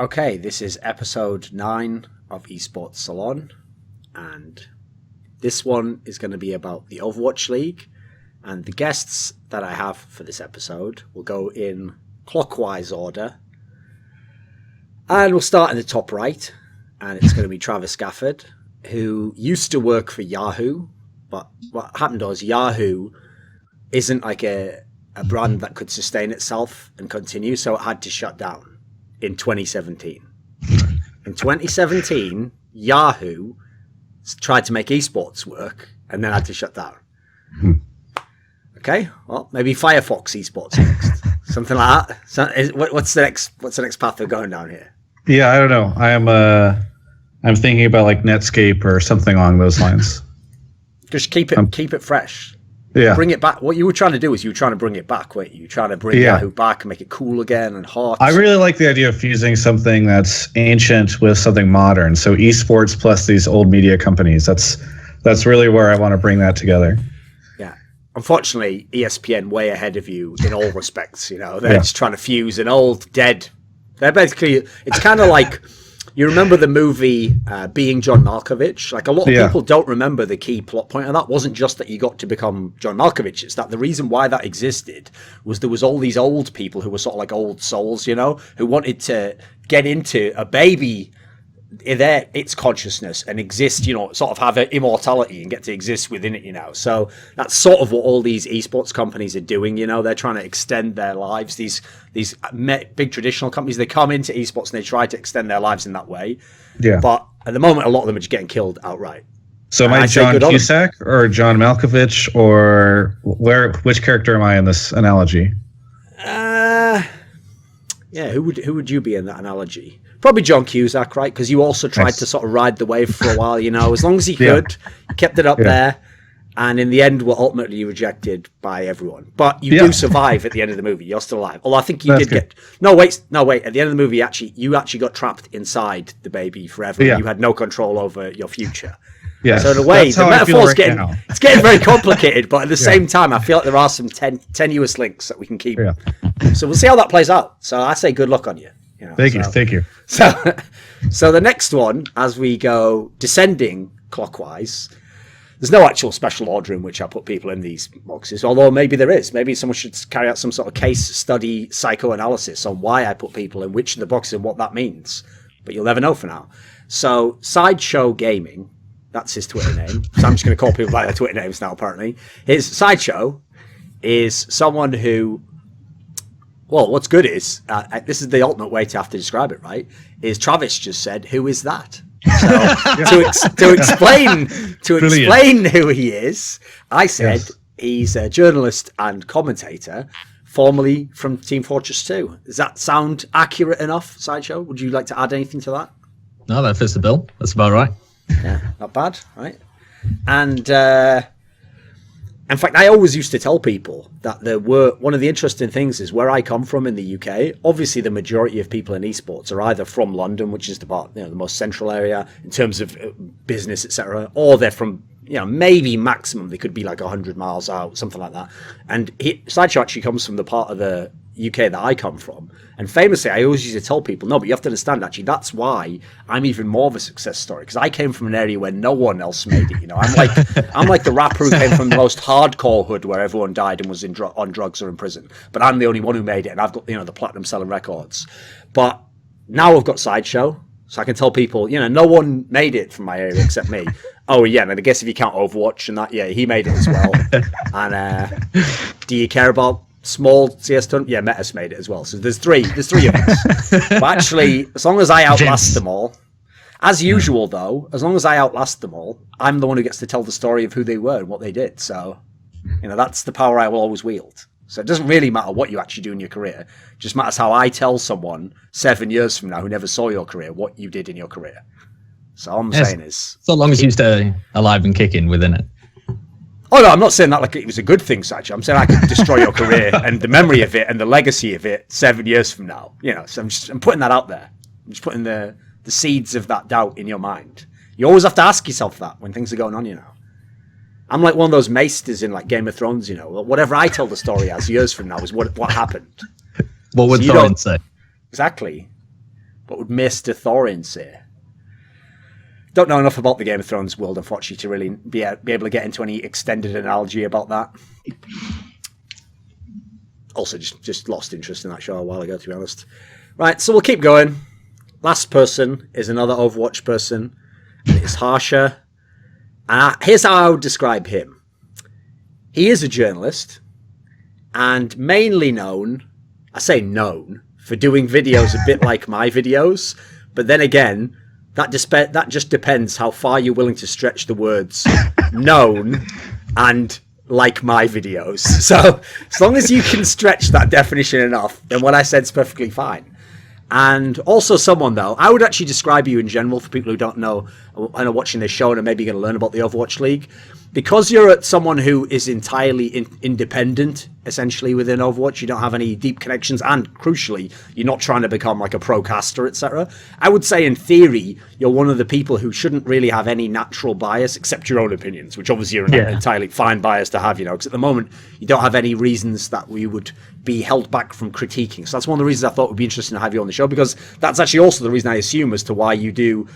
Okay, this is episode 9 of Esports Salon, and this one is going to be about the Overwatch League, and the guests that I have for this episode will go in clockwise order, and we'll start in the top right, and it's going to be Travis Gafford, who used to work for Yahoo, but what happened was Yahoo isn't like a brand that could sustain itself and continue, so it had to shut down in 2017. In 2017, Yahoo tried to make esports work and then had to shut down. Okay, well, maybe Firefox esports next, something like that. So, what's the next path we're going down here? Yeah, I don't know. I'm thinking about like Netscape or something along those lines. Just keep it fresh. Yeah, bring it back. What you were trying to do is you were trying to bring it back, weren't you? Trying to bring Yahoo back and make it cool again and hot. I really like the idea of fusing something that's ancient with something modern. So esports plus these old media companies. That's really where I want to bring that together. Yeah. Unfortunately, ESPN way ahead of you in all respects. You know, they're just trying to fuse an old dead. They're basically. It's kind of like. You remember the movie Being John Malkovich? Like a lot of people don't remember the key plot point of that wasn't just that you got to become John Malkovich. It's that the reason why that existed was there was all these old people who were sort of like old souls, you know, who wanted to get into a baby its consciousness and exist, you know, sort of have immortality and get to exist within it, you know. So that's sort of what all these esports companies are doing, you know. They're trying to extend their lives. These big traditional companies, they come into esports and they try to extend their lives in that way. Yeah. But at the moment, a lot of them are just getting killed outright. So am I John Cusack or John Malkovich, or which character am I in this analogy? Yeah, who would you be in that analogy? Probably John Cusack, right? Because you also tried to sort of ride the wave for a while, you know, as long as he could, kept it up there, and in the end were ultimately rejected by everyone. But you do survive at the end of the movie. You're still alive. Although I think you did get... No, wait. At the end of the movie, you actually got trapped inside the baby forever. Yeah. You had no control over your future. Yeah. So in a way, the metaphor's it's getting very complicated, but at the same time, I feel like there are some tenuous links that we can keep. Yeah. So we'll see how that plays out. So I say good luck on you. You know, thank you. So the next one, as we go descending clockwise, there's no actual special order in which I put people in these boxes, although maybe there is. Maybe someone should carry out some sort of case study psychoanalysis on why I put people in which of the boxes and what that means. But you'll never know for now. So Sideshow Gaming, that's his Twitter name. So I'm just going to call people by their Twitter names now, apparently. His Sideshow is someone who... Well, what's good is, this is the ultimate way to have to describe it, right? Is Travis just said, "Who is that?" So to explain who he is, I said he's a journalist and commentator, formerly from Team Fortress 2. Does that sound accurate enough, Sideshow? Would you like to add anything to that? No, that fits the bill. That's about right. Yeah, not bad, right? And in fact, I always used to tell people that one of the interesting things is where I come from in the UK. Obviously, the majority of people in esports are either from London, which is the most central area in terms of business, etc., or they're from, maybe maximum they could be like 100 miles out, something like that. And Sideshow actually comes from the part of the UK that I come from. And famously, I always used to tell people, no, but you have to understand, actually, that's why I'm even more of a success story, because I came from an area where no one else made it. I'm like the rapper who came from the most hardcore hood where everyone died and was on drugs or in prison. But I'm the only one who made it, and I've got the platinum selling records. But now I've got Sideshow, so I can tell people, no one made it from my area except me. Oh yeah, and I guess if you count Overwatch and that, he made it as well. And do you care about small CS tournament? Yeah, Metis made it as well. So there's three of us. But actually, as long as I outlast them all, as usual though, as long as I outlast them all, I'm the one who gets to tell the story of who they were and what they did. So, that's the power I will always wield. So it doesn't really matter what you actually do in your career. It just matters how I tell someone 7 years from now who never saw your career what you did in your career. So all I'm saying is... So long as you stay alive and kicking within it. Oh, no, I'm not saying that like it was a good thing, Sideshow. I'm saying I could destroy your career and the memory of it and the legacy of it 7 years from now. So I'm putting that out there. I'm just putting the seeds of that doubt in your mind. You always have to ask yourself that when things are going on, I'm like one of those maesters in like Game of Thrones, Whatever I tell the story as years from now is what happened. What would Thorin say? Exactly. What would Mr. Thorin say? Don't know enough about the Game of Thrones world, unfortunately, to really be able to get into any extended analogy about that. Also, just lost interest in that show a while ago, to be honest. Right, so we'll keep going. Last person is another Overwatch person, and it's Harsha. And here's how I would describe him. He is a journalist, and mainly known, I say known, for doing videos a bit like my videos, but then again, that just depends how far you're willing to stretch the words known and like my videos. So as long as you can stretch that definition enough, then what I said's perfectly fine. And also someone, though, I would actually describe you in general for people who don't know and are watching this show and are maybe going to learn about the Overwatch League. Because you're someone who is entirely independent, essentially, within Overwatch, you don't have any deep connections, and crucially, you're not trying to become like a pro caster, etc. I would say, in theory, you're one of the people who shouldn't really have any natural bias, except your own opinions, which obviously you're an entirely fine bias to have, because at the moment, you don't have any reasons that we would be held back from critiquing. So that's one of the reasons I thought it would be interesting to have you on the show, because that's actually also the reason I assume as to why you do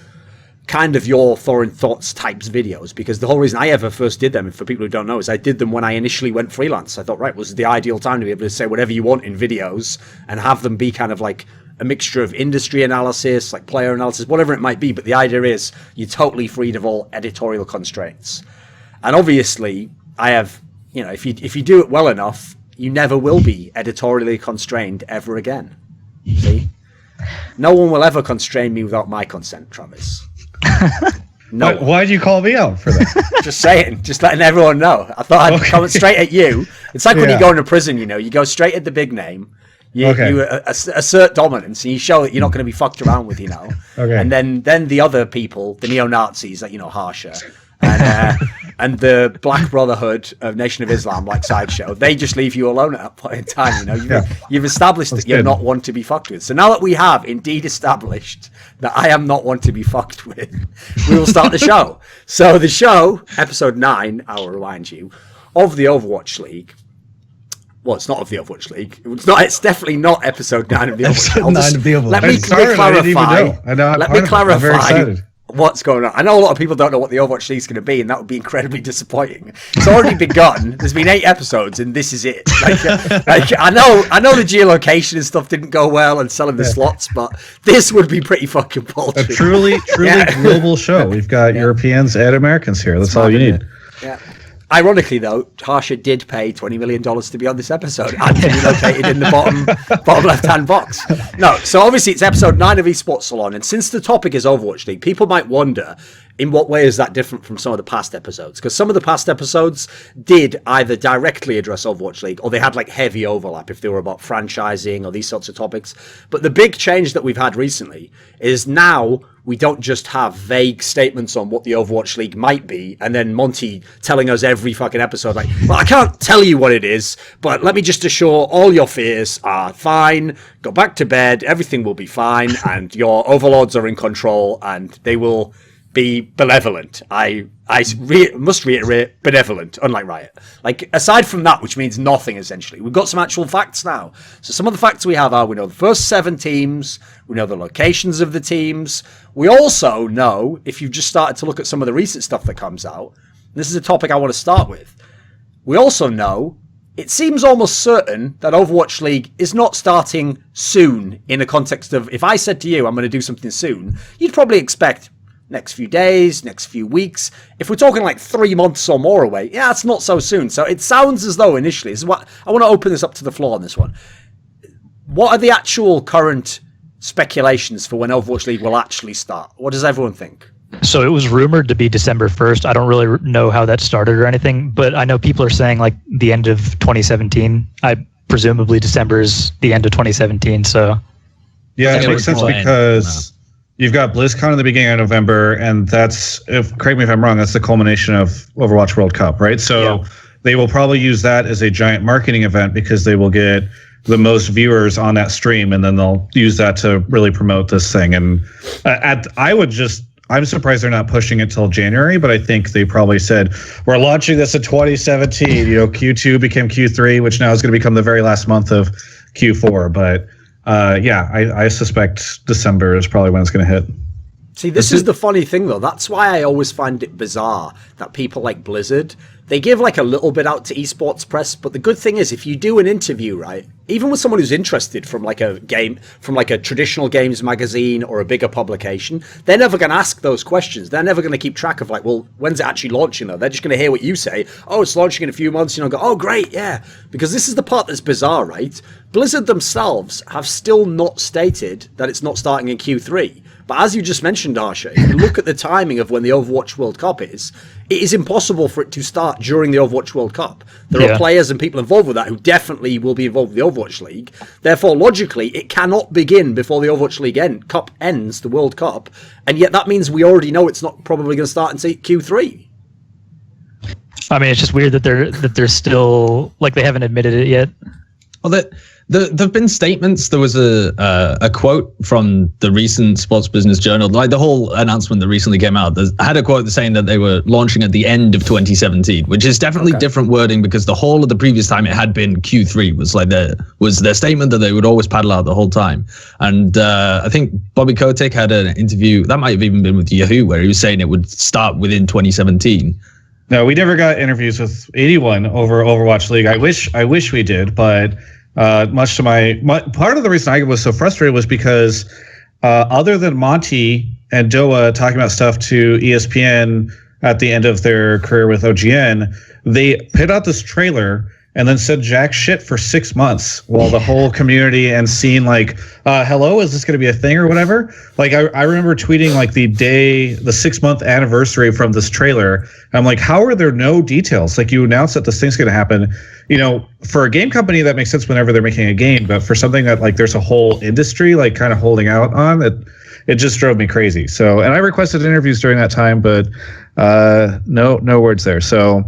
kind of your Thorin Thoughts types videos, because the whole reason I ever first did them, and for people who don't know, is I did them when I initially went freelance. I thought, right, was the ideal time to be able to say whatever you want in videos and have them be kind of like a mixture of industry analysis, like player analysis, whatever it might be. But the idea is you're totally freed of all editorial constraints. And obviously, I have, if you do it well enough, you never will be editorially constrained ever again. See? No one will ever constrain me without my consent, Travis. No. Why'd you call me out for that? Just saying, just letting everyone know. I thought I'd come straight at you. It's like when you go into prison, you go straight at the big name. You assert dominance, and you show that you're not going to be fucked around with, Okay. And then the other people, the neo-Nazis, like, Harsha, and the Black Brotherhood of Nation of Islam, like Sideshow, they just leave you alone at that point in time. You've established that you're not one to be fucked with. So now that we have indeed established that I am not one to be fucked with, we will start the show. So the show, episode 9, I will remind you, of the Overwatch League. Well, it's not of the Overwatch League. It's definitely not episode 9 of the Overwatch League. Let me clarify what's going on. I know a lot of people don't know what the Overwatch League is going to be, and that would be incredibly disappointing. It's already begun. There's been 8 episodes, and this is it. I know the geolocation and stuff didn't go well, and selling the slots, but this would be pretty fucking paltry. A truly global show. We've got Europeans and Americans here. That's all you need. Yeah. Ironically, though, Harsha did pay $20 million to be on this episode and to be located in the bottom left-hand box. No, so obviously it's episode 9 of Esports Salon, and since the topic is Overwatch League, people might wonder, in what way is that different from some of the past episodes? Because some of the past episodes did either directly address Overwatch League, or they had like heavy overlap if they were about franchising or these sorts of topics. But the big change that we've had recently is now we don't just have vague statements on what the Overwatch League might be, and then Monty telling us every fucking episode, like, well, I can't tell you what it is, but let me just assure all your fears are fine, go back to bed, everything will be fine, and your overlords are in control, and they will be benevolent. I must reiterate, benevolent, unlike Riot. Like, aside from that, which means nothing, essentially, we've got some actual facts now. So some of the facts we have are, we know the first 7 teams, we know the locations of the teams, we also know, if you've just started to look at some of the recent stuff that comes out, and this is a topic I want to start with, we also know, it seems almost certain that Overwatch League is not starting soon, in a context of, if I said to you, I'm going to do something soon, you'd probably expect next few days, next few weeks. If we're talking like 3 months or more away, yeah, it's not so soon. So it sounds as though initially, this is what I want to open this up to the floor on this one. What are the actual current speculations for when Overwatch League will actually start? What does everyone think? So it was rumored to be December 1st. I don't really know how that started or anything, but I know people are saying like the end of 2017. Presumably December is the end of 2017. So yeah, it makes sense because you've got BlizzCon in the beginning of November, and that's, correct me if I'm wrong, that's the culmination of Overwatch World Cup, right? So they will probably use that as a giant marketing event because they will get the most viewers on that stream, and then they'll use that to really promote this thing. And I'm surprised they're not pushing it till January, but I think they probably said, we're launching this in 2017. Q2 became Q3, which now is going to become the very last month of Q4. But I suspect December is probably when it's going to hit. See, this is the funny thing, though. That's why I always find it bizarre that people like Blizzard, they give like a little bit out to esports press, but the good thing is if you do an interview, right, even with someone who's interested from like a game, from like a traditional games magazine or a bigger publication, they're never going to ask those questions. They're never going to keep track of like, well, when's it actually launching, though? They're just going to hear what you say. Oh, it's launching in a few months, go, oh, great, yeah. Because this is the part that's bizarre, right? Blizzard themselves have still not stated that it's not starting in Q3. But as you just mentioned, Harsha, if you look at the timing of when the Overwatch World Cup is, it is impossible for it to start during the Overwatch World Cup. There are players and people involved with that who definitely will be involved with the Overwatch League. Therefore, logically, it cannot begin before the Overwatch League Cup ends, the World Cup. And yet that means we already know it's not probably going to start until Q3. I mean, it's just weird that they're still, like, they haven't admitted it yet. Well, there've been statements. There was a quote from the recent Sports Business Journal, like the whole announcement that recently came out. Had a quote saying that they were launching at the end of 2017, which is definitely different wording because the whole of the previous time it had been Q3 was their statement that they would always paddle out the whole time. And I think Bobby Kotick had an interview that might have even been with Yahoo where he was saying it would start within 2017. No, we never got interviews with anyone over Overwatch League. I wish we did, but. Much to my part of the reason I was so frustrated was because other than Monty and Doa talking about stuff to ESPN at the end of their career with OGN, they put out this trailer and then said jack shit for 6 months while the whole community and scene like, hello, is this going to be a thing or whatever? Like, I remember tweeting like the 6-month anniversary from this trailer. I'm like, how are there no details? Like, you announced that this thing's going to happen. For a game company, that makes sense whenever they're making a game. But for something that like there's a whole industry like kind of holding out on, it just drove me crazy. So, and I requested interviews during that time, but no words there. So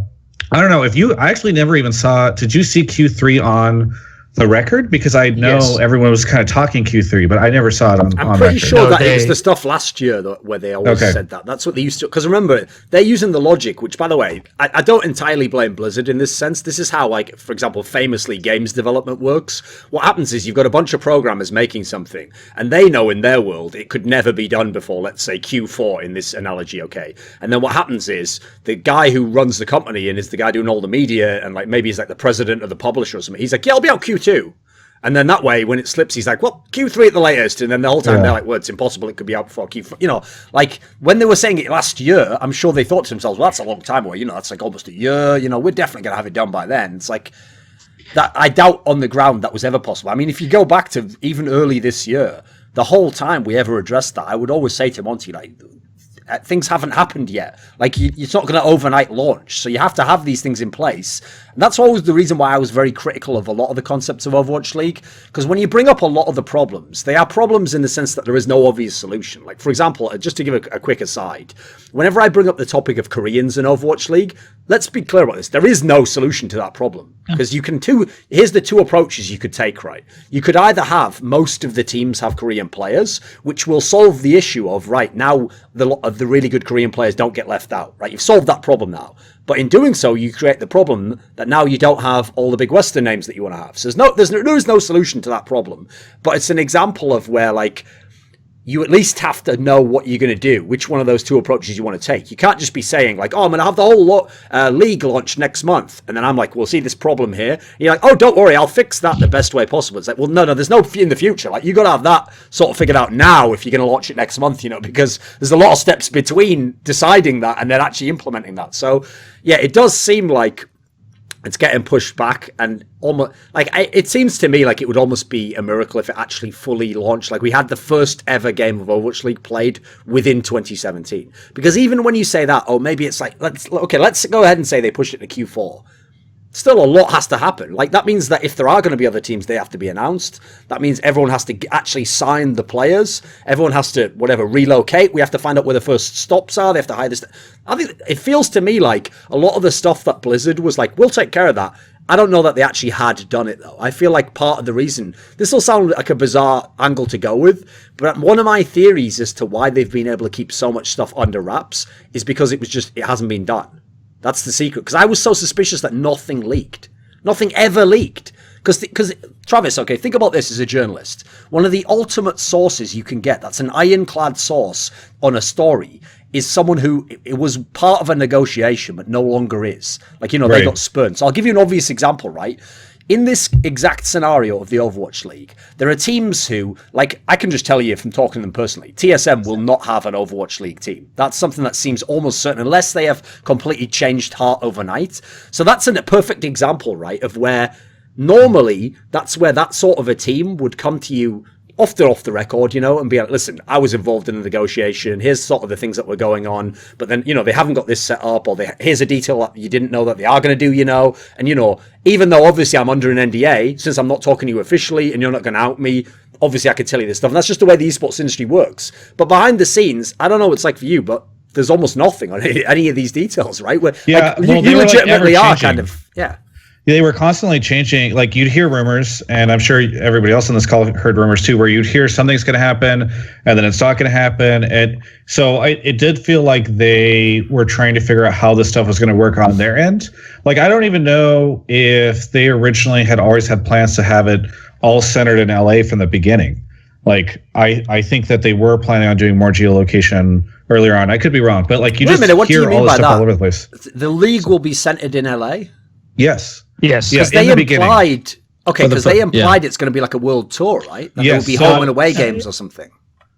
I don't know if I actually never even saw. Did you see Q3 on the record? Because I know everyone was kind of talking Q3, but I never saw it on record. I'm pretty sure that it was the stuff last year where they always said that. That's what they used to. Because remember, they're using the logic, which, by the way, I don't entirely blame Blizzard in this sense. This is how, like, for example, famously games development works. What happens is you've got a bunch of programmers making something, and they know in their world it could never be done before, let's say, Q4 in this analogy, okay? And then what happens is the guy who runs the company and is the guy doing all the media, and like maybe he's like the president of the publisher or something, he's like, yeah, I'll be out Q2. And then that way, when it slips, he's like, well, Q3 at the latest. And then the whole time they're like, well, it's impossible. It could be out before Q4. Like, when they were saying it last year, I'm sure they thought to themselves, well, that's a long time away. That's like almost a year. We're definitely going to have it done by then. It's like, that. I doubt on the ground that was ever possible. I mean, if you go back to even early this year, the whole time we ever addressed that, I would always say to Monty, like, things haven't happened yet. Like, it's not going to overnight launch. So you have to have these things in place. And that's always the reason why I was very critical of a lot of the concepts of Overwatch League. Because when you bring up a lot of the problems, they are problems in the sense that there is no obvious solution. Like, for example, just to give a quick aside, whenever I bring up the topic of Koreans in Overwatch League, let's be clear about this. There is no solution to that problem. Because here's the two approaches you could take, right? You could either have most of the teams have Korean players, which will solve the issue of, right, now the really good Korean players don't get left out, right? You've solved that problem now. But in doing so, you create the problem that now you don't have all the big Western names that you want to have. So there is no solution to that problem. But it's an example of where, like, you at least have to know what you're going to do, which one of those two approaches you want to take. You can't just be saying, like, oh, I'm going to have the whole league launch next month. And then I'm like, we'll see this problem here. And you're like, oh, don't worry, I'll fix that the best way possible. It's like, well, no, there's no in the future. Like, you got to have that sort of figured out now if you're going to launch it next month, because there's a lot of steps between deciding that and then actually implementing that. So, yeah, it does seem like it's getting pushed back, and almost like it seems to me like it would almost be a miracle if it actually fully launched. Like, we had the first ever game of Overwatch League played within 2017. Because even when you say that, oh, maybe it's like, let's go ahead and say they pushed it to Q4. Still, a lot has to happen. Like, that means that if there are going to be other teams, they have to be announced. That means everyone has to actually sign the players. Everyone has to, relocate. We have to find out where the first stops are. They have to hire this. I think it feels to me like a lot of the stuff that Blizzard was like, we'll take care of that. I don't know that they actually had done it, though. I feel like part of the reason, this will sound like a bizarre angle to go with, but one of my theories as to why they've been able to keep so much stuff under wraps is because it hasn't been done. That's the secret. Because I was so suspicious that nothing leaked. Nothing ever leaked. Because Travis, okay, think about this as a journalist. One of the ultimate sources you can get, that's an ironclad source on a story, is someone who it was part of a negotiation but no longer is. Like, you know, they got spurned. So I'll give you an obvious example, right? In this exact scenario of the Overwatch League, there are teams who, like, I can just tell you from talking to them personally, TSM will not have an Overwatch League team. That's something that seems almost certain, unless they have completely changed heart overnight. So that's a perfect example, right, of where normally that's where that sort of a team would come to you often off the record, you know, and be like, listen, I was involved in the negotiation. Here's sort of the things that were going on. But then, you know, they haven't got this set up, or here's a detail that you didn't know that they are going to do, you know. And, you know, even though obviously I'm under an NDA, since I'm not talking to you officially and you're not going to out me, obviously I could tell you this stuff. And that's just the way the esports industry works. But behind the scenes, I don't know what it's like for you, but there's almost nothing on any of these details, right? Where, yeah, like, you legitimately are kind of, They were constantly changing. Like, you'd hear rumors, and I'm sure everybody else on this call heard rumors too, where you'd hear something's going to happen and then it's not going to happen. And so it did feel like they were trying to figure out how this stuff was going to work on their end. Like, I don't even know if they originally had always had plans to have it all centered in LA from the beginning. Like, I think that they were planning on doing more geolocation earlier on. I could be wrong, but like, you just hear all this stuff all over the place. The league will be centered in LA? Yes. Yes, because they implied. Okay, because they implied it's going to be like a world tour, right? That there will be home and away games or something.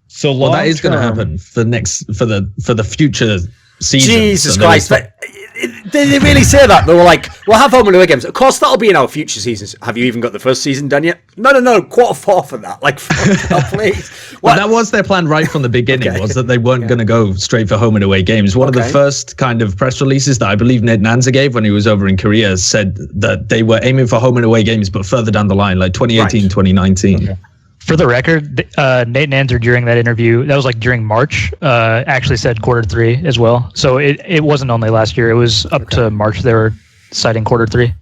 So that is going to happen for the future season. Jesus Christ! Did they really say that? They were like, "We'll have home and away games." Of course, that'll be in our future seasons. Have you even got the first season done yet? No. Quarter four for that. Like, please. Well, that was their plan right from the beginning. Was that they weren't going to go straight for home and away games. One of the first kind of press releases that I believe Nate Nanza gave when he was over in Korea said that they were aiming for home and away games, but further down the line, like 2018, 2019. Okay. For the record, Nate Nanzer during that interview, that was like during March, actually said Q3 as well. So it wasn't only last year; it was up to March. They were citing Q3.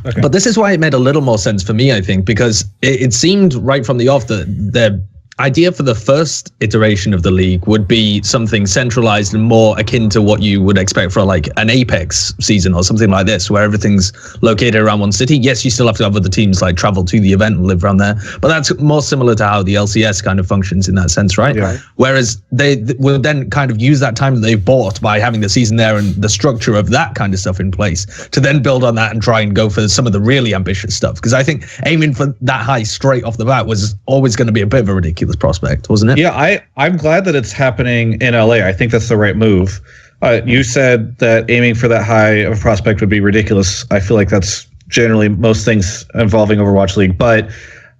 Okay. But this is why it made a little more sense for me, I think, because it seemed right from the off that their idea for the first iteration of the league would be something centralized and more akin to what you would expect for like an Apex season or something like this, where everything's located around one city. Yes, you still have to have other teams like travel to the event and live around there, but that's more similar to how the LCS kind of functions in that sense, right? Yeah. Whereas they will then kind of use that time that they've bought by having the season there and the structure of that kind of stuff in place to then build on that and try and go for some of the really ambitious stuff. Because I think aiming for that high straight off the bat was always going to be a bit of a ridiculous prospect, wasn't it? Yeah, I'm glad that it's happening in LA. I think that's the right move. You said that aiming for that high of a prospect would be ridiculous. I feel like that's generally most things involving Overwatch League, but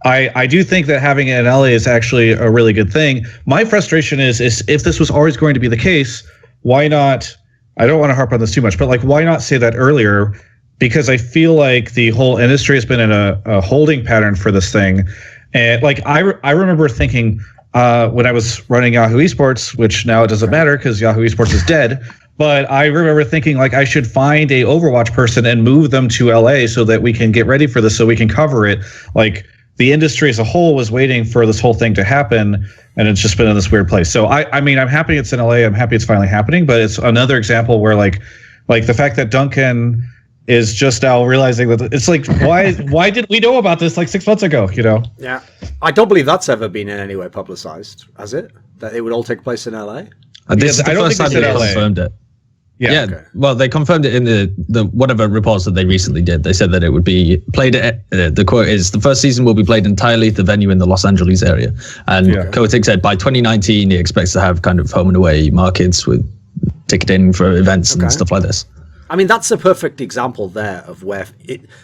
I do think that having it in LA is actually a really good thing. My frustration is if this was always going to be the case, why not? I don't want to harp on this too much, but like, why not say that earlier? Because I feel like the whole industry has been in a holding pattern for this thing. And like, I remember thinking when I was running Yahoo Esports, which now it doesn't matter because Yahoo Esports is dead. But I remember thinking like I should find a Overwatch person and move them to LA so that we can get ready for this, so we can cover it. Like, the industry as a whole was waiting for this whole thing to happen, and it's just been in this weird place. So I mean, I'm happy it's in LA. I'm happy it's finally happening. But it's another example where like the fact that Duncan is just now realizing that it's like, why did we know about this like 6 months ago, you know? Yeah. I don't believe that's ever been in any way publicized, has it? That it would all take place in LA? This is the first time they confirmed it. Yeah. Okay. Well, they confirmed it in the whatever reports that they recently did. They said that it would be played at, the quote is, the first season will be played entirely at the venue in the Los Angeles area. And Kotick said by 2019, he expects to have kind of home and away markets with ticketing for events and stuff like this. I mean, that's a perfect example there of where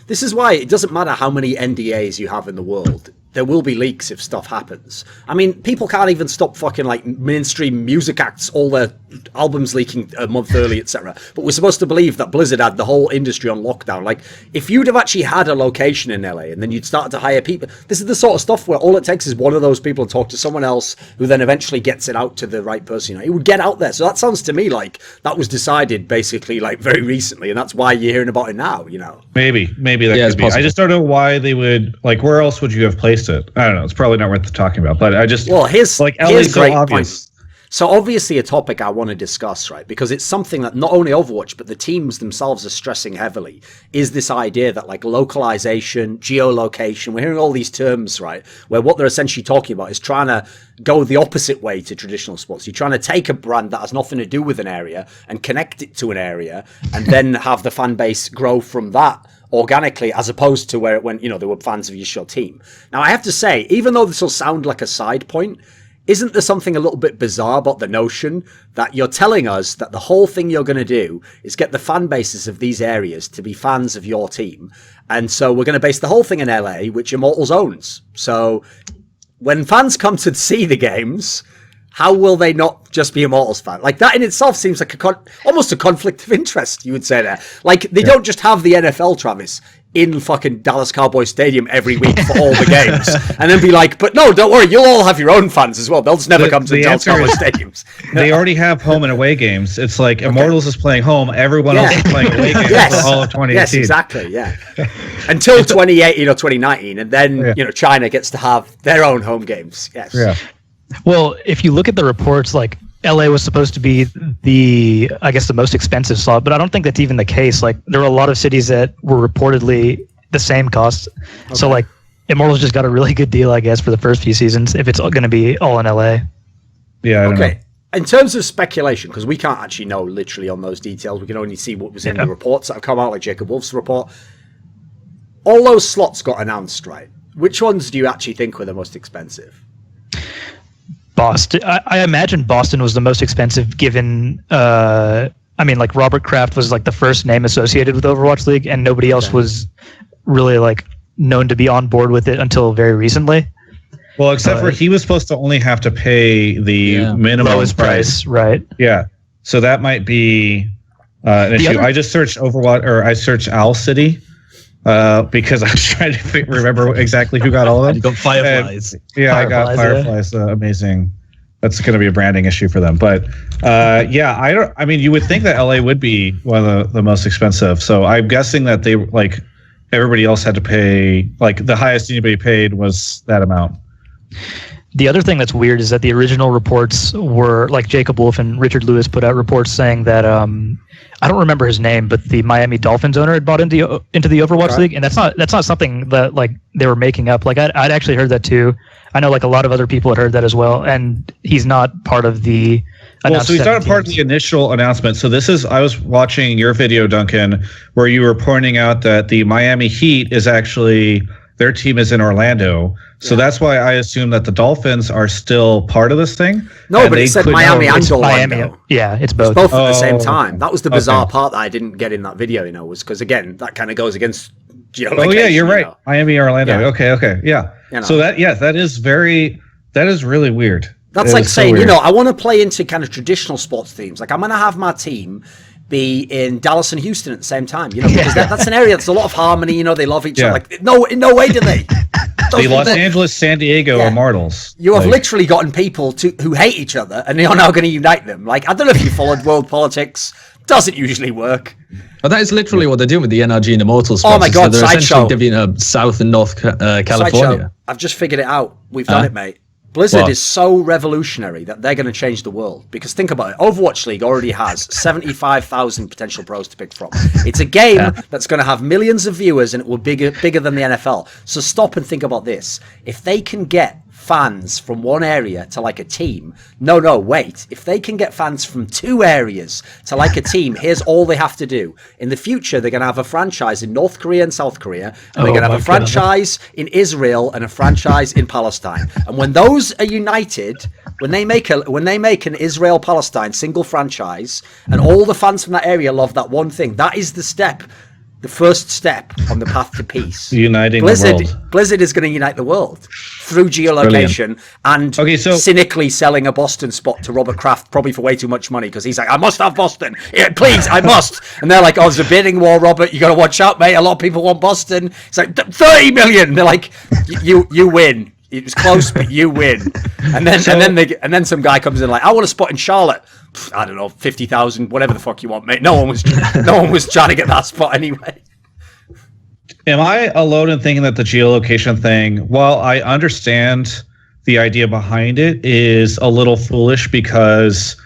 this is why it doesn't matter how many NDAs you have in the world. There will be leaks if stuff happens. I mean, people can't even stop fucking like mainstream music acts, all their albums leaking a month early, etc. But we're supposed to believe that Blizzard had the whole industry on lockdown. Like, if you'd have actually had a location in LA and then you'd start to hire people, this is the sort of stuff where all it takes is one of those people to talk to someone else who then eventually gets it out to the right person. You know, it would get out there. So that sounds to me like that was decided basically like very recently, and that's why you're hearing about it now, you know. Maybe that could be. I just don't know why they would, like, where else would you have placed it? I don't know. It's probably not worth talking about, but I just, well, here's like, LA's so obvious. So obviously a topic I want to discuss, right? Because it's something that not only Overwatch, but the teams themselves are stressing heavily, is this idea that like localization, geolocation, we're hearing all these terms, right? Where what they're essentially talking about is trying to go the opposite way to traditional sports. You're trying to take a brand that has nothing to do with an area and connect it to an area and then have the fan base grow from that organically, as opposed to where it went, they were fans of your team. Now, I have to say, even though this will sound like a side point, isn't there something a little bit bizarre about the notion that you're telling us that the whole thing you're going to do is get the fan bases of these areas to be fans of your team? And so we're going to base the whole thing in LA, which Immortals owns. So when fans come to see the games, how will they not just be Immortals fans? Like, that in itself seems like almost a conflict of interest, you would say there. Like, they don't just have the NFL, Travis, in fucking Dallas Cowboys Stadium every week for all the games, and then be like, but no, don't worry, you'll all have your own fans as well. They'll just never come to the Dallas Cowboys Stadiums. They already have home and away games. It's like Immortals is playing home, everyone else is playing away games for all of 2018. Yes, exactly, yeah. Until 2018 or 2019, and then, China gets to have their own home games. Yes. Yeah. Well, if you look at the reports, like LA was supposed to be the most expensive slot, but I don't think that's even the case. Like, there were a lot of cities that were reportedly the same cost. Okay. So like Immortals just got a really good deal, I guess, for the first few seasons, if it's going to be all in LA. Yeah. I don't know. In terms of speculation, because we can't actually know literally on those details, we can only see what was in the reports that have come out, like Jacob Wolf's report. All those slots got announced, right? Which ones do you actually think were the most expensive? Boston. I imagine Boston was the most expensive, given like Robert Kraft was like the first name associated with Overwatch League, and nobody else was really like known to be on board with it until very recently. Well, except for he was supposed to only have to pay the minimum lowest price, right? Yeah, so that might be an issue. I just searched Overwatch, or I searched Owl City. Because I was trying to remember exactly who got all of them. You got Fireflies. I got Fireflies. Amazing. That's going to be a branding issue for them. But you would think that LA would be one of the most expensive. So I'm guessing that they, like, everybody else had to pay, like, the highest anybody paid was that amount. The other thing that's weird is that the original reports were, like, Jacob Wolf and Richard Lewis put out reports saying that I don't remember his name, but the Miami Dolphins owner had bought into the Overwatch League, and that's not something that like they were making up. Like, I'd actually heard that too. I know like a lot of other people had heard that as well, and he's not part of the. Well, so he's not a part of the initial announcement. So I was watching your video, Duncan, where you were pointing out that the Miami Heat is actually, their team is in Orlando. So that's why I assume that the Dolphins are still part of this thing. No, but it said Miami and Orlando. Miami. Yeah, it's both. It's both at the same time. That was the bizarre part that I didn't get in that video, was because, again, that kind of goes against geolocation. Oh, yeah, you're right. Miami, Orlando. Yeah. Okay. Yeah. So that is really weird. That's like saying, I want to play into kind of traditional sports themes. Like, I'm going to have my team be in Dallas and Houston at the same time, because that's an area that's a lot of harmony, they love each other. Like, no, in no way do they. The Los Angeles, San Diego Immortals. You have literally gotten people who hate each other, and you're now going to unite them. Like, I don't know if you followed world politics. Doesn't usually work. But that is literally what they're doing with the NRG and Immortals. Oh my God, they're Sideshow. essentially divvying South and North California. Sideshow. I've just figured it out. We've done it, mate. Blizzard is so revolutionary that they're going to change the world. Because think about it, Overwatch League already has 75,000 potential pros to pick from. It's a game that's going to have millions of viewers, and it will be bigger than the NFL. So stop and think about this. If they can get fans from one area to like a team, wait. If they can get fans from two areas to like a team, here's all they have to do. In the future, they're going to have a franchise in North Korea and South Korea, and they're going to have a franchise in Israel and a franchise in Palestine. And when those are united, when they make an Israel-Palestine single franchise, and all the fans from that area love that one thing, that is the first step on the path to peace. Uniting the world. Blizzard is going to unite the world through geolocation and cynically selling a Boston spot to Robert Kraft, probably for way too much money, because he's like, I must have Boston. Yeah, please, I must. And they're like, there's a bidding war, Robert. You got to watch out, mate. A lot of people want Boston. It's like, 30 million. They're like, you win. It was close, but you win. And then some guy comes in like, I want a spot in Charlotte. I don't know, 50,000, whatever the fuck you want, mate. No one was trying to get that spot anyway. Am I alone in thinking that the geolocation thing, while I understand the idea behind it is a little foolish because,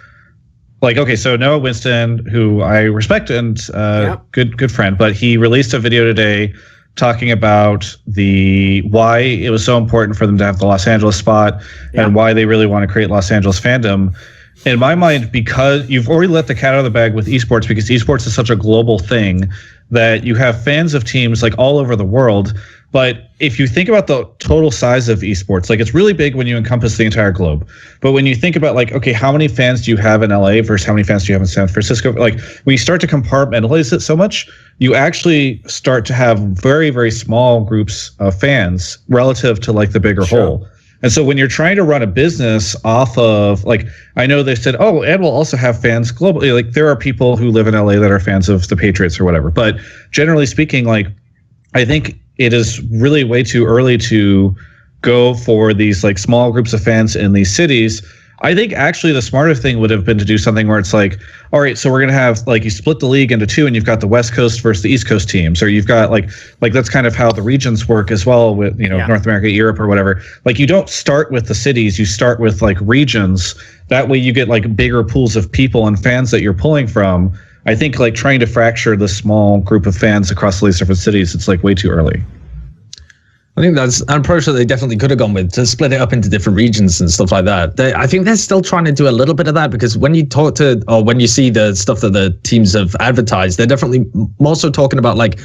like, okay, so Noah Winston, who I respect and good friend, but he released a video today talking about why it was so important for them to have the Los Angeles spot and why they really want to create Los Angeles fandom. In my mind, because you've already let the cat out of the bag with esports, because esports is such a global thing that you have fans of teams like all over the world. But if you think about the total size of esports, like it's really big when you encompass the entire globe. But when you think about like, okay, how many fans do you have in LA versus how many fans do you have in San Francisco? Like when you start to compartmentalize it so much, you actually start to have very, very small groups of fans relative to like the bigger whole. And so when you're trying to run a business off of, like, I know they said, oh, and we'll also have fans globally. Like there are people who live in LA that are fans of the Patriots or whatever. But generally speaking, like, I think it is really way too early to go for these like small groups of fans in these cities. I think actually the smarter thing would have been to do something where it's like, all right, so we're going to have like, you split the league into two and you've got the West Coast versus the East Coast teams, or you've got like that's kind of how the regions work as well with, North America, Europe or whatever. Like you don't start with the cities, you start with like regions. That way you get like bigger pools of people and fans that you're pulling from. I think like trying to fracture the small group of fans across all these different cities, it's like way too early. I think that's an approach that they definitely could have gone with, to split it up into different regions and stuff like that. I think they're still trying to do a little bit of that, because when you talk to, or when you see the stuff that the teams have advertised, they're definitely more so talking about like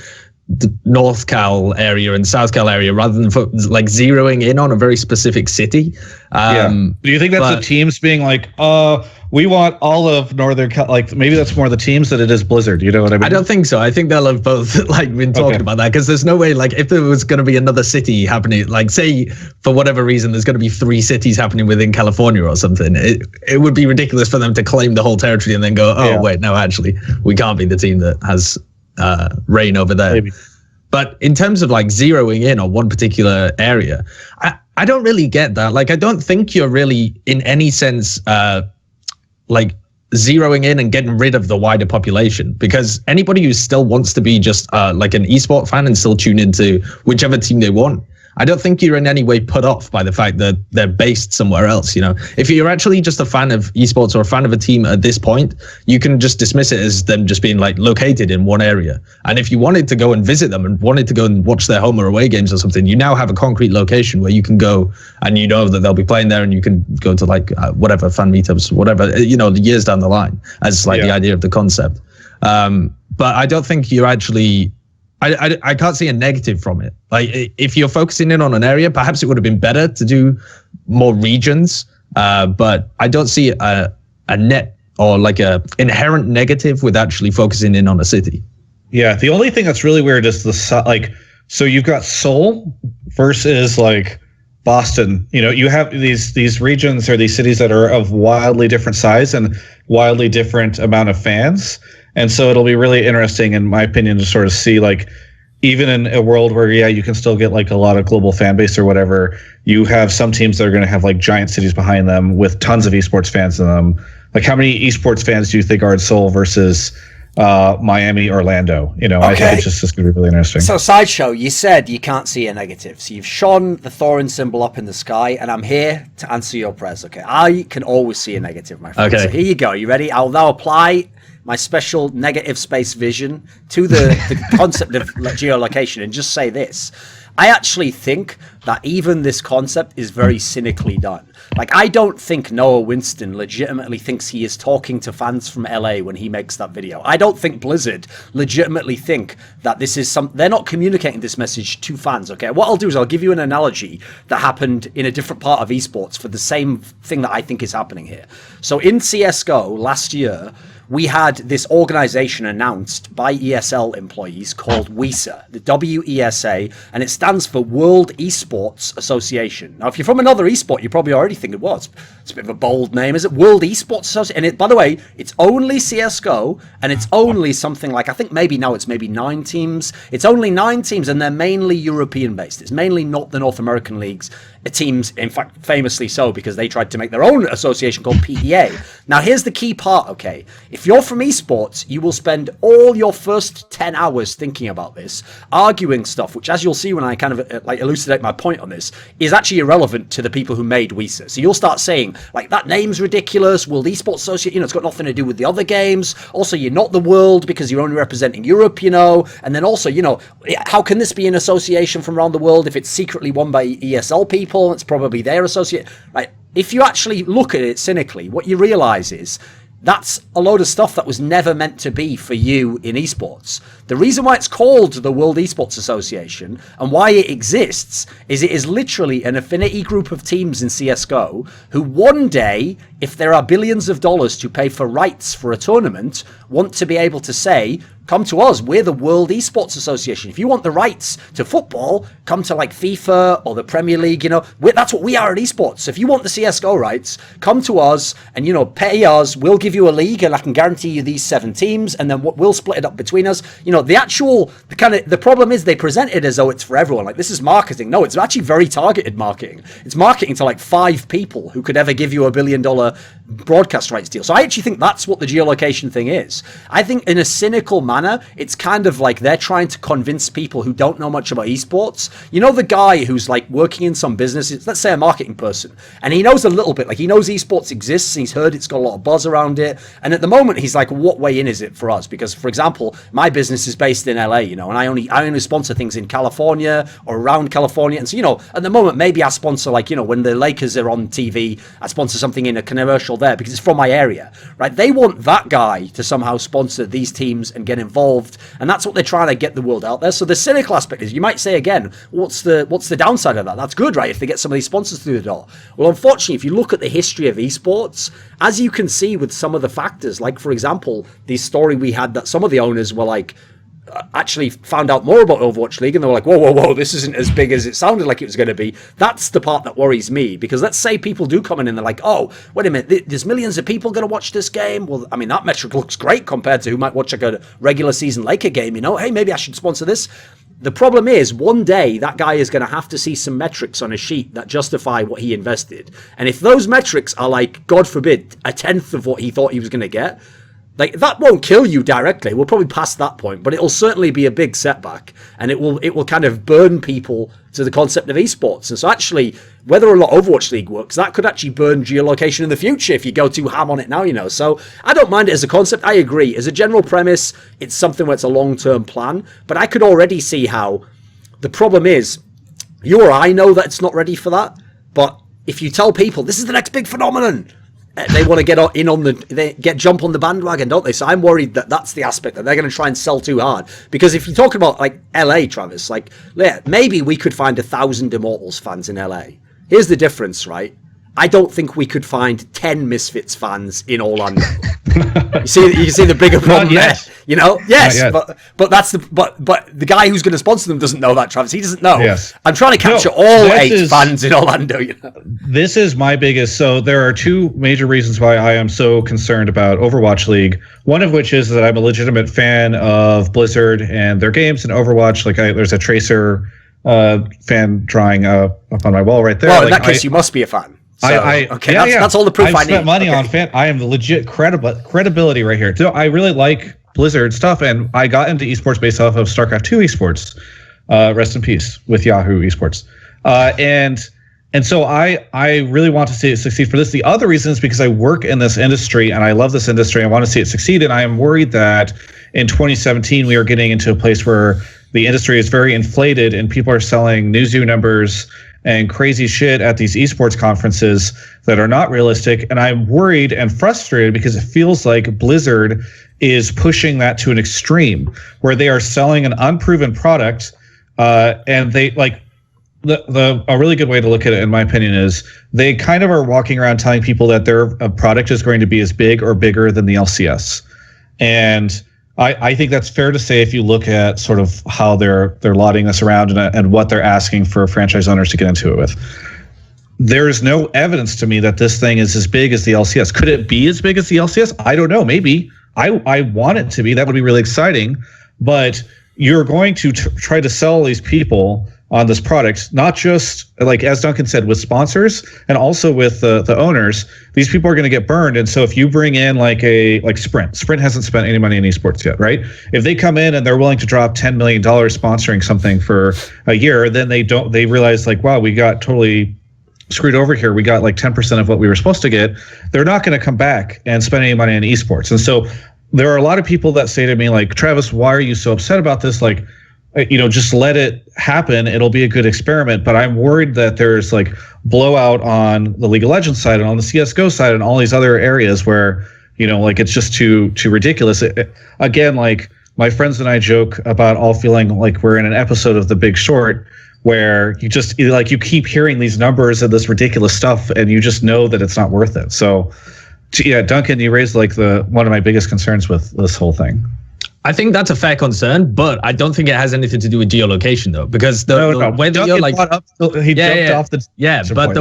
the North Cal area and South Cal area rather than like zeroing in on a very specific city. Do you think that's the teams being like, we want all of Northern Cal, like maybe that's more the teams than it is Blizzard, you know what I mean? I don't think so. I think they'll have both like been talking about that, because there's no way, like if there was going to be another city happening, like say for whatever reason there's going to be 3 cities happening within California or something, it would be ridiculous for them to claim the whole territory and then go, wait, no, actually we can't be the team that has reign over there. Maybe. But in terms of like zeroing in on one particular area, I don't really get that. Like I don't think you're really in any sense like zeroing in and getting rid of the wider population, because anybody who still wants to be just like an esport fan and still tune into whichever team they want, I don't think you're in any way put off by the fact that they're based somewhere else. You know, if you're actually just a fan of esports or a fan of a team at this point, you can just dismiss it as them just being like located in one area. And if you wanted to go and visit them and wanted to go and watch their home or away games or something, you now have a concrete location where you can go and you know that they'll be playing there, and you can go to like whatever fan meetups, whatever, years down the line, as like the idea of the concept. But I don't think you're actually, I can't see a negative from it. Like if you're focusing in on an area, perhaps it would have been better to do more regions. But I don't see a net or like a inherent negative with actually focusing in on a city. Yeah, the only thing that's really weird is so you've got Seoul versus like Boston. You have these regions or these cities that are of wildly different size and wildly different amount of fans. And so it'll be really interesting, in my opinion, to sort of see, like, even in a world where, you can still get, like, a lot of global fan base or whatever, you have some teams that are going to have, like, giant cities behind them with tons of esports fans in them. Like, how many esports fans do you think are in Seoul versus Miami, Orlando? I think it's just going to be really interesting. So, Sideshow, you said you can't see a negative. So you've shone the Thorin symbol up in the sky, and I'm here to answer your prayers, okay? I can always see a negative, my friend. Okay. So here you go. You ready? I'll now apply my special negative space vision to the concept of geolocation and just say this. I actually think that even this concept is very cynically done. Like, I don't think Noah Winston legitimately thinks he is talking to fans from LA when he makes that video. I don't think Blizzard legitimately think that this is they're not communicating this message to fans, okay? What I'll do is I'll give you an analogy that happened in a different part of esports for the same thing that I think is happening here. So in CSGO last year, we had this organization announced by ESL employees called WESA, the WESA, and it stands for World Esports Association. Now, if you're from another esport, you probably already think, well, it's a bit of a bold name. Is it World Esports Association? And by the way, it's only CSGO, and it's only something like, I think maybe now it's maybe 9 teams. It's only 9 teams, and they're mainly European-based. It's mainly not the North American leagues. teams, in fact, famously so, because they tried to make their own association called PEA. Now, here's the key part, okay? If you're from esports, you will spend all your first 10 hours thinking about this, arguing stuff, which, as you'll see when I kind of like elucidate my point on this, is actually irrelevant to the people who made WISA. So you'll start saying, like, that name's ridiculous, World Esports Association, it's got nothing to do with the other games. Also, you're not the world because you're only representing Europe, and then also, how can this be an association from around the world if it's secretly won by ESL people? It's probably their associate. Right? If you actually look at it cynically, what you realize is that's a load of stuff that was never meant to be for you in esports. The reason why it's called the World Esports Association and why it exists is it is literally an affinity group of teams in CSGO who one day, if there are billions of dollars to pay for rights for a tournament, want to be able to say, come to us, we're the World Esports Association. If you want the rights to football, come to like FIFA or the Premier League, that's what we are at esports. So if you want the CSGO rights, come to us and, pay us, we'll give you a league and I can guarantee you these 7 teams and then we'll split it up between us. The problem is they present it as though it's for everyone. Like, this is marketing. No, it's actually very targeted marketing. It's marketing to like 5 people who could ever give you $1 billion broadcast rights deal. So I actually think that's what the geolocation thing is. I think in a cynical manner, it's kind of like they're trying to convince people who don't know much about esports. The guy who's like working in some business, let's say a marketing person, and he knows a little bit, like he knows esports exists, and he's heard it's got a lot of buzz around it, and at the moment he's like, what way in is it for us? Because, for example, my business is based in LA, and I only sponsor things in California or around California, and so, at the moment, maybe I sponsor, like, when the Lakers are on TV, I sponsor something in a commercial there because it's from my area, right? They want that guy to somehow sponsor these teams and get involved, and that's what they're trying to get the world out there. So the cynical aspect is, you might say again, what's the downside of that? That's good, right? If they get some of these sponsors through the door. Well, unfortunately, if you look at the history of esports, as you can see with some of the factors, like for example, the story we had that some of the owners were like, actually found out more about Overwatch League and they were like, whoa, this isn't as big as it sounded like it was going to be. That's the part that worries me, because let's say people do come in and they're like, oh, wait a minute, there's millions of people going to watch this game. Well, I mean, that metric looks great compared to who might watch like a regular season Laker game, hey, maybe I should sponsor this. The problem is, one day that guy is going to have to see some metrics on a sheet that justify what he invested. And if those metrics are like, God forbid, 1/10 of what he thought he was going to get, like, that won't kill you directly. We'll probably pass that point, but it'll certainly be a big setback, and it will kind of burn people to the concept of esports. And so actually, whether or not Overwatch League works, that could actually burn geolocation in the future if you go too ham on it now, So I don't mind it as a concept. I agree. As a general premise, it's something where it's a long-term plan, but I could already see how the problem is, you or I know that it's not ready for that, but if you tell people, this is the next big phenomenon, they want to jump on the bandwagon, don't they? So I'm worried that that's the aspect, that they're going to try and sell too hard. Because if you're talking about like LA, Travis, like, yeah, maybe we could find 1,000 Immortals fans in LA. Here's the difference, right? I don't think we could find 10 Misfits fans in Orlando. You can see the bigger problem there. Yes, but that's but the guy who's going to sponsor them doesn't know that, Travis. He doesn't know. Yes. I'm trying to capture all 8 fans in Orlando. This is my biggest. So there are 2 major reasons why I am so concerned about Overwatch League. One of which is that I'm a legitimate fan of Blizzard and their games and Overwatch. Like, there's a Tracer fan drawing up on my wall right there. Well, in that case, you must be a fan. So, that's all the proof I need. I've spent money on fan. I am the legit credibility right here. So I really like Blizzard stuff, and I got into esports based off of StarCraft 2 esports. Rest in peace with Yahoo esports. And so I really want to see it succeed for this. The other reason is because I work in this industry and I love this industry. I want to see it succeed, and I am worried that in 2017 we are getting into a place where the industry is very inflated and people are selling newzoo numbers and crazy shit at these esports conferences that are not realistic. And I'm worried and frustrated because it feels like Blizzard is pushing that to an extreme where they are selling an unproven product. And they like a really good way to look at it, in my opinion, is they kind of are walking around telling people that their product is going to be as big or bigger than the LCS. And I think that's fair to say if you look at sort of how they're lauding this around and what they're asking for franchise owners to get into it with. There's no evidence to me that this thing is as big as the LCS. Could it be as big as the LCS? I don't know. Maybe. I want it to be. That would be really exciting. But you're going to try to sell these people on this product, not just like as Duncan said, with sponsors and also with the owners. These people are going to get burned, and so if you bring in like Sprint hasn't spent any money in esports yet, right? If they come in and they're willing to drop $10 million sponsoring something for a year, then they realize like, wow, we got totally screwed over here. We got like 10% of what we were supposed to get. They're not going to come back and spend any money on esports. And so there are a lot of people that say to me like, Travis, why are you so upset about this? Like, just let it happen. It'll be a good experiment. But I'm worried that there's like blowout on the League of Legends side and on the CSGO side and all these other areas where, like it's just too ridiculous. Again, like my friends and I joke about all feeling like we're in an episode of The Big Short where you keep hearing these numbers and this ridiculous stuff and you just know that it's not worth it. So yeah, Duncan, you raised like one of my biggest concerns with this whole thing. I think that's a fair concern, but I don't think it has anything to do with geolocation, though, because the way that you're like, he jumped off the but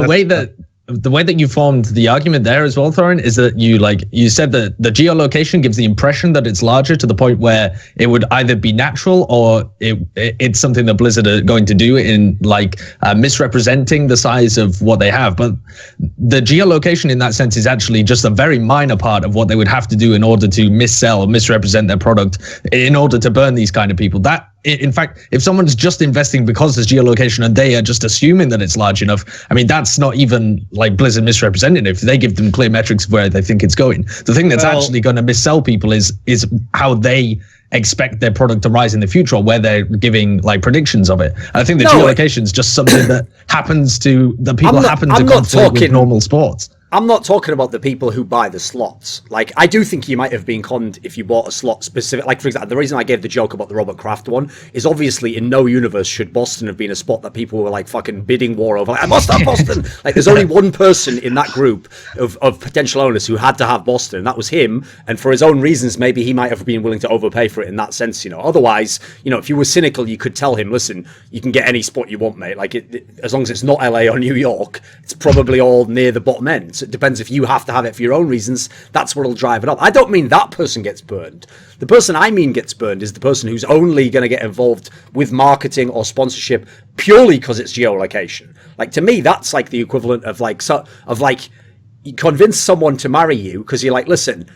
the way that you formed the argument there as well, Thorin, is that you said that the geolocation gives the impression that it's larger to the point where it would either be natural or it's something that Blizzard are going to do in misrepresenting the size of what they have. But the geolocation in that sense is actually just a very minor part of what they would have to do in order to misrepresent their product in order to burn these kind of people. In fact, if someone's just investing because there's geolocation and they are just assuming that it's large enough, I mean, that's not even like Blizzard misrepresenting it. If they give them clear metrics of where they think it's going. The thing that's actually going to missell people is how they expect their product to rise in the future, or where they're giving like predictions of it. And I think the geolocation is just something that happens to the people happen to conflict with normal sports. I'm not talking about the people who buy the slots. Like, I do think you might have been conned if you bought a slot specific. Like, for example, the reason I gave the joke about the Robert Kraft one is obviously in no universe should Boston have been a spot that people were like fucking bidding war over. Like, I must have Boston. Like, there's only one person in that group of potential owners who had to have Boston, and that was him. And for his own reasons, maybe he might have been willing to overpay for it in that sense, Otherwise, if you were cynical, you could tell him, listen, you can get any spot you want, mate. Like, as long as it's not LA or New York, it's probably all near the bottom end. So it depends if you have to have it for your own reasons. That's what'll drive it up. I don't mean that person gets burned. The person I mean gets burned is the person who's only going to get involved with marketing or sponsorship purely because it's geolocation. Like, to me, that's like the equivalent of you convince someone to marry you because you're like, listen,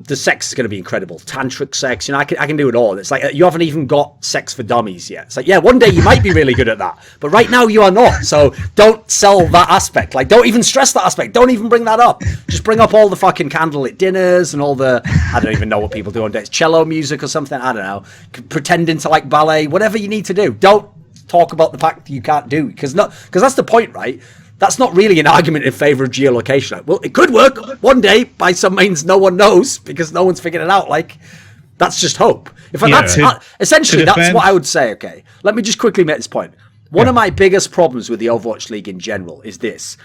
the sex is going to be incredible. Tantric sex, I can do it all. It's like, you haven't even got sex for dummies yet. It's like, yeah, one day you might be really good at that. But right now you are not. So don't sell that aspect. Like, don't even stress that aspect. Don't even bring that up. Just bring up all the fucking candlelit dinners and all the, I don't even know what people do on dates. Cello music or something. I don't know. Pretending to like ballet, whatever you need to do. Don't talk about the fact that you can't do. Because that's the point, right? That's not really an argument in favor of geolocation. Like, well, it could work one day by some means no one knows because no one's figured it out. Like, that's just hope. Essentially, that's what I would say. Okay, let me just quickly make this point. One of my biggest problems with the Overwatch League in general is this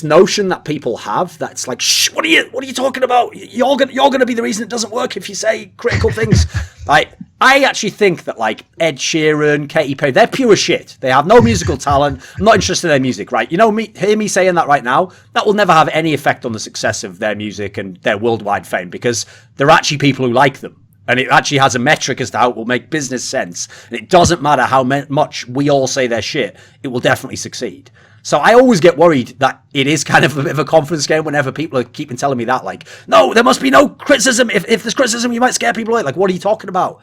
notion that people have that's like, shh, what are you talking about? You're gonna be the reason it doesn't work if you say critical things. Like, I actually think that like Ed Sheeran, Katy Perry, they're pure shit. They have no musical talent. I'm not interested in their music, right? Hear me saying that right now, that will never have any effect on the success of their music and their worldwide fame because there are actually people who like them. And it actually has a metric as to how it will make business sense. And it doesn't matter how much we all say they're shit, it will definitely succeed. So I always get worried that it is kind of a bit of a confidence game whenever people are keeping telling me that, like, no, there must be no criticism. If there's criticism, you might scare people away. Like, what are you talking about?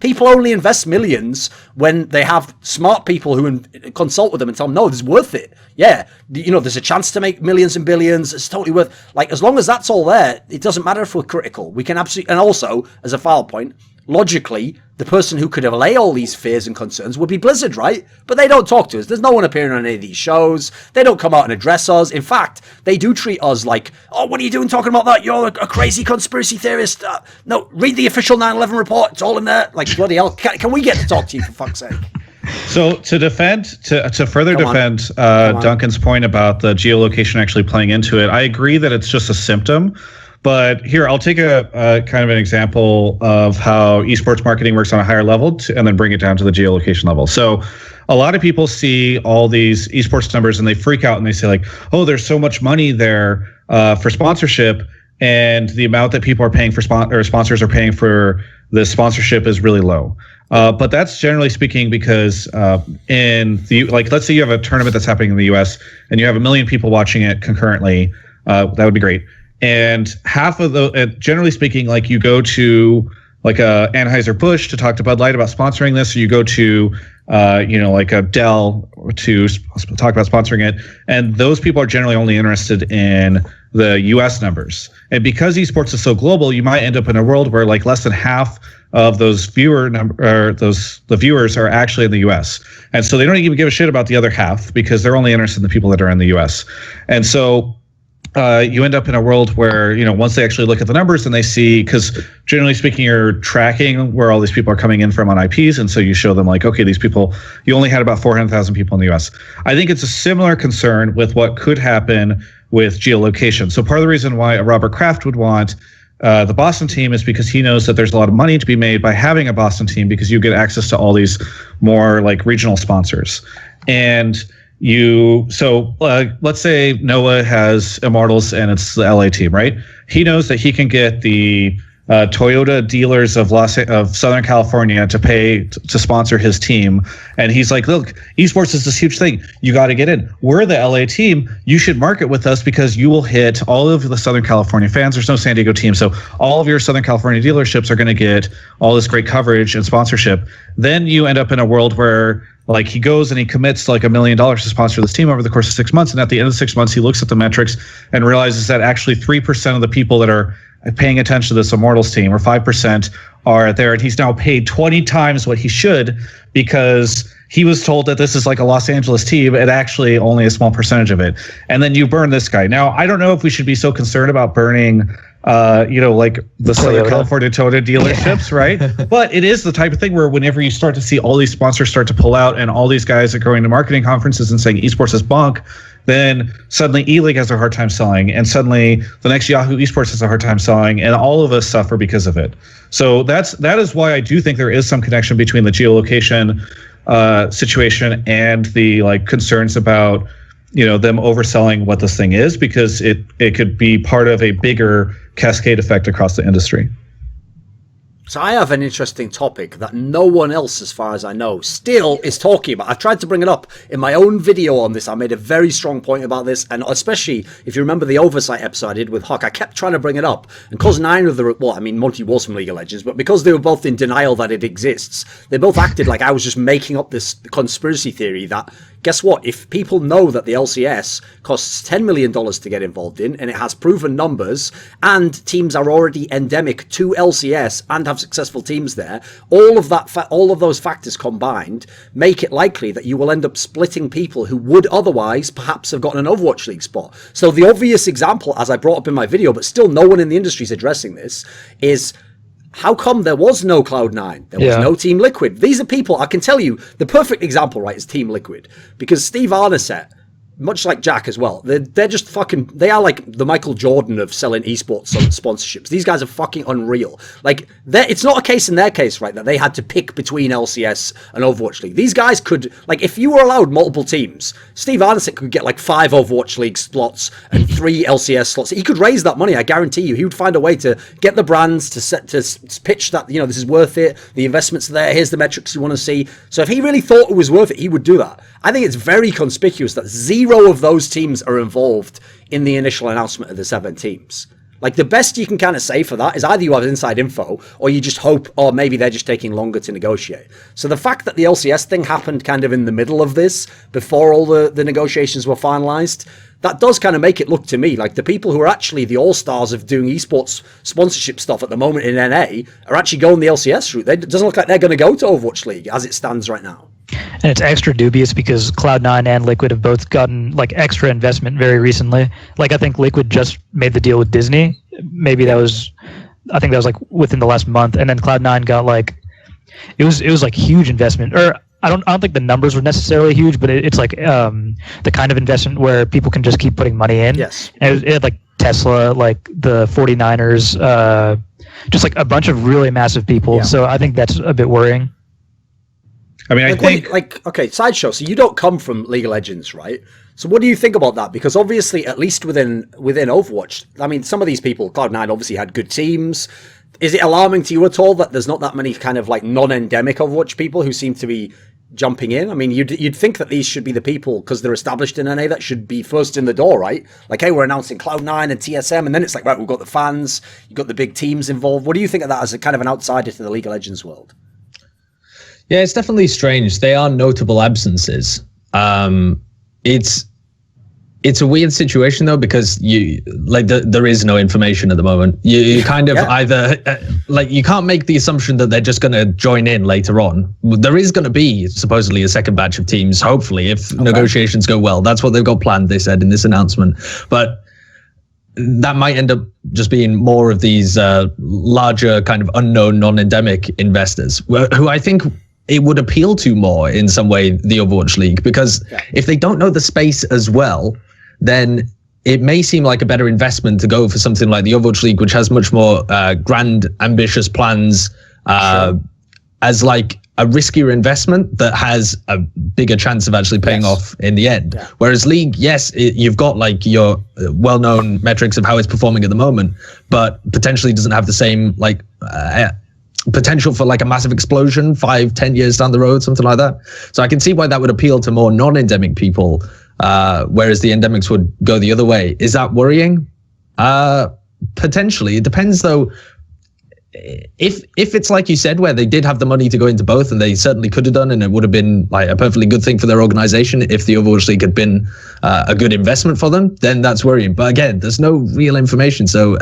People only invest millions when they have smart people who consult with them and tell them, no, it's worth it. Yeah, there's a chance to make millions and billions. It's totally worth. Like, as long as that's all there, it doesn't matter if we're critical. We can absolutely, and also as a final point, logically, the person who could allay all these fears and concerns would be Blizzard, right? But they don't talk to us. There's no one appearing on any of these shows. They don't come out and address us. In fact, they do treat us like, oh, what are you doing talking about that? You're a crazy conspiracy theorist. No, read the official 9/11 report. It's all in there. Like, bloody hell. Can we get to talk to you, for fuck's sake? So to further defend Duncan's point about the geolocation actually playing into it, I agree that it's just a symptom. But here, I'll take a kind of an example of how esports marketing works on a higher level and then bring it down to the geolocation level. So a lot of people see all these esports numbers and they freak out and they say like, oh, there's so much money there for sponsorship. and the amount that people are paying for sponsors are paying for the sponsorship is really low. But that's generally speaking because let's say you have a tournament that's happening in the US and you have 1 million people watching it concurrently. That would be great. And half of generally speaking, like you go to like a Anheuser-Busch to talk to Bud Light about sponsoring this, or you go to like a Dell to talk about sponsoring it, and those people are generally only interested in the US numbers. And because esports is so global, you might end up in a world where like less than half of those the viewers are actually in the US. And so they don't even give a shit about the other half because they're only interested in the people that are in the US. And so you end up in a world where, once they actually look at the numbers and they see, because generally speaking, you're tracking where all these people are coming in from on IPs. And so you show them like, okay, these people, you only had about 400,000 people in the US. I think it's a similar concern with what could happen with geolocation. So part of the reason why Robert Kraft would want the Boston team is because he knows that there's a lot of money to be made by having a Boston team, because you get access to all these more like regional sponsors. And let's say Noah has Immortals and it's the LA team, right? He knows that he can get the Toyota dealers of Southern California to pay to sponsor his team. And he's like, look, esports is this huge thing. You got to get in. We're the LA team. You should market with us because you will hit all of the Southern California fans. There's no San Diego team. So all of your Southern California dealerships are going to get all this great coverage and sponsorship. Then you end up in a world where like he goes and he commits like $1 million to sponsor this team over the course of 6 months. And at the end of 6 months, he looks at the metrics and realizes that actually 3% of the people that are paying attention to this Immortals team, or 5%, are there. And he's now paid 20 times what he should because he was told that this is like a Los Angeles team and actually only a small percentage of it. And then you burn this guy. Now, I don't know if we should be so concerned about burning like the Southern California Toyota dealerships, right? But it is the type of thing where whenever you start to see all these sponsors start to pull out and all these guys are going to marketing conferences and saying esports is bunk, then suddenly E-League has a hard time selling, and suddenly the next Yahoo Esports has a hard time selling, and all of us suffer because of it. So that is why I do think there is some connection between the geolocation situation and the like concerns about them overselling what this thing is, because it could be part of a bigger cascade effect across the industry. So I have an interesting topic that no one else, as far as I know, still is talking about. I've tried to bring it up in my own video on this. I made a very strong point about this, and especially if you remember the Oversight episode I did with Huck, I kept trying to bring it up. And because Monty was from League of Legends, but because they were both in denial that it exists, they both acted like I was just making up this conspiracy theory that, guess what? If people know that the LCS costs $10 million to get involved in, and it has proven numbers, and teams are already endemic to LCS and have successful teams there, all of those factors combined make it likely that you will end up splitting people who would otherwise perhaps have gotten an Overwatch League spot. So the obvious example, as I brought up in my video, but still no one in the industry is addressing this, is how come there was no Cloud9? There was no Team Liquid. These are people, I can tell you, the perfect example, right, is Team Liquid. Because Steve Arneset, much like Jack as well, they're just fucking, they are like the Michael Jordan of selling esports sponsorships. These guys are fucking unreal. Like, it's not a case in their case, right, that they had to pick between LCS and Overwatch League. These guys could, like, if you were allowed multiple teams, Steve Arneset could get like 5 Overwatch League slots and 3 LCS slots. He could raise that money, I guarantee you. He would find a way to get the brands to pitch that, this is worth it, the investments are there, here's the metrics you want to see. So if he really thought it was worth it, he would do that. I think it's very conspicuous that 0 of those teams are involved in the initial announcement of the 7 teams. Like, the best you can kind of say for that is either you have inside info or you just hope, or maybe they're just taking longer to negotiate. So the fact that the LCS thing happened kind of in the middle of this, before all the negotiations were finalized, that does kind of make it look to me like the people who are actually the all-stars of doing esports sponsorship stuff at the moment in NA are actually going the LCS route. It doesn't look like they're going to go to Overwatch League as it stands right now. And it's extra dubious because Cloud9 and Liquid have both gotten like extra investment very recently. Like, I think Liquid just made the deal with Disney. Maybe I think that was like within the last month. And then Cloud9 got like, it was like huge investment. Or I don't think the numbers were necessarily huge, but it's like the kind of investment where people can just keep putting money in. Yes. And it had like Tesla, like the 49ers, just like a bunch of really massive people. Yeah. So I think that's a bit worrying. I mean, I think okay, Sideshow. So you don't come from League of Legends, right? So what do you think about that? Because obviously, at least within Overwatch, I mean, some of these people, Cloud9 obviously had good teams. Is it alarming to you at all that there's not that many kind of like non-endemic Overwatch people who seem to be jumping in? I mean, you'd think that these should be the people, because they're established in NA, that should be first in the door, right? Like, hey, we're announcing Cloud9 and TSM, and then it's like, right, we've got the fans, you've got the big teams involved. What do you think of that as a kind of an outsider to the League of Legends world? Yeah, it's definitely strange. They are notable absences. It's a weird situation though, because there is no information at the moment. You kind of either you can't make the assumption that they're just going to join in later on. There is going to be supposedly a second batch of teams, hopefully, if negotiations go well. That's what they've got planned, they said in this announcement. But that might end up just being more of these larger kind of unknown non-endemic investors who I think it would appeal to more in some way, the Overwatch League, because if they don't know the space as well, then it may seem like a better investment to go for something like the Overwatch League, which has much more grand, ambitious plans, as like a riskier investment that has a bigger chance of actually paying off in the end. Yeah. Whereas League, yes, you've got like your well-known metrics of how it's performing at the moment, but potentially doesn't have the same like potential for like a massive explosion 5-10 years down the road, something like that. So I can see why that would appeal to more non-endemic people, whereas the endemics would go the other way. Is that worrying? Potentially. It depends though. If it's like you said, where they did have the money to go into both, and they certainly could have done, and it would have been like a perfectly good thing for their organization if the Overwatch League had been a good investment for them, then that's worrying. But again, there's no real information. So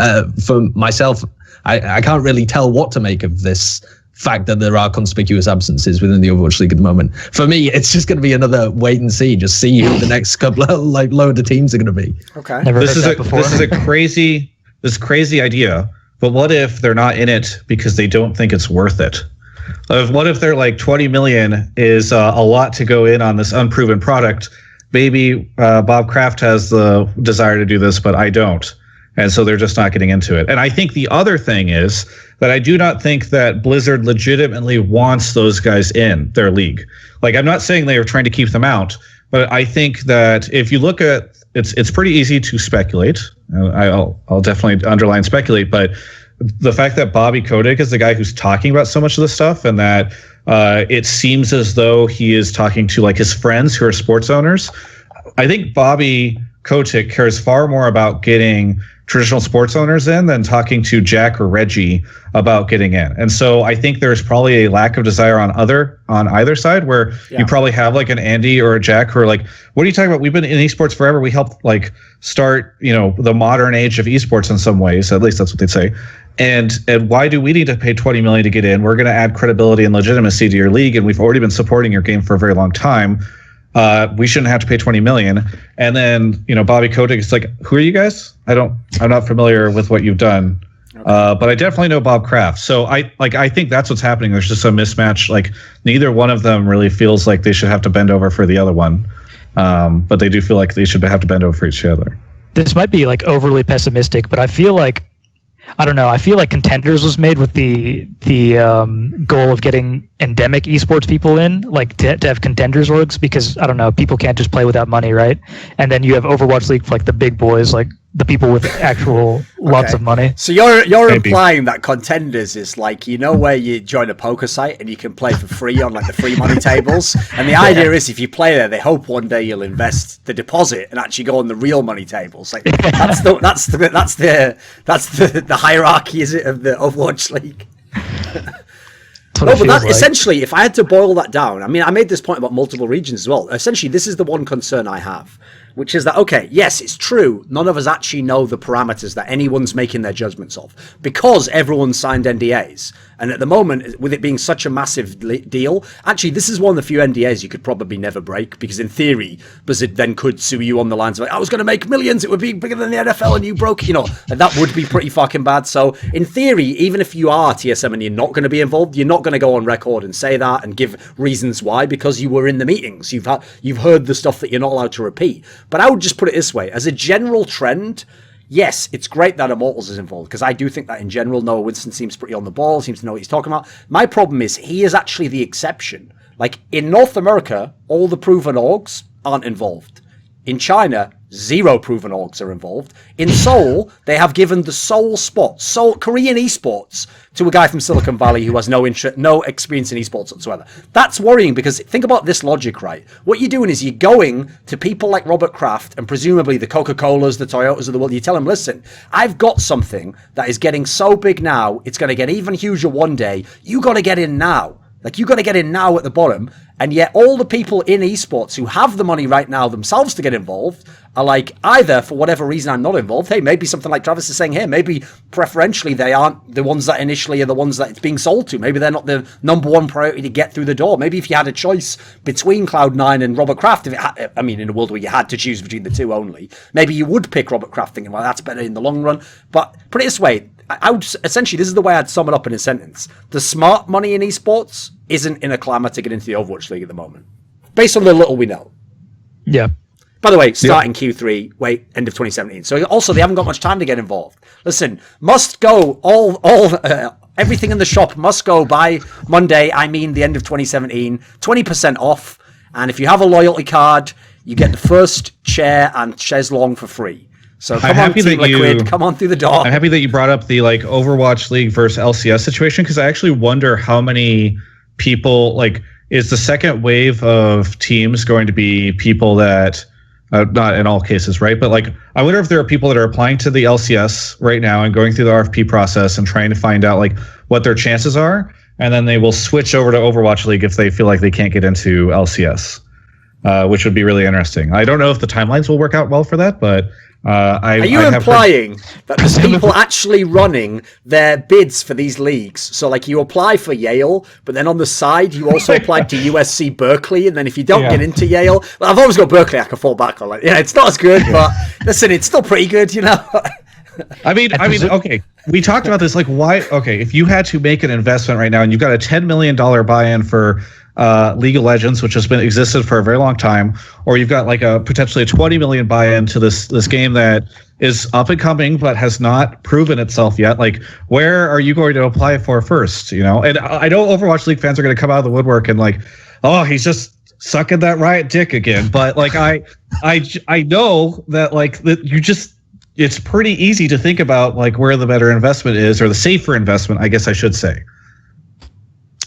for myself, I can't really tell what to make of this fact that there are conspicuous absences within the Overwatch League at the moment. For me, it's just going to be another wait and see, just see who the next couple of like load of teams are going to be. Okay. This is a crazy idea. But what if they're not in it because they don't think it's worth it? What if they're like 20 million is a lot to go in on this unproven product? Maybe Bob Kraft has the desire to do this, but I don't. And so they're just not getting into it. And I think the other thing is that I do not think that Blizzard legitimately wants those guys in their league. Like, I'm not saying they are trying to keep them out, but I think that if you look at it's pretty easy to speculate. I'll definitely underline speculate, but the fact that Bobby Kotick is the guy who's talking about so much of this stuff, and that it seems as though he is talking to like his friends who are sports owners. I think Bobby Kotick cares far more about getting traditional sports owners in than talking to Jack or Reggie about getting in. And so I think there's probably a lack of desire on either side, where you probably have like an Andy or a Jack who are like, what are you talking about? We've been in esports forever. We helped like start, the modern age of esports in some ways. At least that's what they'd say. And why do we need to pay 20 million to get in? We're going to add credibility and legitimacy to your league, and we've already been supporting your game for a very long time. We shouldn't have to pay 20 million. And then, Bobby Kotick is like, who are you guys? I'm not familiar with what you've done. Okay. But I definitely know Bob Kraft. So I think that's what's happening. There's just a mismatch. Like, neither one of them really feels like they should have to bend over for the other one. But they do feel like they should have to bend over for each other. This might be like overly pessimistic, but I feel like, I don't know. I feel like Contenders was made with the goal of getting endemic esports people in, like to have Contenders orgs, because I don't know, people can't just play without money, right? And then you have Overwatch League for like the big boys, like the people with actual lots of money. So you're implying that Contenders is like, where you join a poker site and you can play for free on like the free money tables, and the idea is if you play there, they hope one day you'll invest the deposit and actually go on the real money tables. Like that's the hierarchy, is it, of the Overwatch League? No, but that, essentially, if I had to boil that down, I mean, I made this point about multiple regions as well. Essentially, this is the one concern I have, which is that, okay, yes, it's true, none of us actually know the parameters that anyone's making their judgments of, because everyone signed NDAs. And at the moment, with it being such a massive deal, actually, this is one of the few NDAs you could probably never break, because in theory, Blizzard then could sue you on the lines of, like, I was going to make millions, it would be bigger than the NFL, and you broke, and that would be pretty fucking bad. So in theory, even if you are TSM and you're not going to be involved, you're not going to go on record and say that and give reasons why, because you were in the meetings. You've heard the stuff that you're not allowed to repeat. But I would just put it this way, as a general trend, yes, it's great that Immortals is involved, because I do think that in general, Noah Winston seems pretty on the ball, seems to know what he's talking about. My problem is he is actually the exception. Like, in North America, all the proven orgs aren't involved. In China, 0 proven orgs are involved. In Seoul, they have given the Seoul spot, Korean esports, to a guy from Silicon Valley who has no experience in esports whatsoever. That's worrying because think about this logic, right? What you're doing is you're going to people like Robert Kraft and presumably the Coca-Colas, the Toyotas of the world. You tell them, listen, I've got something that is getting so big now, it's going to get even huger one day. You got to get in now. Like, you got to get in now at the bottom. And yet all the people in esports who have the money right now themselves to get involved are like, either for whatever reason I'm not involved. Hey, maybe something like Travis is saying here, maybe preferentially they aren't the ones that initially are the ones that it's being sold to. Maybe they're not the number one priority to get through the door. Maybe if you had a choice between Cloud9 and Robert Kraft, in a world where you had to choose between the two only, maybe you would pick Robert Kraft thinking, well, that's better in the long run. But put it this way, I would essentially, this is the way I'd sum it up in a sentence. The smart money in esports isn't in a clamor to get into the Overwatch League at the moment, based on the little we know. Yeah. By the way, starting Q3, end of 2017. So also, they haven't got much time to get involved. Listen, must go everything in the shop must go by Monday. I mean, the end of 2017. 20% off, and if you have a loyalty card, you get the first chair and chaise longue for free. So come on, Team Liquid, come on through the door. I'm happy that you brought up the Overwatch League versus LCS situation, because I actually wonder how many people, is the second wave of teams going to be people that, not in all cases, right? But I wonder if there are people that are applying to the LCS right now and going through the RFP process and trying to find out what their chances are, and then they will switch over to Overwatch League if they feel like they can't get into LCS, which would be really interesting. I don't know if the timelines will work out well for that, but are you implying that there's people actually running their bids for these leagues? So you apply for Yale, but then on the side you also applied to USC Berkeley, and then if you don't get into Yale, well, I've always got Berkeley I can fall back on. It's not as good, but listen, it's still pretty good, I mean, okay. We talked about this. Why? Okay, if you had to make an investment right now, and you've got a $10 million buy-in for League of Legends, which has existed for a very long time, or you've got a potentially a 20 million buy-in to this game that is up and coming but has not proven itself yet. Where are you going to apply for first? And I know Overwatch League fans are going to come out of the woodwork and oh, he's just sucking that Riot dick again. But I know that that you just. It's pretty easy to think about where the better investment is, or the safer investment, I guess I should say.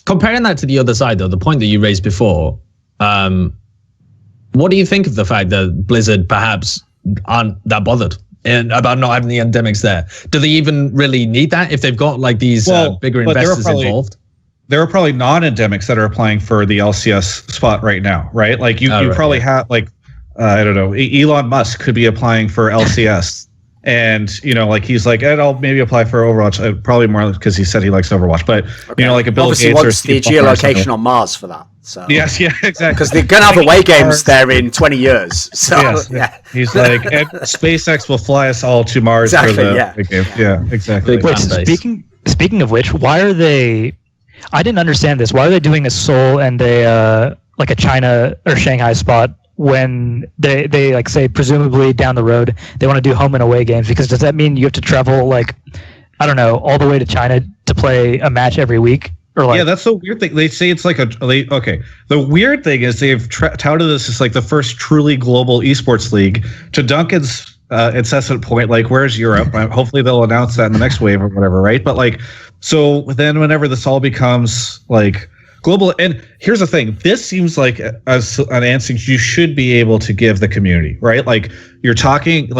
Comparing that to the other side, though, the point that you raised before, what do you think of the fact that Blizzard perhaps aren't that bothered about not having the endemics there? Do they even really need that if they've got these bigger investors involved? There are probably non-endemics that are applying for the LCS spot right now, right? You probably have I don't know, Elon Musk could be applying for LCS. And he's and I'll maybe apply for Overwatch, probably more because he said he likes Overwatch, but a Bill obviously Gates wants the geolocation on Mars for that. So yes, yeah, exactly. Because they're gonna have away games there in 20 years. So yeah, he's and SpaceX will fly us all to Mars for the game. Yeah, exactly. Wait, speaking of which, why are they? I didn't understand this. Why are they doing a Seoul and a China or Shanghai spot? When they say presumably down the road they want to do home and away games, because does that mean you have to travel I don't know, all the way to China to play a match every week? Or yeah, that's the weird thing. They say it's okay. The weird thing is they've touted this as the first truly global esports league. To Duncan's incessant point, where's Europe? Hopefully they'll announce that in the next wave or whatever, right? But so then whenever this all becomes global, and here's the thing, this seems like as an answer you should be able to give the community, right? You're talking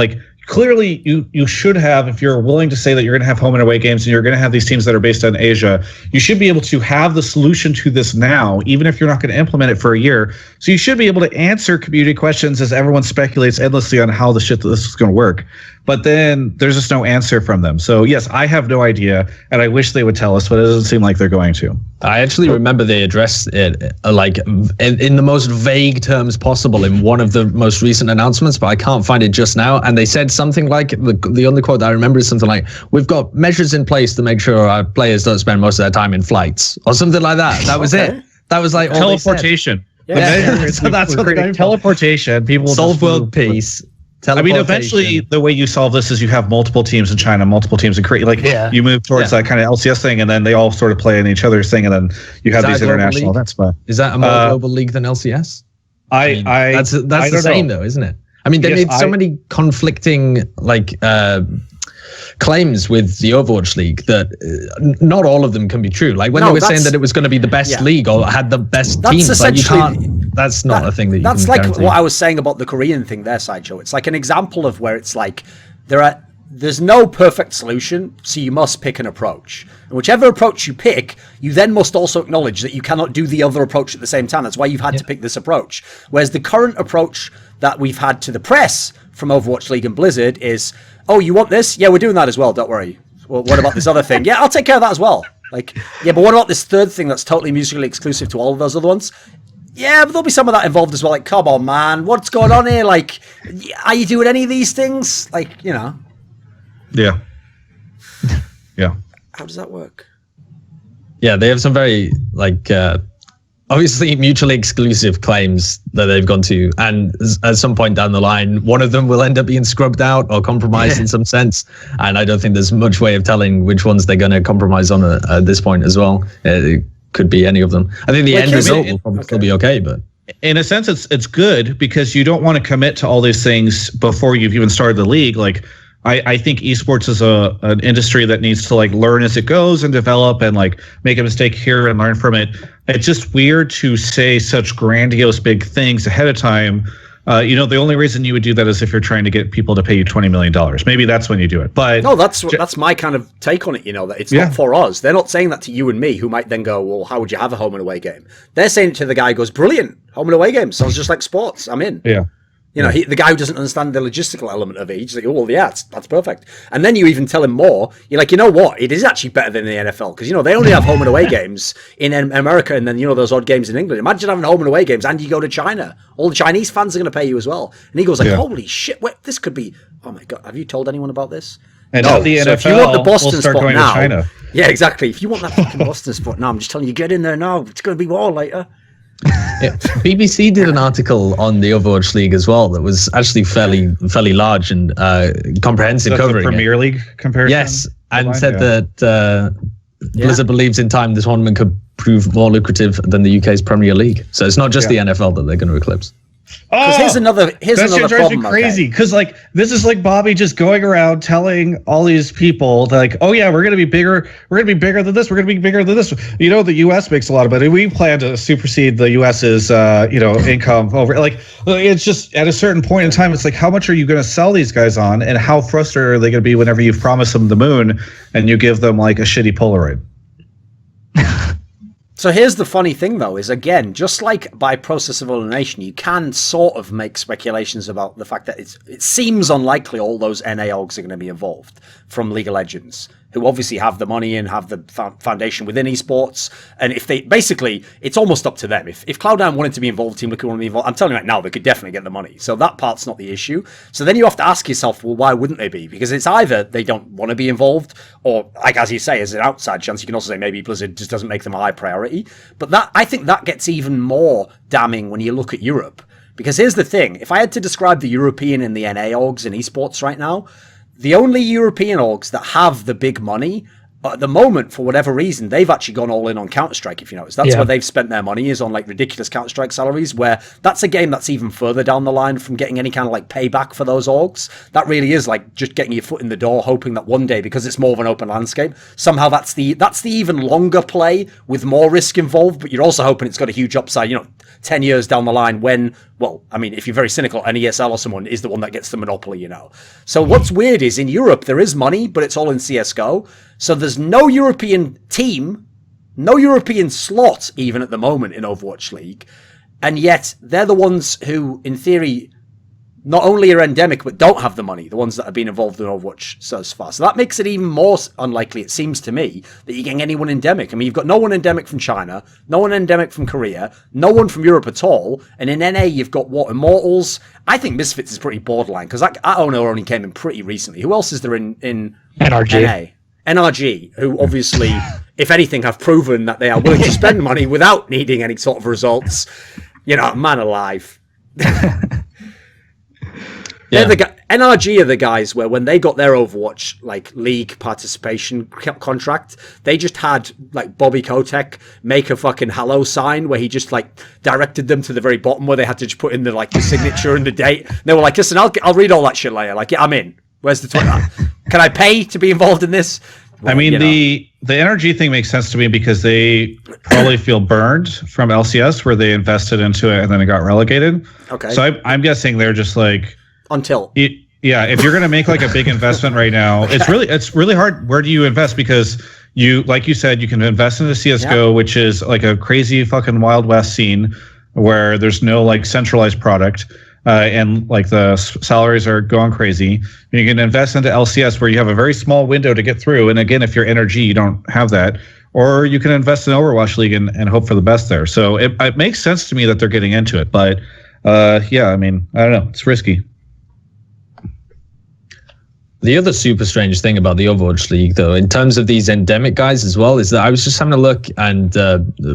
clearly you should have, if you're willing to say that you're going to have home and away games and you're going to have these teams that are based on Asia, you should be able to have the solution to this now, even if you're not going to implement it for a year. So you should be able to answer community questions as everyone speculates endlessly on how this is going to work. But then there's just no answer from them. So yes, I have no idea, and I wish they would tell us, but it doesn't seem like they're going to. I actually remember they addressed it in the most vague terms possible in one of the most recent announcements, but I can't find it just now. And they said something the only quote that I remember is something we've got measures in place to make sure our players don't spend most of their time in flights, or something like that. That was it. That was all teleportation. So that's what they're teleportation. People will solve world peace. I mean, eventually, the way you solve this is you have multiple teams in China, multiple teams in Korea. You move towards that kind of LCS thing, and then they all sort of play in each other's thing, and then you have these international events. But is that a more global league than LCS? That's the same, though, isn't it? I mean, they made so many conflicting claims with the Overwatch League that not all of them can be true. Like when they were saying that it was going to be the best league or had the best teams, like you can't. That's not a thing that you can guarantee. That's like what I was saying about the Korean thing there, Sideshow. It's like an example of where it's like there's no perfect solution, so you must pick an approach. And whichever approach you pick, you then must also acknowledge that you cannot do the other approach at the same time. That's why you've had to pick this approach. Whereas the current approach that we've had to the press from Overwatch League and Blizzard is, oh, you want this? Yeah, we're doing that as well, don't worry. Well, what about this other thing? Yeah, I'll take care of that as well. Like, yeah, but what about this third thing that's totally musically exclusive to all of those other ones? Yeah, but there'll be some of that involved as well. Like, come on, man, what's going on here? Like, are you doing any of these things? Like, you know. Yeah. Yeah. How does that work? Yeah, they have some very, obviously mutually exclusive claims that they've gone to. And at some point down the line, one of them will end up being scrubbed out or compromised in some sense. And I don't think there's much way of telling which ones they're going to compromise on at this point as well. It could be any of them. I think the end result will probably still be okay, but... In a sense, it's good because you don't want to commit to all these things before you've even started the league. Like, I think esports is an industry that needs to learn as it goes and develop and make a mistake here and learn from it. It's just weird to say such grandiose big things ahead of time. The only reason you would do that is if you're trying to get people to pay you $20 million. Maybe that's when you do it. But no, that's my kind of take on it. That it's not for us. They're not saying that to you and me, who might then go, well, how would you have a home and away game? They're saying it to the guy who goes, brilliant, home and away game sounds just like sports. I'm in. Yeah. The guy who doesn't understand the logistical element of it, he's like, oh, well, yeah, that's perfect. And then you even tell him more. You're like, you know what? It is actually better than the NFL because, they only have home and away games in America and then, those odd games in England. Imagine having home and away games and you go to China. All the Chinese fans are going to pay you as well. And he goes holy shit, this could be, oh my God, have you told anyone about this? And now the NFL if you want the Boston will start spot going now, to China. Yeah, exactly. If you want that fucking Boston spot now, I'm just telling you, get in there now. It's going to be war later. Yeah. BBC did an article on the Overwatch League as well that was actually fairly large and comprehensive, covering the Premier League comparison. Yes, and said that Blizzard believes in time the tournament could prove more lucrative than the UK's Premier League. So it's not just the NFL that they're going to eclipse. Oh, here's another problem. Crazy because this is like Bobby just going around telling all these people oh yeah, we're gonna be bigger, we're gonna be bigger than this, we're gonna be bigger than this. The U.S. makes a lot of money. We plan to supersede the U.S.'s income over. It's just at a certain point in time, it's how much are you gonna sell these guys on, and how frustrated are they gonna be whenever you've promised them the moon and you give them a shitty Polaroid. So here's the funny thing, though, is again, just like by process of elimination, you can sort of make speculations about the fact that it seems unlikely all those NA orgs are going to be involved from League of Legends, who obviously have the money and have the foundation within esports. And if they basically, it's almost up to them. If Cloud9 wanted to be involved, Team Liquid wanted to be involved, I'm telling you right now, they could definitely get the money. So that part's not the issue. So then you have to ask yourself, well, why wouldn't they be? Because it's either they don't want to be involved, or as you say, as an outside chance, you can also say maybe Blizzard just doesn't make them a high priority. But I think that gets even more damning when you look at Europe. Because here's the thing, if I had to describe the European and the NA orgs in esports right now, the only European orgs that have the big money, at the moment, for whatever reason, they've actually gone all in on Counter-Strike, if you notice. That's where they've spent their money, is on ridiculous Counter-Strike salaries, where that's a game that's even further down the line from getting any kind of payback for those orgs. That really is just getting your foot in the door, hoping that one day, because it's more of an open landscape, somehow that's the even longer play with more risk involved, but you're also hoping it's got a huge upside, 10 years down the line when, if you're very cynical, an ESL or someone is the one that gets the monopoly, So what's weird is in Europe, there is money, but it's all in CSGO. So there's no European team, no European slot even at the moment in Overwatch League. And yet they're the ones who, in theory, not only are endemic, but don't have the money, the ones that have been involved in Overwatch so far. So that makes it even more unlikely, it seems to me, that you're getting anyone endemic. I mean, you've got no one endemic from China, no one endemic from Korea, no one from Europe at all. And in NA, you've got Immortals. I think Misfits is pretty borderline, because that owner only came in pretty recently. Who else is there in NRG? NA? NRG, who obviously, if anything, have proven that they are willing to spend money without needing any sort of results. Man alive. NRG are the guys where when they got their Overwatch like league participation contract, they just had like Bobby Kotick make a fucking hello sign where he just like directed them to the very bottom where they had to just put in the like the signature and the date. And they were like, listen, I'll read all that shit later. Like, yeah, I'm in. Where's the Twitter? Can I pay to be involved in this? Well, I mean, the NRG thing makes sense to me because they probably feel burned from LCS where they invested into it and then it got relegated. Okay. So I'm guessing they're just like until yeah. If you're going to make like a big investment right now, it's really hard. Where do you invest? Because like you said, you can invest into CS:GO, which is like a crazy fucking Wild West scene where there's no like centralized product. And like the salaries are going crazy. You can invest into LCS where you have a very small window to get through. And again, if you're NRG, you don't have that. Or you can invest in Overwatch League and hope for the best there. So it makes sense to me that they're getting into it. But yeah, I mean, I don't know. It's risky. The other super strange thing about the Overwatch League, though, in terms of these endemic guys as well, is that I was just having a look, and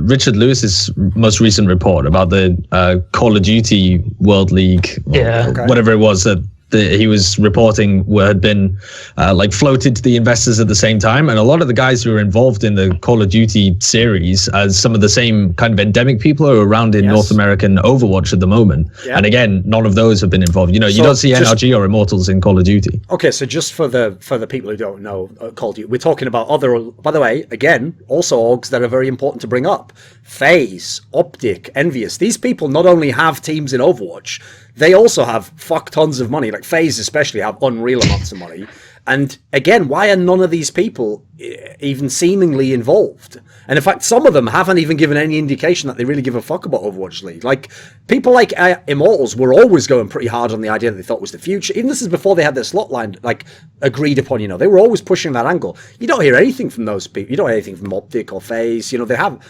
Richard Lewis's most recent report about the Call of Duty World League, whatever it was that he was reporting had been like floated to the investors at the same time. And a lot of the guys who are involved in the Call of Duty series as some of the same kind of endemic people who are around in North American Overwatch at the moment. Yeah. And again, none of those have been involved. You know, you don't see NRG or Immortals in Call of Duty. Okay, so just for the people who don't know Call of Duty, we're talking about other, by the way, again, also orgs that are very important to bring up. FaZe, Optic, Envious. These people not only have teams in Overwatch, they also have fuck tons of money. Like FaZe especially have unreal amounts of money. And again, why are none of these people even seemingly involved? And in fact, some of them haven't even given any indication that they really give a fuck about Overwatch League. Like, people like Immortals were always going pretty hard on the idea that they thought was the future. Even this is before they had their slot line, like, agreed upon, you know. They were always pushing that angle. You don't hear anything from those people. You don't hear anything from Optic or FaZe. You know, they have...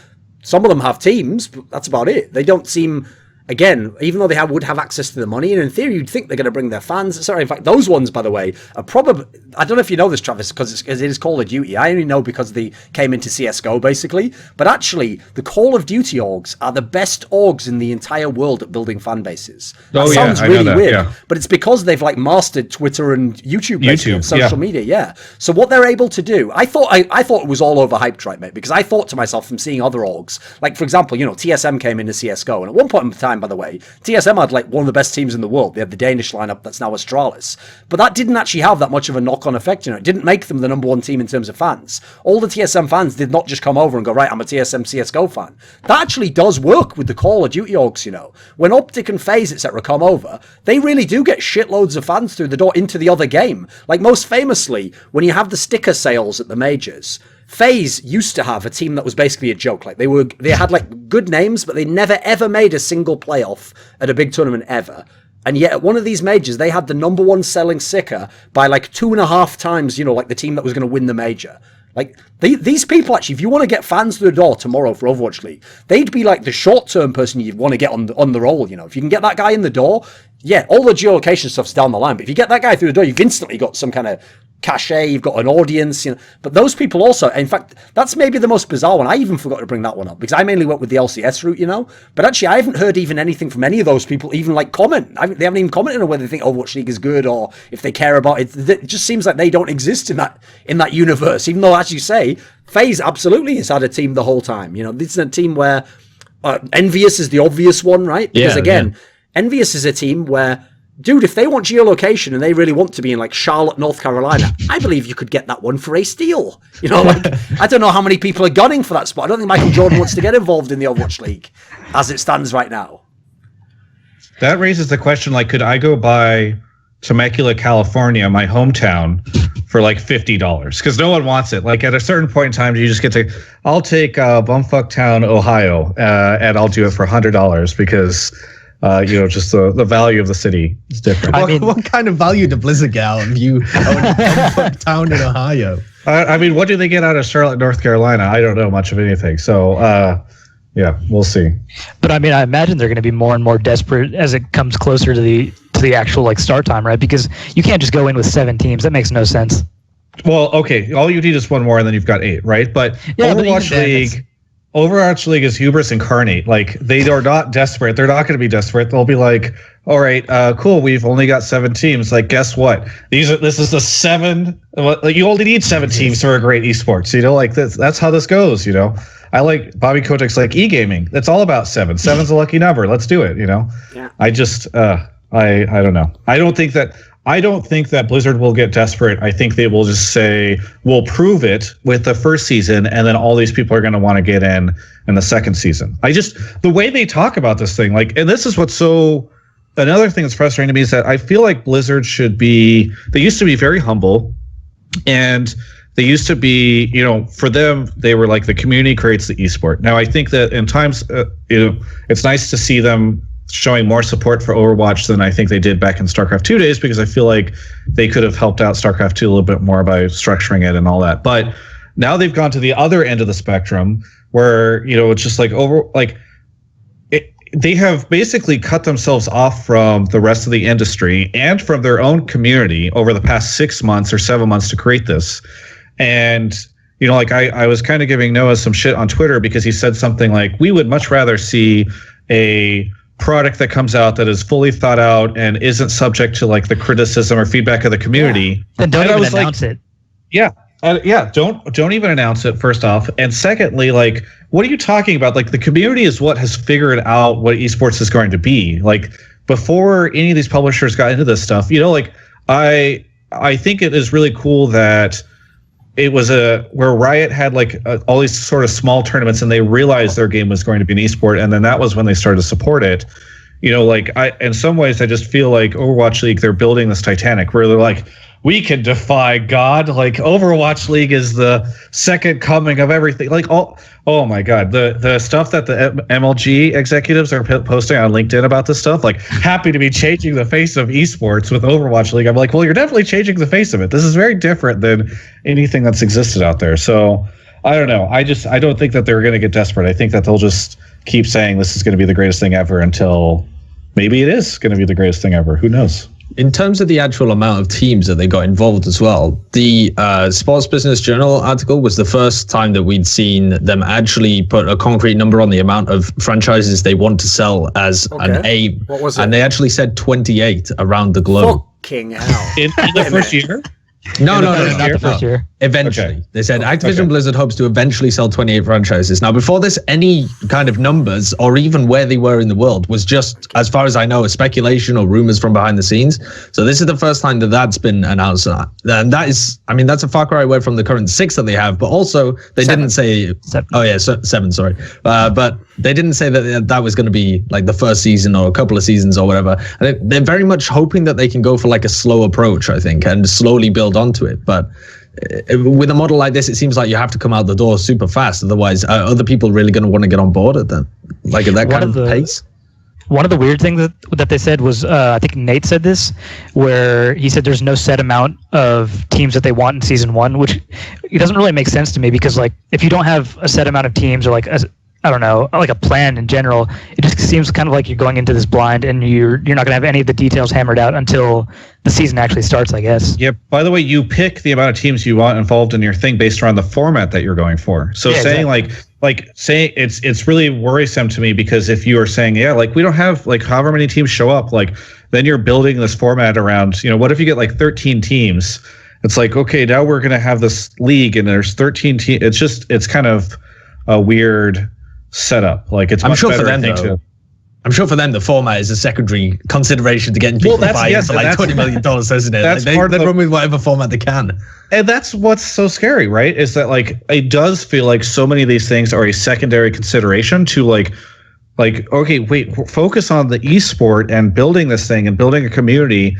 Some of them have teams, but that's about it. They don't seem... Again, even though they would have access to the money, and in theory you'd think they're going to bring their fans. Sorry, in fact, those ones, by the way, are probably... I don't know if you know this, Travis, because it is Call of Duty. I only know because they came into CSGO, basically. But actually, the Call of Duty orgs are the best orgs in the entire world at building fan bases. That sounds really weird, but it's because they've like mastered Twitter and YouTube, social media, yeah. So what they're able to do... I thought it was all overhyped, right, mate? Because I thought to myself from seeing other orgs, like, for example, you know, TSM came into CSGO, and at one point in time, by the way, TSM had like one of the best teams in the world. They had the Danish lineup that's now Astralis. But that didn't actually have that much of a knock-on effect, you know. It didn't make them the number one team in terms of fans. All the TSM fans did not just come over and go, right, I'm a TSM CSGO fan. That actually does work with the Call of Duty orgs, you know. When Optic and FaZe, etc. come over, they really do get shitloads of fans through the door into the other game. Like, most famously, when you have the sticker sales at the majors, FaZe used to have a team that was basically a joke. Like, they had like good names, but they never ever made a single playoff at a big tournament ever. And yet at one of these majors, they had the number one selling sticker by like 2.5 times, you know, like the team that was going to win the major. Like, these people, actually, if you want to get fans through the door tomorrow for Overwatch League, they'd be like the short-term person you'd want to get on the roll, you know. If you can get that guy in the door, yeah, all the geolocation stuff's down the line. But if you get that guy through the door, you've instantly got some kind of cachet, you've got an audience, you know. But those people also, in fact, that's maybe the most bizarre one. I even forgot to bring that one up because I mainly went with the LCS route, you know. But actually, I haven't heard even anything from any of those people even like comment. They haven't even commented on whether they think Overwatch League is good or if they care about it. It just seems like they don't exist in that universe. Even though, as you say, FaZe absolutely has had a team the whole time. You know, this is a team where Envious is the obvious one, right? Because Envious is a team where, dude, if they want geolocation and they really want to be in like Charlotte, North Carolina, I believe you could get that one for a steal. You know, like, I don't know how many people are gunning for that spot. I don't think Michael Jordan wants to get involved in the Overwatch League as it stands right now. That raises the question, like, could I go buy Temecula, California, my hometown, for like $50? Because no one wants it. Like, at a certain point in time, you just get to, I'll take Bumfuck Town, Ohio, and I'll do it for $100 because... you know, just the value of the city is different. I mean, what kind of value do Blizzard get out of you owning a town in Ohio? I mean, what do they get out of Charlotte, North Carolina? I don't know much of anything. So, yeah, we'll see. But I mean, I imagine they're going to be more and more desperate as it comes closer to the actual like start time, right? Because you can't just go in with 7 teams. That makes no sense. Well, okay, all you need is one more, and then you've got 8, right? But yeah, Overwatch League is hubris incarnate. Like, they are not desperate. They're not going to be desperate. They'll be like, all right, cool. We've only got 7 teams. Like, guess what? This is the 7. Like, you only need 7 teams for a great esports. You know, like that's how this goes. You know, I like Bobby Kotick's like e-gaming. It's all about 7. 7's a lucky number. Let's do it. You know. Yeah. I just I don't know. I don't think that Blizzard will get desperate. I think they will just say, we'll prove it with the first season, and then all these people are going to want to get in the second season. The way they talk about this thing, like, and this is what's so. Another thing that's frustrating to me is that I feel like Blizzard they used to be very humble, and they used to be, you know, for them, they were like the community creates the esport. Now, I think that in times, you know, it's nice to see them showing more support for Overwatch than I think they did back in StarCraft 2 days, because I feel like they could have helped out StarCraft 2 a little bit more by structuring it and all that. But now they've gone to the other end of the spectrum where, you know, it's just like they have basically cut themselves off from the rest of the industry and from their own community over the past 6 months or 7 months to create this. And, you know, like I was kind of giving Noah some shit on Twitter because he said something like, we would much rather see a product that comes out that is fully thought out and isn't subject to like the criticism or feedback of the community. Then don't even announce it. Yeah. Don't even announce it, first off. And secondly, like, what are you talking about? Like, the community is what has figured out what esports is going to be. Like, before any of these publishers got into this stuff, you know, like, I think it is really cool that it was where Riot had like all these sort of small tournaments, and they realized their game was going to be an esport, and then that was when they started to support it. You know, like, in some ways, I just feel like Overwatch League, they're building this Titanic where they're like, we can defy God. Like, Overwatch League is the second coming of everything. Like, oh my God, the stuff that the MLG executives are posting on LinkedIn about this stuff, like, happy to be changing the face of esports with Overwatch League. I'm like, well, you're definitely changing the face of it. This is very different than anything that's existed out there. So I don't know. I don't think that they're going to get desperate. I think that they'll just keep saying this is going to be the greatest thing ever until maybe it is going to be the greatest thing ever. Who knows? In terms of the actual amount of teams that they got involved as well, the Sports Business Journal article was the first time that we'd seen them actually put a concrete number on the amount of franchises they want to sell as an aim. What was it? And they actually said 28 around the globe. Fucking hell. In the first year? No, not the first year. Eventually. Okay. They said Activision Blizzard hopes to eventually sell 28 franchises. Now, before this, any kind of numbers or even where they were in the world was just, as far as I know, a speculation or rumors from behind the scenes. So this is the first time that that's been announced. And that is, I mean, that's a far cry away from the current 6 that they have, but also they didn't say, 7. Oh yeah, 7, sorry. But they didn't say that was going to be like the first season or a couple of seasons or whatever. And they're very much hoping that they can go for like a slow approach, I think, and slowly build onto it. But with a model like this, it seems like you have to come out the door super fast. Otherwise, are other people really going to want to get on board at that, like at that kind of pace? One of the weird things that they said was, I think Nate said this, where he said there's no set amount of teams that they want in season 1, which it doesn't really make sense to me, because like if you don't have a set amount of teams or like I don't know, like a plan in general, it just seems kind of like you're going into this blind and you're not going to have any of the details hammered out until the season actually starts, I guess. Yeah. By the way, you pick the amount of teams you want involved in your thing based around the format that you're going for. So saying saying it's really worrisome to me, because if you are saying, yeah, like we don't have like however many teams show up, like then you're building this format around, you know, what if you get like 13 teams? It's like, okay, now we're going to have this league and there's 13 teams. It's kind of a weird setup. Like it's much better, I think, I'm sure for them the format is a secondary consideration to getting people buying for like $20 million, isn't it? That's like they run with whatever format they can. And that's what's so scary, right? Is that like it does feel like so many of these things are a secondary consideration to like okay, wait, focus on the esport and building this thing and building a community.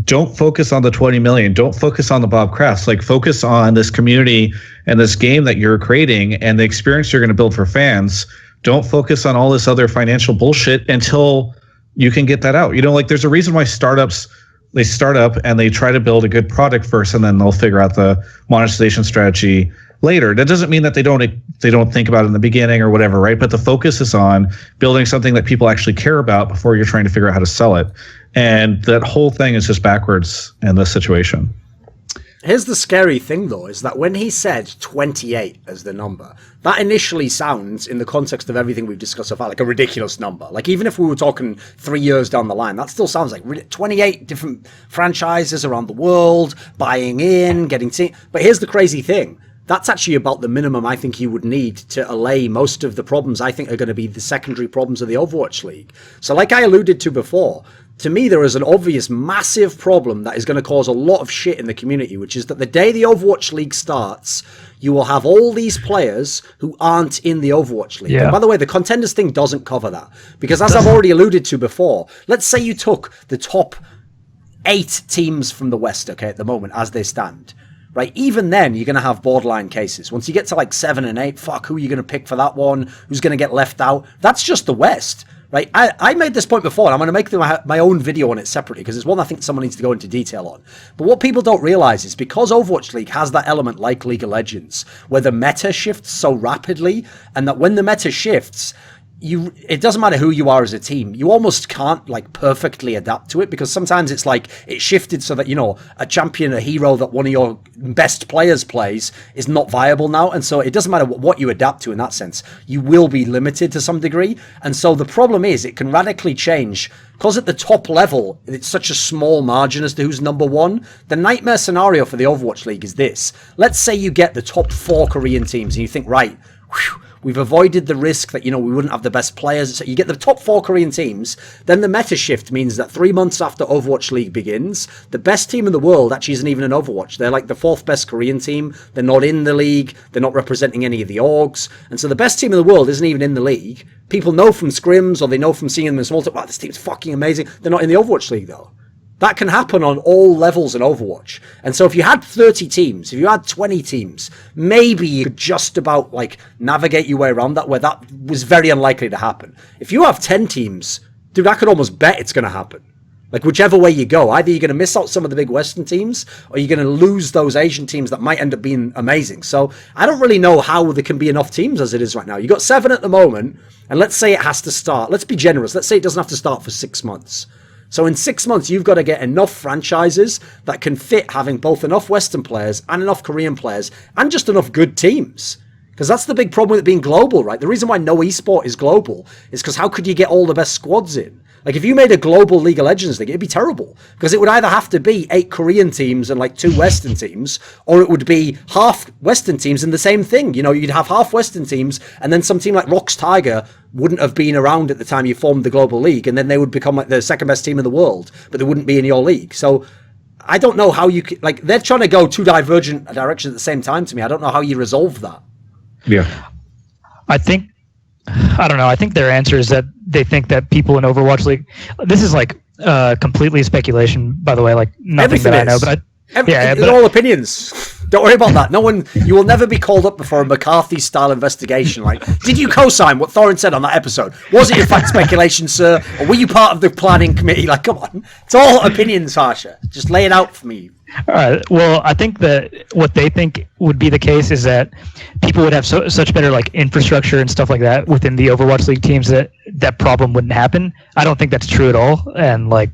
Don't focus on the 20 million. Don't focus on the Bob Crafts. Like focus on this community and this game that you're creating and the experience you're going to build for fans. Don't focus on all this other financial bullshit until you can get that out. You know, like there's a reason why startups, they start up and they try to build a good product first, and then they'll figure out the monetization strategy later. That doesn't mean that they don't think about it in the beginning or whatever, right? But the focus is on building something that people actually care about before you're trying to figure out how to sell it. And that whole thing is just backwards in this situation. Here's the scary thing, though, is that when he said 28 as the number, that initially sounds, in the context of everything we've discussed so far, like a ridiculous number. Like, even if we were talking 3 years down the line, that still sounds like 28 different franchises around the world, buying in, getting team. But here's the crazy thing. That's actually about the minimum I think you would need to allay most of the problems I think are going to be the secondary problems of the Overwatch League. So like I alluded to before, to me there is an obvious massive problem that is going to cause a lot of shit in the community, which is that the day the Overwatch League starts, you will have all these players who aren't in the Overwatch League. Yeah. And by the way, the contenders thing doesn't cover that. Because as I've already alluded to before, let's say you took the top 8 teams from the West, okay, at the moment, as they stand. Right, even then, you're going to have borderline cases. Once you get to like 7 and 8, fuck, who are you going to pick for that one? Who's going to get left out? That's just the West, right? I made this point before, and I'm going to make my own video on it separately, because it's one I think someone needs to go into detail on. But what people don't realize is because Overwatch League has that element like League of Legends, where the meta shifts so rapidly, and that when the meta shifts, it doesn't matter who you are as a team, you almost can't like perfectly adapt to it, because sometimes it's like it shifted so that, you know, a champion, a hero that one of your best players plays is not viable now, and so it doesn't matter what you adapt to in that sense, you will be limited to some degree. And so the problem is it can radically change, because at the top level it's such a small margin as to who's number one. The nightmare scenario for the Overwatch League is this: let's say you get the top 4 Korean teams and you think, right, we've avoided the risk that, you know, we wouldn't have the best players. So you get the top 4 Korean teams. Then the meta shift means that 3 months after Overwatch League begins, the best team in the world actually isn't even in Overwatch. They're like the 4th best Korean team. They're not in the league. They're not representing any of the orgs. And so the best team in the world isn't even in the league. People know from scrims, or they know from seeing them in small talk, wow, this team's fucking amazing. They're not in the Overwatch League, though. That can happen on all levels in Overwatch. And so if you had 30 teams, if you had 20 teams, maybe you could just about like navigate your way around that, where that was very unlikely to happen. If you have 10 teams, dude, I could almost bet it's going to happen. Like whichever way you go, either you're going to miss out some of the big Western teams, or you're going to lose those Asian teams that might end up being amazing. So I don't really know how there can be enough teams as it is right now. You got 7 at the moment, and let's say it has to start. Let's be generous. Let's say it doesn't have to start for 6 months. So in 6 months, you've got to get enough franchises that can fit having both enough Western players and enough Korean players and just enough good teams. Because that's the big problem with it being global, right? The reason why no esport is global is because how could you get all the best squads in? Like if you made a global League of Legends league, it'd be terrible. Because it would either have to be 8 Korean teams and like 2 Western teams, or it would be half Western teams and the same thing. You know, you'd have half Western teams, and then some team like Rox Tiger wouldn't have been around at the time you formed the global league, and then they would become like the second best team in the world, but they wouldn't be in your league. So I don't know how you could, like, they're trying to go 2 divergent directions at the same time to me. I don't know how you resolve that. Yeah. I don't know. I think their answer is that they think that people in Overwatch League, this is like completely speculation, by the way, like nothing Everything that I know, but it's all opinions. Don't worry about that. No one, you will never be called up before a McCarthy-style investigation. Like, did you co-sign what Thorin said on that episode? Was it in fact speculation, sir? Or were you part of the planning committee? Like, come on. It's all opinions, Harsha. Just lay it out for me. All right. Well, I think that what they think would be the case is that people would have such better like infrastructure and stuff like that within the Overwatch League teams that problem wouldn't happen. I don't think that's true at all. And like,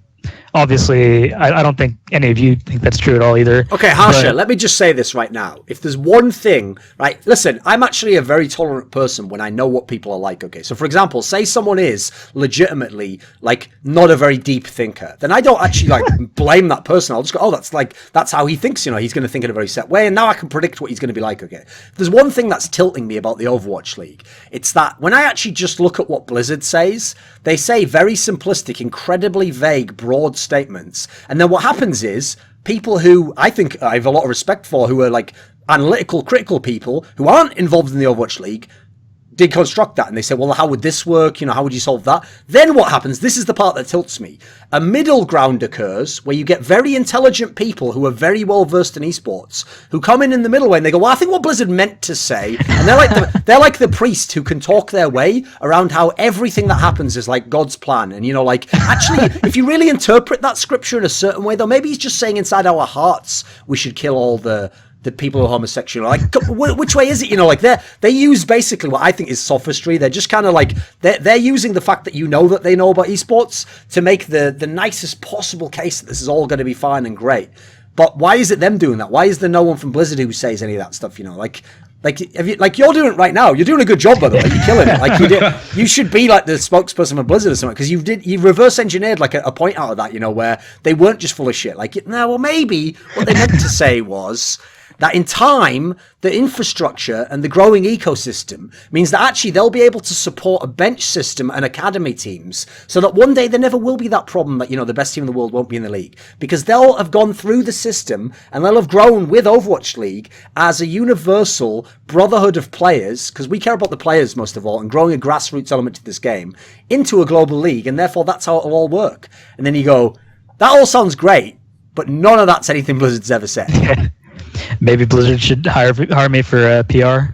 obviously, I don't think any of you think that's true at all either. Okay, Harsha, let me just say this right now. If there's one thing, right, listen, I'm actually a very tolerant person when I know what people are like, okay? So, for example, say someone is legitimately, like, not a very deep thinker. Then I don't actually, like, blame that person. I'll just go, oh, that's how he thinks, you know, he's going to think in a very set way, and now I can predict what he's going to be like, okay? If there's one thing that's tilting me about the Overwatch League, it's that when I actually just look at what Blizzard says, they say very simplistic, incredibly vague, broad statements. And then what happens is people who I think I have a lot of respect for, who are like analytical, critical people who aren't involved in the Overwatch League, deconstruct that and they say, well, how would this work? You know, how would you solve that? Then what happens? This is the part that tilts me. A middle ground occurs where you get very intelligent people who are very well versed in esports who come in the middle way and they go, well, I think what Blizzard meant to say, and they're like the priest who can talk their way around how everything that happens is like God's plan. And you know, like actually, if you really interpret that scripture in a certain way, though, maybe he's just saying inside our hearts we should kill all the people who are homosexual. Like, which way is it? You know, like they use basically what I think is sophistry. They're just kind of like they're using the fact that you know that they know about esports to make the nicest possible case that this is all going to be fine and great. But why is it them doing that? Why is there no one from Blizzard who says any of that stuff? You know, like you're doing it right now. You're doing a good job, by the way. You're killing it. Like you should be like the spokesperson for Blizzard or something, because you reverse engineered like a point out of that. You know, where they weren't just full of shit. Like, no, well, maybe what they meant to say was that in time, the infrastructure and the growing ecosystem means that actually they'll be able to support a bench system and academy teams, so that one day there never will be that problem that, you know, the best team in the world won't be in the league, because they'll have gone through the system and they'll have grown with Overwatch League as a universal brotherhood of players, because we care about the players most of all, and growing a grassroots element to this game into a global league, and therefore that's how it'll all work. And then you go, that all sounds great, but none of that's anything Blizzard's ever said. Maybe Blizzard should hire me for PR.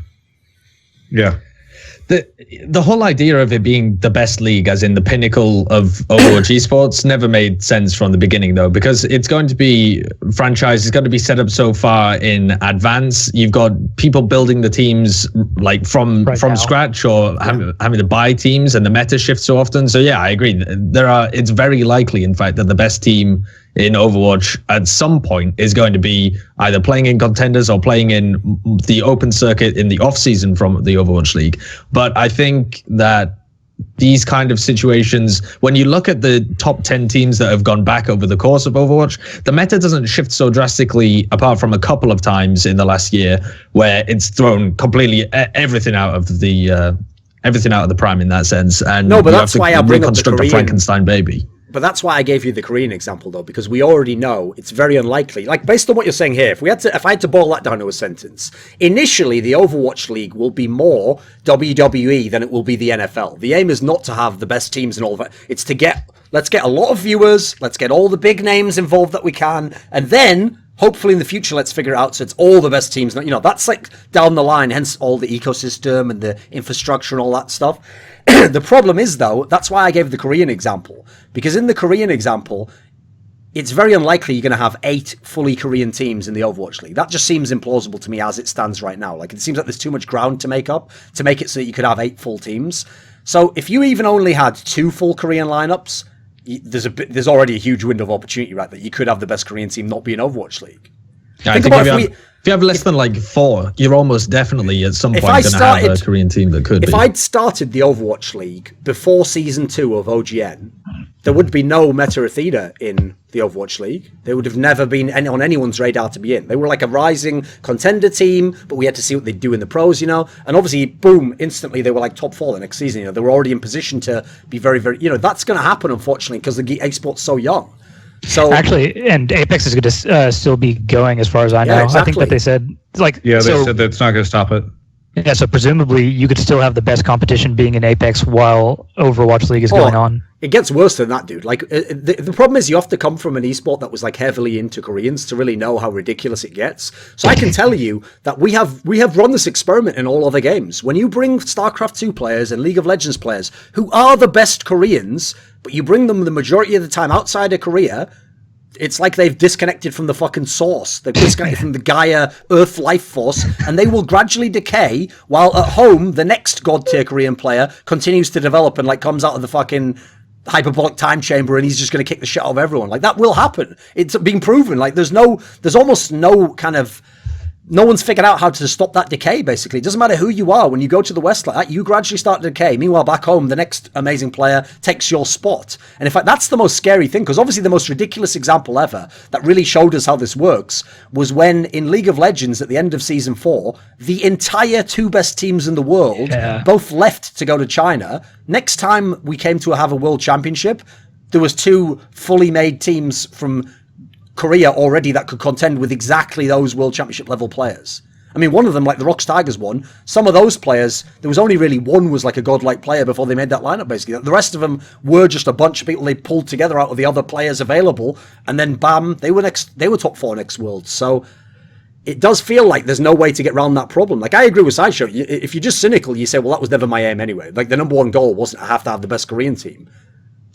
Yeah. The whole idea of it being the best league, as in the pinnacle of Overwatch esports, never made sense from the beginning, though, because it's going to be franchise is going to be set up so far in advance. You've got people building the teams like from scratch, or having to buy teams, and the meta shifts so often. So yeah, I agree. It's very likely, in fact, that the best team in Overwatch at some point is going to be either playing in contenders or playing in the open circuit in the off season from the Overwatch League. But I think that these kind of situations, when you look at the top 10 teams that have gone back over the course of Overwatch, the meta doesn't shift so drastically, apart from a couple of times in the last year where it's thrown completely everything out of the prime in that sense. And no, but that's why I bring up the Korean Frankenstein baby. But that's why I gave you the Korean example, though, because we already know it's very unlikely. Like, based on what you're saying here, if I had to boil that down to a sentence, initially the Overwatch League will be more WWE than it will be the NFL. The aim is not to have the best teams and all of it. It's to let's get a lot of viewers, let's get all the big names involved that we can, and then hopefully in the future let's figure it out so it's all the best teams. You know, that's like down the line, hence all the ecosystem and the infrastructure and all that stuff. The problem is, though, that's why I gave the Korean example, because in the Korean example, it's very unlikely you're going to have 8 fully Korean teams in the Overwatch League. That just seems implausible to me as it stands right now. Like, it seems like there's too much ground to make up to make it so that you could have 8 full teams. So if you even only had 2 full Korean lineups, there's already a huge window of opportunity, right? That you could have the best Korean team not be an Overwatch League. Yeah, think about if you have less than like 4, you're almost definitely at some point going to have a Korean team that could be. If I'd started the Overwatch League before Season 2 of OGN, there would be no Meta Athena in the Overwatch League. They would have never been on anyone's radar to be in. They were like a rising contender team, but we had to see what they'd do in the pros, you know? And obviously, boom, instantly they were like top 4 the next season. You know, they were already in position to be very, very, you know, that's going to happen, unfortunately, because the esport's so young. So actually, and Apex is going to still be going, as far as I know. Exactly. I think that they said they said that's not going to stop it. Yeah, so presumably you could still have the best competition being in Apex while Overwatch League is going on. It gets worse than that, dude. Like, the problem is you have to come from an esport that was like heavily into Koreans to really know how ridiculous it gets. So I can tell you that we have run this experiment in all other games. When you bring StarCraft 2 players and League of Legends players who are the best Koreans, but you bring them the majority of the time outside of Korea, it's like they've disconnected from the fucking source. They've disconnected from the Gaia Earth life force, and they will gradually decay while at home the next god tier Korean player continues to develop and like comes out of the fucking hyperbolic time chamber and he's just going to kick the shit out of everyone. Like, that will happen. It's been proven. Like, there's almost no kind of, no one's figured out how to stop that decay, basically. It doesn't matter who you are. When you go to the West like that, you gradually start to decay. Meanwhile, back home, the next amazing player takes your spot. And in fact, that's the most scary thing, because obviously the most ridiculous example ever that really showed us how this works was when in League of Legends at the end of Season 4, the entire 2 best teams in the world both left to go to China. Next time we came to have a world championship, there was 2 fully made teams from Korea already that could contend with exactly those world championship level players. I mean, one of them, like the Rocks Tigers one, some of those players, there was only really one was like a godlike player before they made that lineup, basically. The rest of them were just a bunch of people they pulled together out of the other players available, and then bam, they were top 4 next Worlds. So it does feel like there's no way to get around that problem. Like, I agree with Sideshow. If you're just cynical, you say, well, that was never my aim anyway. Like, the number one goal wasn't I have to have the best Korean team.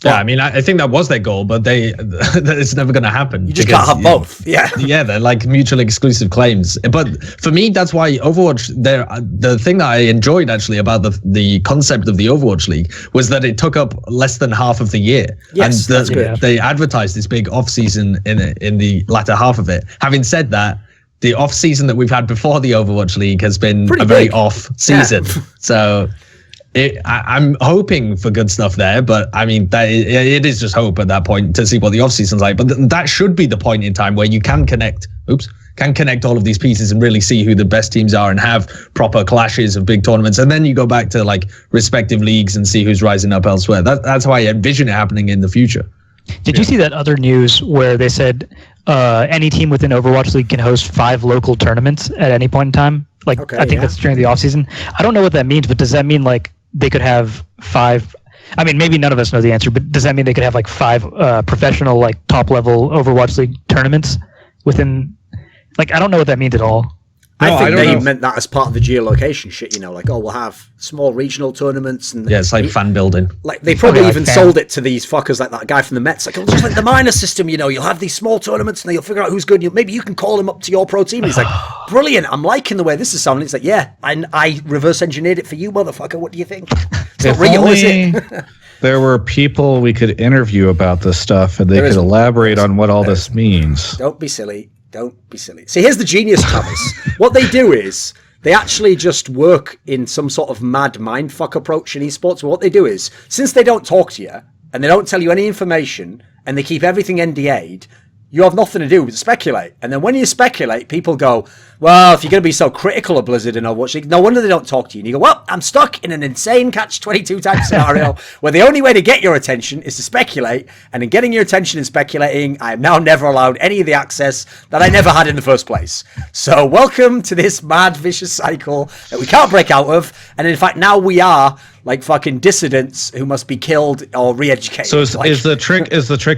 Yeah, I mean, I think that was their goal, but it's never going to happen. You just can't have both. Yeah. Yeah, they're like mutually exclusive claims. But for me, that's why Overwatch, the thing that I enjoyed actually about the concept of the Overwatch League was that it took up less than half of the year. Yes, and that's good. They advertised this big off-season in the latter half of it. Having said that, the off-season that we've had before the Overwatch League has been Pretty very big. off season. Yeah. So... I'm hoping for good stuff there, but I mean, it is just hope at that point to see what the off season's like. But that should be the point in time where you can connect all of these pieces and really see who the best teams are and have proper clashes of big tournaments. And then you go back to like respective leagues and see who's rising up elsewhere. That's how I envision it happening in the future. Did you see that other news where they said any team within Overwatch League can host 5 local tournaments at any point in time? Like, okay, I think that's during the off season. I don't know what that means, but does that mean like they could have 5? I mean, maybe none of us know the answer, but does that mean they could have like 5 professional, like top level Overwatch League tournaments within? Like, I don't know what that means at all. I think they meant that as part of the geolocation shit, you know, like, we'll have small regional tournaments. And yeah, it's like fan building. Like, they probably even sold it to these fuckers, like that guy from the Mets. Like, just like the minor system, you know, you'll have these small tournaments and you'll figure out who's good. Maybe you can call him up to your pro team. And he's like, brilliant, I'm liking the way this is sounding. He's like, yeah, I reverse engineered it for you, motherfucker. What do you think? It's not real, is it? There were people we could interview about this stuff and they could elaborate on what all this means. Don't be silly. Don't be silly. See, here's the genius, Thomas. What they do is they actually just work in some sort of mad mindfuck approach in esports. What they do is, since they don't talk to you and they don't tell you any information and they keep everything NDA'd, you have nothing to do but speculate. And then when you speculate, people go, well, if you're going to be so critical of Blizzard and Overwatch League, no wonder they don't talk to you. And you go, well, I'm stuck in an insane catch-22 type scenario where the only way to get your attention is to speculate. And in getting your attention and speculating, I am now never allowed any of the access that I never had in the first place. So welcome to this mad, vicious cycle that we can't break out of. And in fact, now we are like fucking dissidents who must be killed or re-educated. So is the trick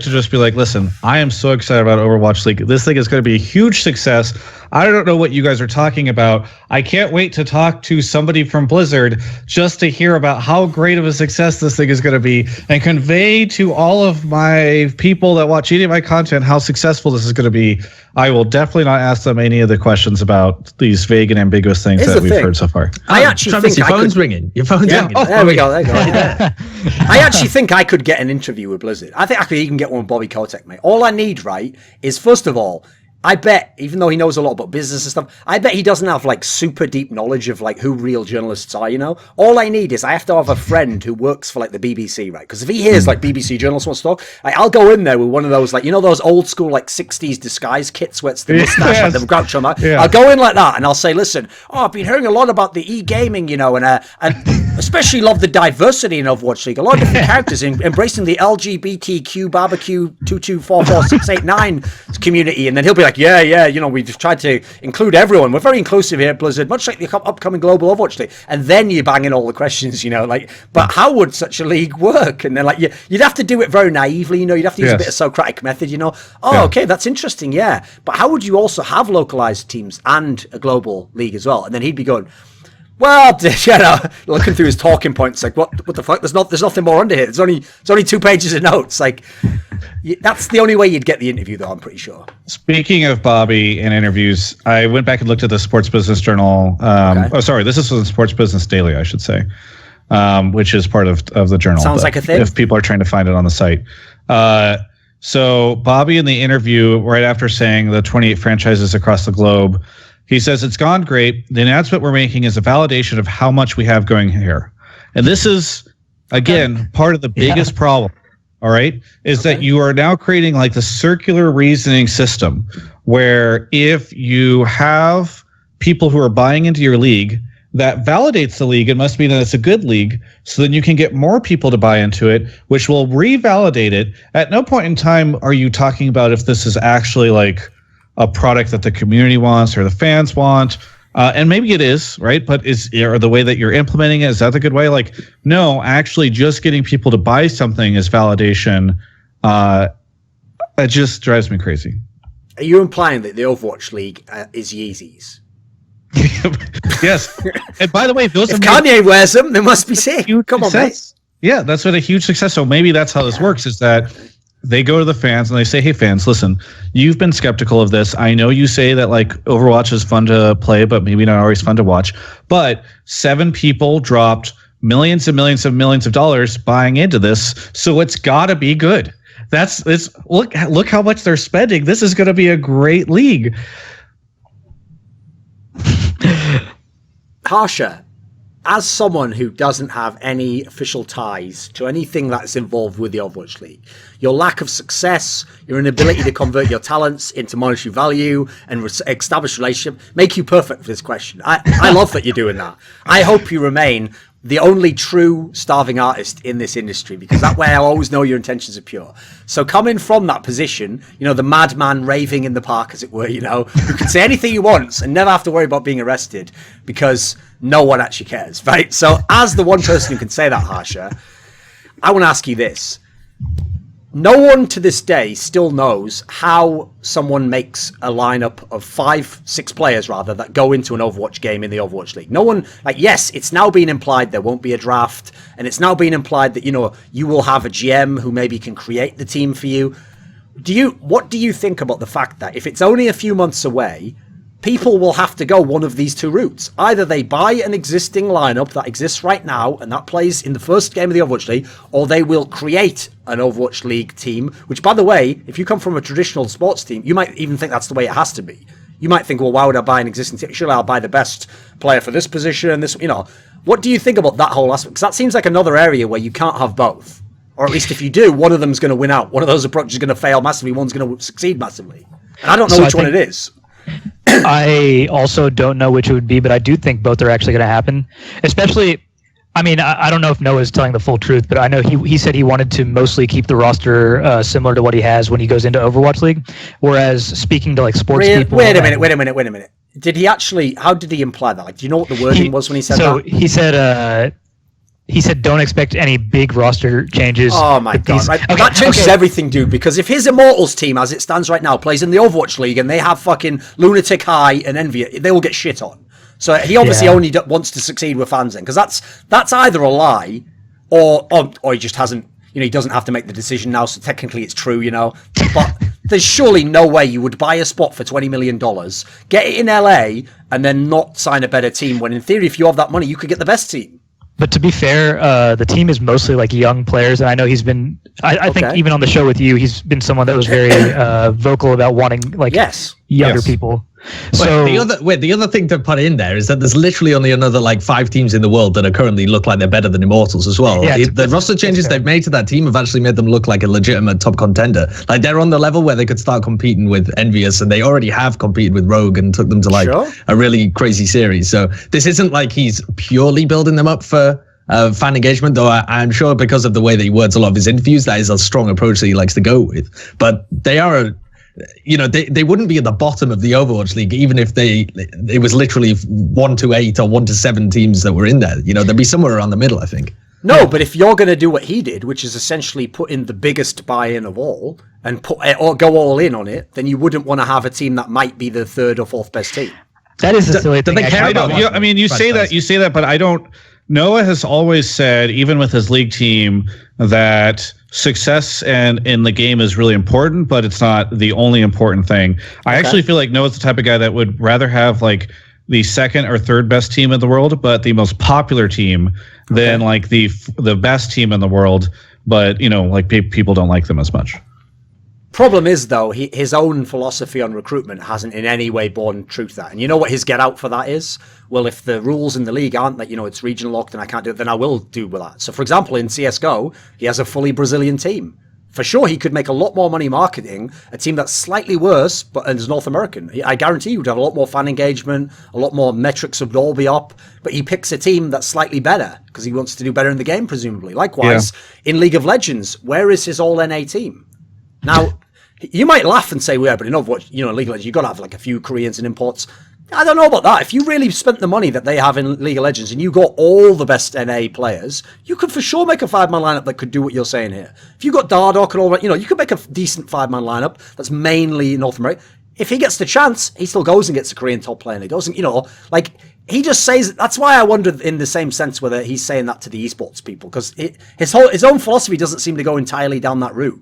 to just be like, listen, I am so excited about Overwatch League. This thing is going to be a huge success. I don't know what you guys are talking about. I can't wait to talk to somebody from Blizzard just to hear about how great of a success this thing is going to be and convey to all of my people that watch any of my content how successful this is going to be. I will definitely not ask them any of the questions about these vague and ambiguous things that we've heard so far. I actually think your phone's ringing. Your phone's ringing. Oh, there we go. I actually think I could get an interview with Blizzard. I think I could even get one with Bobby Kotick, mate. All I need, right, is first of all, I bet, even though he knows a lot about business and stuff, I bet he doesn't have like super deep knowledge of like who real journalists are, you know? All I need is I have to have a friend who works for like the BBC, right? Because if he hears like BBC journalists wants to talk, I'll go in there with one of those, like, you know, those old school like 60s disguise kits where it's the mustache, like the Groucho Marx. I'll go in like that and I'll say, listen, I've been hearing a lot about the e-gaming, you know, and especially love the diversity in Overwatch League. A lot of different characters embracing the LGBTQ barbecue 2244689 community. And then he'll be like, yeah, you know, we've tried to include everyone. We're very inclusive here at Blizzard, much like the upcoming Global Overwatch League. And then you bang in all the questions, you know, like, but how would such a league work? And then, like, you'd have to do it very naively, you know, you'd have to use a bit of Socratic method, you know. Okay, that's interesting, yeah. But how would you also have localized teams and a global league as well? And then he'd be going, well, you know, looking through his talking points, like, what the fuck? There's nothing more under here. There's only 2 pages of notes. Like, that's the only way you'd get the interview, though, I'm pretty sure. Speaking of Bobby and interviews, I went back and looked at the Sports Business Journal. Oh, sorry, this is the Sports Business Daily, I should say, which is part of the journal. Sounds like a thing. If people are trying to find it on the site. So Bobby in the interview, right after saying the 28 franchises across the globe, he says, it's gone great. The announcement we're making is a validation of how much we have going here. And this is, again, part of the biggest problem, all right, is that you are now creating like the circular reasoning system where if you have people who are buying into your league, that validates the league. It must mean that it's a good league. So then you can get more people to buy into it, which will revalidate it. At no point in time are you talking about if this is actually like a product that the community wants or the fans want. And maybe it is, right? But or the way that you're implementing it, is that the good way? Like, no, actually just getting people to buy something is validation. It just drives me crazy. Are you implying that the Overwatch League is Yeezys? Yes. And by the way, if Kanye wears them, they must be sick. Come on, mate. Yeah, that's been a huge success. So maybe that's how this works, is that they go to the fans and they say, hey, fans, listen, you've been skeptical of this. I know you say that like Overwatch is fun to play, but maybe not always fun to watch. But 7 people dropped millions and millions and millions of dollars buying into this. So it's got to be good. Look how much they're spending. This is going to be a great league. Harsha, as someone who doesn't have any official ties to anything that's involved with the Overwatch League, your lack of success, your inability to convert your talents into monetary value and establish relationship make you perfect for this question. I love that you're doing that. I hope you remain the only true starving artist in this industry, because that way I'll always know your intentions are pure. So coming from that position, the madman raving in the park, as it were, who can say anything he wants and never have to worry about being arrested because no one actually cares, right? So as the one person who can say that, Harsha, I want to ask you this. No one to this day still knows how someone makes a lineup of 5-6 players, rather, that go into an Overwatch game in the Overwatch League. No one, yes, it's now been implied there won't be a draft, and it's now been implied that, you will have a GM who maybe can create the team for you. What do you think about the fact that if it's only a few months away, people will have to go one of these two routes? Either they buy an existing lineup that exists right now and that plays in the first game of the Overwatch League, or they will create an Overwatch League team, which, by the way, if you come from a traditional sports team, you might even think that's the way it has to be. You might think, well, why would I buy an existing team? Surely I'll buy the best player for this position and this, What do you think about that whole aspect? Because that seems like another area where you can't have both. Or at least if you do, one of them's going to win out. One of those approaches is going to fail massively, one's going to succeed massively. And I don't know which one it is. I also don't know which it would be, but I do think both are actually going to happen. Especially, I don't know if Noah's telling the full truth, but I know he said he wanted to mostly keep the roster similar to what he has when he goes into Overwatch League. Whereas speaking to sports people, wait a minute. Did he actually? How did he imply that? Do you know what the wording was when he said that? So he said, don't expect any big roster changes. Oh, my God. That changes everything, dude, because if his Immortals team, as it stands right now, plays in the Overwatch League and they have fucking Lunatic High and Envy, they will get shit on. So he obviously only wants to succeed with fans then, because that's either a lie or he just hasn't, he doesn't have to make the decision now, so technically it's true, But there's surely no way you would buy a spot for $20 million, get it in LA, and then not sign a better team when, in theory, if you have that money, you could get the best team. But to be fair, the team is mostly young players, and I know he's been. I think even on the show with you, he's been someone that was very vocal about wanting younger people. So the other thing to put in there is that there's literally only another 5 teams in the world that are currently look like they're better than Immortals as well. Yeah, the roster changes they've made to that team have actually made them look like a legitimate top contender. They're on the level where they could start competing with Envious, and they already have competed with Rogue and took them to a really crazy series. So this isn't like he's purely building them up for fan engagement, though I'm sure because of the way that he words a lot of his interviews, that is a strong approach that he likes to go with. But they are they wouldn't be at the bottom of the Overwatch League even if it was literally 1 to 8 or 1 to 7 teams that were in there. They'd be somewhere around the middle, I think. No, but if you're going to do what he did, which is essentially put in the biggest buy-in of all and or go all in on it, then you wouldn't want to have a team that might be the 3rd or 4th best team. That is the silly thing. You say that, but I don't. Noah has always said, even with his league team, that success in the game is really important, but it's not the only important thing. I actually feel like Noah's the type of guy that would rather have the 2nd or 3rd best team in the world, but the most popular team than the best team in the world, but people don't like them as much. Problem is, though, his own philosophy on recruitment hasn't in any way borne true to that. And you know what his get out for that is? Well, if the rules in the league aren't that, it's region locked and I can't do it, then I will do with that. So, for example, in CSGO, he has a fully Brazilian team. For sure, he could make a lot more money marketing a team that's slightly worse, but is North American. I guarantee you would have a lot more fan engagement, a lot more metrics would all be up, but he picks a team that's slightly better because he wants to do better in the game, presumably. Likewise, in League of Legends, where is his all-NA team? Now, you might laugh and say, well, yeah, but in Overwatch, League of Legends, you've got to have a few Koreans and imports. I don't know about that. If you really spent the money that they have in League of Legends and you got all the best NA players, you could for sure make a 5-man lineup that could do what you're saying here. If you got Dardoch and all that, you could make a decent 5-man lineup that's mainly North America. If he gets the chance, he still goes and gets a Korean top player and he goes and, he just says, that's why I wonder in the same sense whether he's saying that to the esports people, because his own philosophy doesn't seem to go entirely down that route.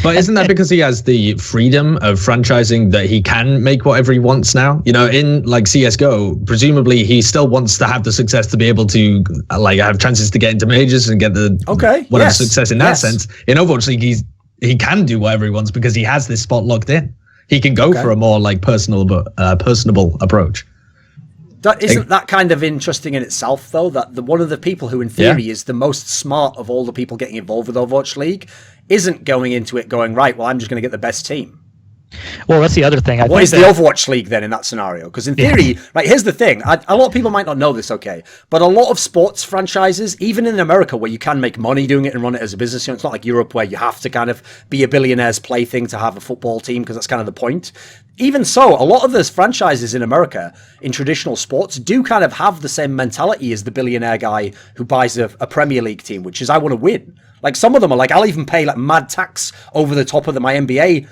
But isn't that because he has the freedom of franchising that he can make whatever he wants now? You know, in like CSGO, presumably he still wants to have the success to be able to like have chances to get into majors and get the whatever success in that sense. In Overwatch League, he can do whatever he wants because he has this spot locked in. He can go for a more like personable approach. Isn't that kind of interesting in itself, though? That one of the people who, in theory, is the most smart of all the people getting involved with Overwatch League isn't going into it going, right, well, I'm just going to get the best team. Well, that's the other thing. What is the Overwatch League then in that scenario? Because in theory, right, here's the thing. A lot of people might not know this, okay? But a lot of sports franchises, even in America where you can make money doing it and run it as a business, it's not like Europe where you have to kind of be a billionaire's plaything to have a football team because that's kind of the point. Even so, a lot of those franchises in America in traditional sports do kind of have the same mentality as the billionaire guy who buys a Premier League team, which is I want to win. Like some of them are like, I'll even pay like mad tax over the top of my NBA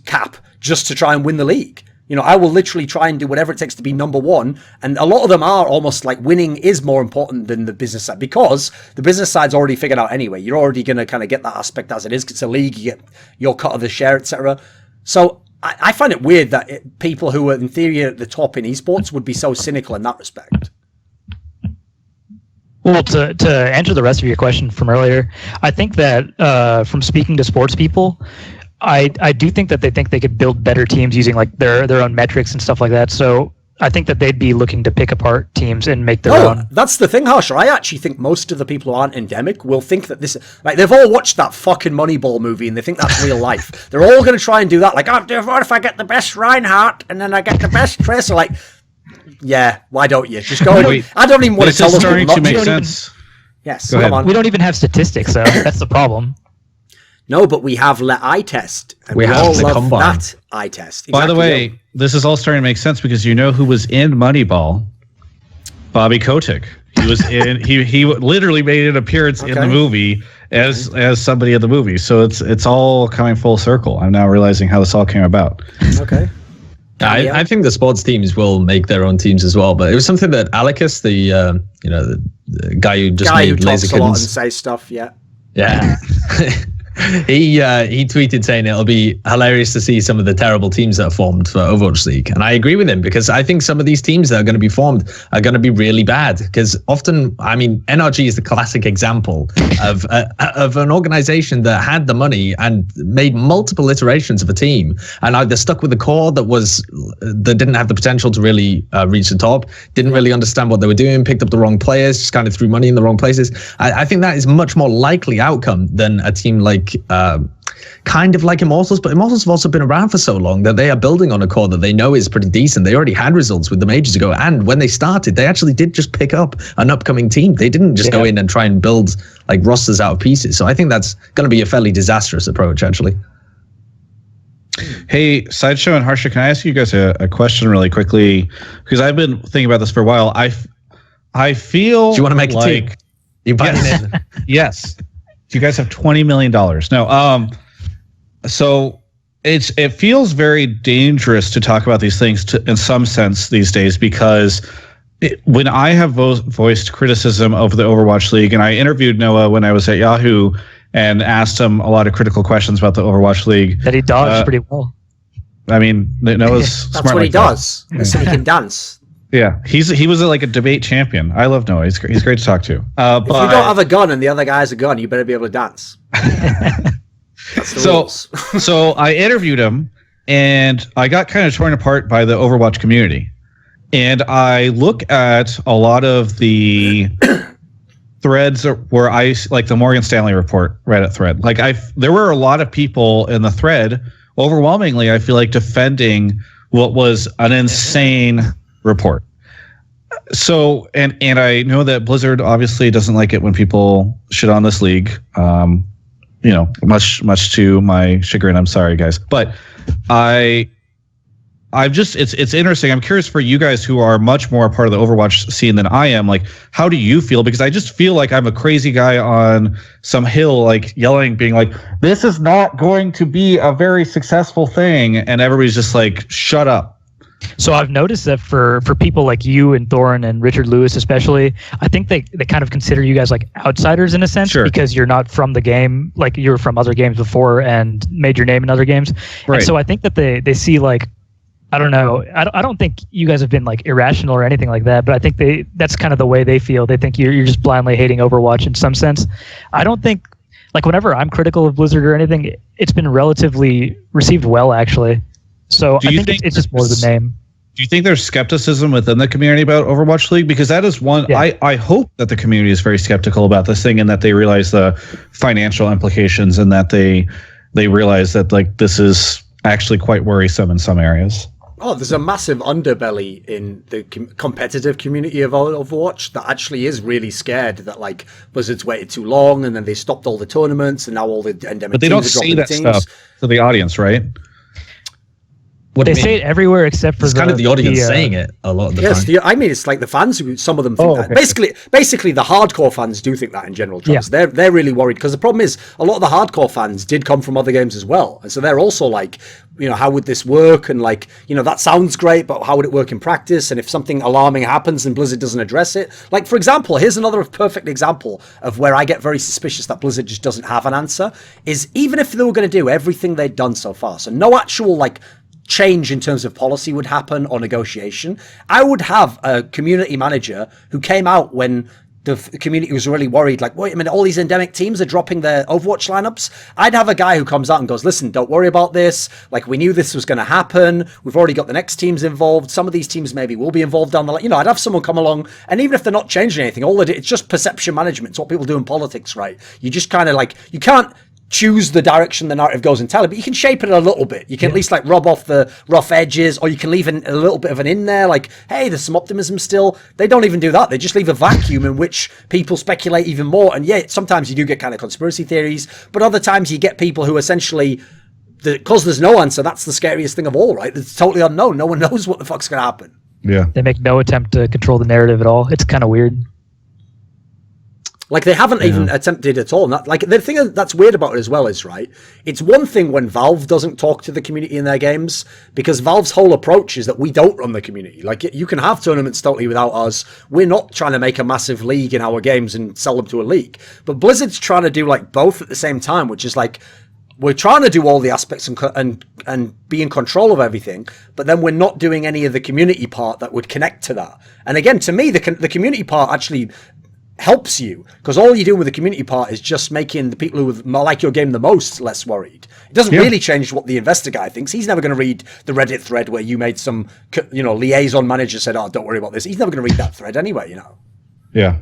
cap just to try and win the league. You know, I will literally try and do whatever it takes to be number one. And a lot of them are almost like winning is more important than the business side, because the business side's already figured out anyway. You're already going to kind of get that aspect as it is. It's a league, you get your cut of the share, etc. So I find it weird that people who are in theory at the top in esports would be so cynical in that respect. Well, to answer the rest of your question from earlier, I think that from speaking to sports people, I do think that they think they could build better teams using like their own metrics and stuff like that. So I think that they'd be looking to pick apart teams and make their own. That's the thing, Harsha. I actually think most of the people who aren't endemic will think that this, like, they've all watched that fucking Moneyball movie and they think that's real life. They're all going to try and do that. Like, what if I get the best Reinhardt and then I get the best Tracer? Like, yeah, why don't you just go? I don't even want to tell them. Starting to make sense. Yes, come on. We don't even have statistics, so that's the problem. No, but we have eye test. And we have the love combine. That eye test. Exactly. By the way, this is all starting to make sense because you know who was in Moneyball? Bobby Kotick. He was in. he literally made an appearance in the movie as somebody in the movie. So it's all coming full circle. I'm now realizing how this all came about. Okay. I think the sports teams will make their own teams as well, but it was something that Alicus, the guy who just made Laser talks a lot and says stuff, yeah. He tweeted saying it'll be hilarious to see some of the terrible teams that are formed for Overwatch League. And I agree with him because I think some of these teams that are going to be formed are going to be really bad because often, I mean, NRG is the classic example of an organization that had the money and made multiple iterations of a team and either stuck with the core that didn't have the potential to really reach the top, didn't really understand what they were doing, picked up the wrong players, just kind of threw money in the wrong places. I think that is much more likely outcome than a team like kind of like Immortals, but Immortals have also been around for so long that they are building on a core that they know is pretty decent. They already had results with them ages ago, and when they started, they actually did just pick up an upcoming team. They didn't just go in and try and build like rosters out of pieces. So I think that's going to be a fairly disastrous approach, actually. Hey, Sideshow and Harsha, can I ask you guys a question really quickly? Because I've been thinking about this for a while. I feel. Do you want to make a team? You buy in? Yes. You guys have $20 million. No. So it feels very dangerous to talk about these things in some sense these days because when I have voiced criticism of the Overwatch League, and I interviewed Noah when I was at Yahoo and asked him a lot of critical questions about the Overwatch League. That he dodged pretty well. I mean, Noah's that's smart what like he does. So he can dance. Yeah, he was like a debate champion. I love Noah. He's great to talk to. But if you don't have a gun and the other guy has a gun, you better be able to dance. That's the rules. So I interviewed him, and I got kind of torn apart by the Overwatch community. And I look at a lot of the threads where I like the Morgan Stanley report Reddit thread. Like there were a lot of people in the thread, overwhelmingly, I feel like defending what was an insane report. So, and I know that Blizzard obviously doesn't like it when people shit on this league. Much to my chagrin. I'm sorry, guys, but I've just it's interesting. I'm curious for you guys who are much more a part of the Overwatch scene than I am. Like, how do you feel? Because I just feel like I'm a crazy guy on some hill, like yelling, being like, "This is not going to be a very successful thing," and everybody's just like, "Shut up." So I've noticed that for people like you and Thorin and Richard Lewis especially, I think they kind of consider you guys like outsiders in a sense because you're not from the game, like you were from other games before and made your name in other games. Right. And so I think that they see like, I don't know, I don't think you guys have been like irrational or anything like that, but I think that's kind of the way they feel. They think you're just blindly hating Overwatch in some sense. I don't think, like whenever I'm critical of Blizzard or anything, it's been relatively received well actually. So I think it's just more the name. Do you think there's skepticism within the community about Overwatch League? Because that is one, I hope that the community is very skeptical about this thing and that they realize the financial implications and that they realize that like this is actually quite worrisome in some areas. Oh, there's a massive underbelly in the competitive community of Overwatch that actually is really scared that like Blizzard's waited too long and then they stopped all the tournaments and now all the endemic But they don't say that stuff to the audience, right? What they say it everywhere except for kind of the audience saying it a lot of the time. I mean, it's like the fans who some of them think that. Basically, the hardcore fans do think that in general. Travis. They're really worried because the problem is a lot of the hardcore fans did come from other games as well, and so they're also like, you know, how would this work? And like, you know, that sounds great, but how would it work in practice? And if something alarming happens and Blizzard doesn't address it, like for example, here's another perfect example of where I get very suspicious that Blizzard just doesn't have an answer. Is even if they were going to do everything they'd done so far, so no actual like change in terms of policy would happen or negotiation, I would have a community manager who came out when the community was really worried, like, wait a minute, all these endemic teams are dropping their Overwatch lineups. I'd have a guy who comes out and goes, listen, don't worry about this. Like, we knew this was going to happen. We've already got the next teams involved. Some of these teams maybe will be involved down the line. You know, I'd have someone come along, and even if they're not changing anything, it's just perception management. It's what people do in politics, right? You just kind of like, you can't choose the direction the narrative goes and tell it, but you can shape it a little bit. You can at least like rub off the rough edges, or you can leave a little bit of an in there, like, hey, there's some optimism still. They don't even do that. They just leave a vacuum in which people speculate even more. And yeah, sometimes you do get kind of conspiracy theories, but other times you get people who essentially, because there's no answer, that's the scariest thing of all, right? It's totally unknown. No one knows what the fuck's going to happen. Yeah. They make no attempt to control the narrative at all. It's kind of weird. Like, they haven't even attempted at all. And that, like, the thing that's weird about it as well is, right, it's one thing when Valve doesn't talk to the community in their games, because Valve's whole approach is that we don't run the community. Like, you can have tournaments totally without us. We're not trying to make a massive league in our games and sell them to a league. But Blizzard's trying to do, like, both at the same time, which is, like, we're trying to do all the aspects and be in control of everything, but then we're not doing any of the community part that would connect to that. And again, to me, the community part actually helps you, because all you're doing with the community part is just making the people who like your game the most less worried. It doesn't really change what the investor guy thinks. He's never going to read the Reddit thread where you made some, you know, liaison manager said, oh, don't worry about this. He's never going to read that thread anyway, you know. Yeah.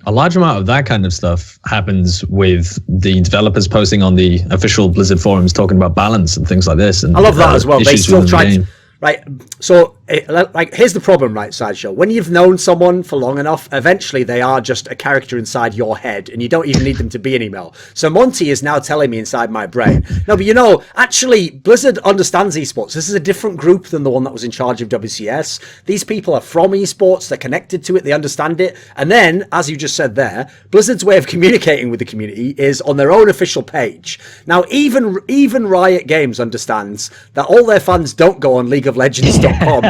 A large amount of that kind of stuff happens with the developers posting on the official Blizzard forums talking about balance and things like this. And I love that as well. They still try. Right, so like here's the problem, right, Sideshow. When you've known someone for long enough, eventually they are just a character inside your head, and you don't even need them to be an email. So Monty is now telling me inside my brain, no, but you know, actually, Blizzard understands esports. This is a different group than the one that was in charge of WCS. These people are from esports, they're connected to it, they understand it. And then, as you just said there, Blizzard's way of communicating with the community is on their own official page. Now, even Riot Games understands that all their fans don't go on LeagueOfLegends.com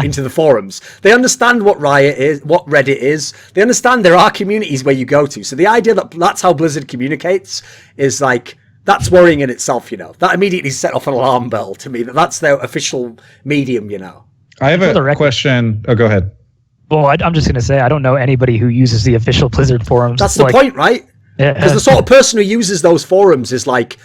into the forums. They understand what Riot is, what Reddit is. They understand there are communities where you go to. So the idea that that's how Blizzard communicates is like, that's worrying in itself, you know. That immediately set off an alarm bell to me, that's their official medium, you know. I have a question. Oh, go ahead. Well, I'm just going to say, I don't know anybody who uses the official Blizzard forums. That's the point, right? Because the sort of person who uses those forums is like,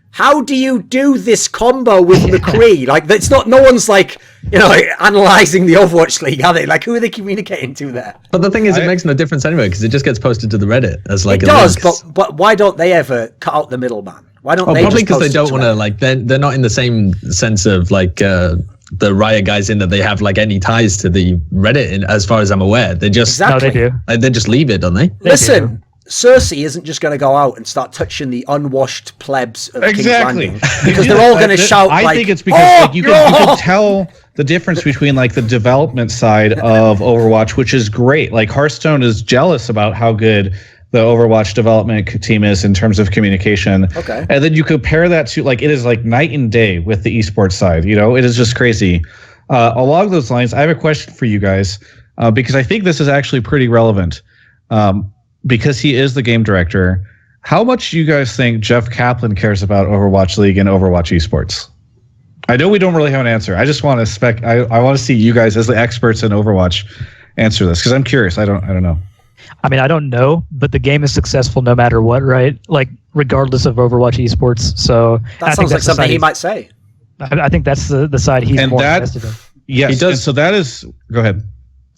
how do you do this combo with McCree? Like, it's not, no one's like, you know, analyzing the Overwatch League, are they? Like, who are they communicating to there? But the thing is, it makes no difference anyway, because it just gets posted to the Reddit as like it does, but why don't they ever cut out the middleman? Why don't they probably just because they don't want to, like, they're not in the same sense of, like, the Riot guys in that they have, like, any ties to the Reddit, as far as I'm aware. They just... Exactly. No, they do. They just leave it, don't they? Listen... Cersei isn't just going to go out and start touching the unwashed plebs of King's Landing, because they're all going to shout. I think it's because like, you can tell the difference between like the development side of Overwatch, which is great. Like Hearthstone is jealous about how good the Overwatch development team is in terms of communication. Okay, and then you compare that to like it is like night and day with the esports side. You know, it is just crazy. Along those lines, I have a question for you guys because I think this is actually pretty relevant. Because he is the game director, how much do you guys think Jeff Kaplan cares about Overwatch League and Overwatch Esports? I know we don't really have an answer. I just want to I want to see you guys as the experts in Overwatch answer this because I'm curious. I don't know. I mean, I don't know, but the game is successful no matter what, right? Like regardless of Overwatch Esports. So that sounds like something he might say. I think that's the side he's more invested in. Yes, he does. So that is. Go ahead.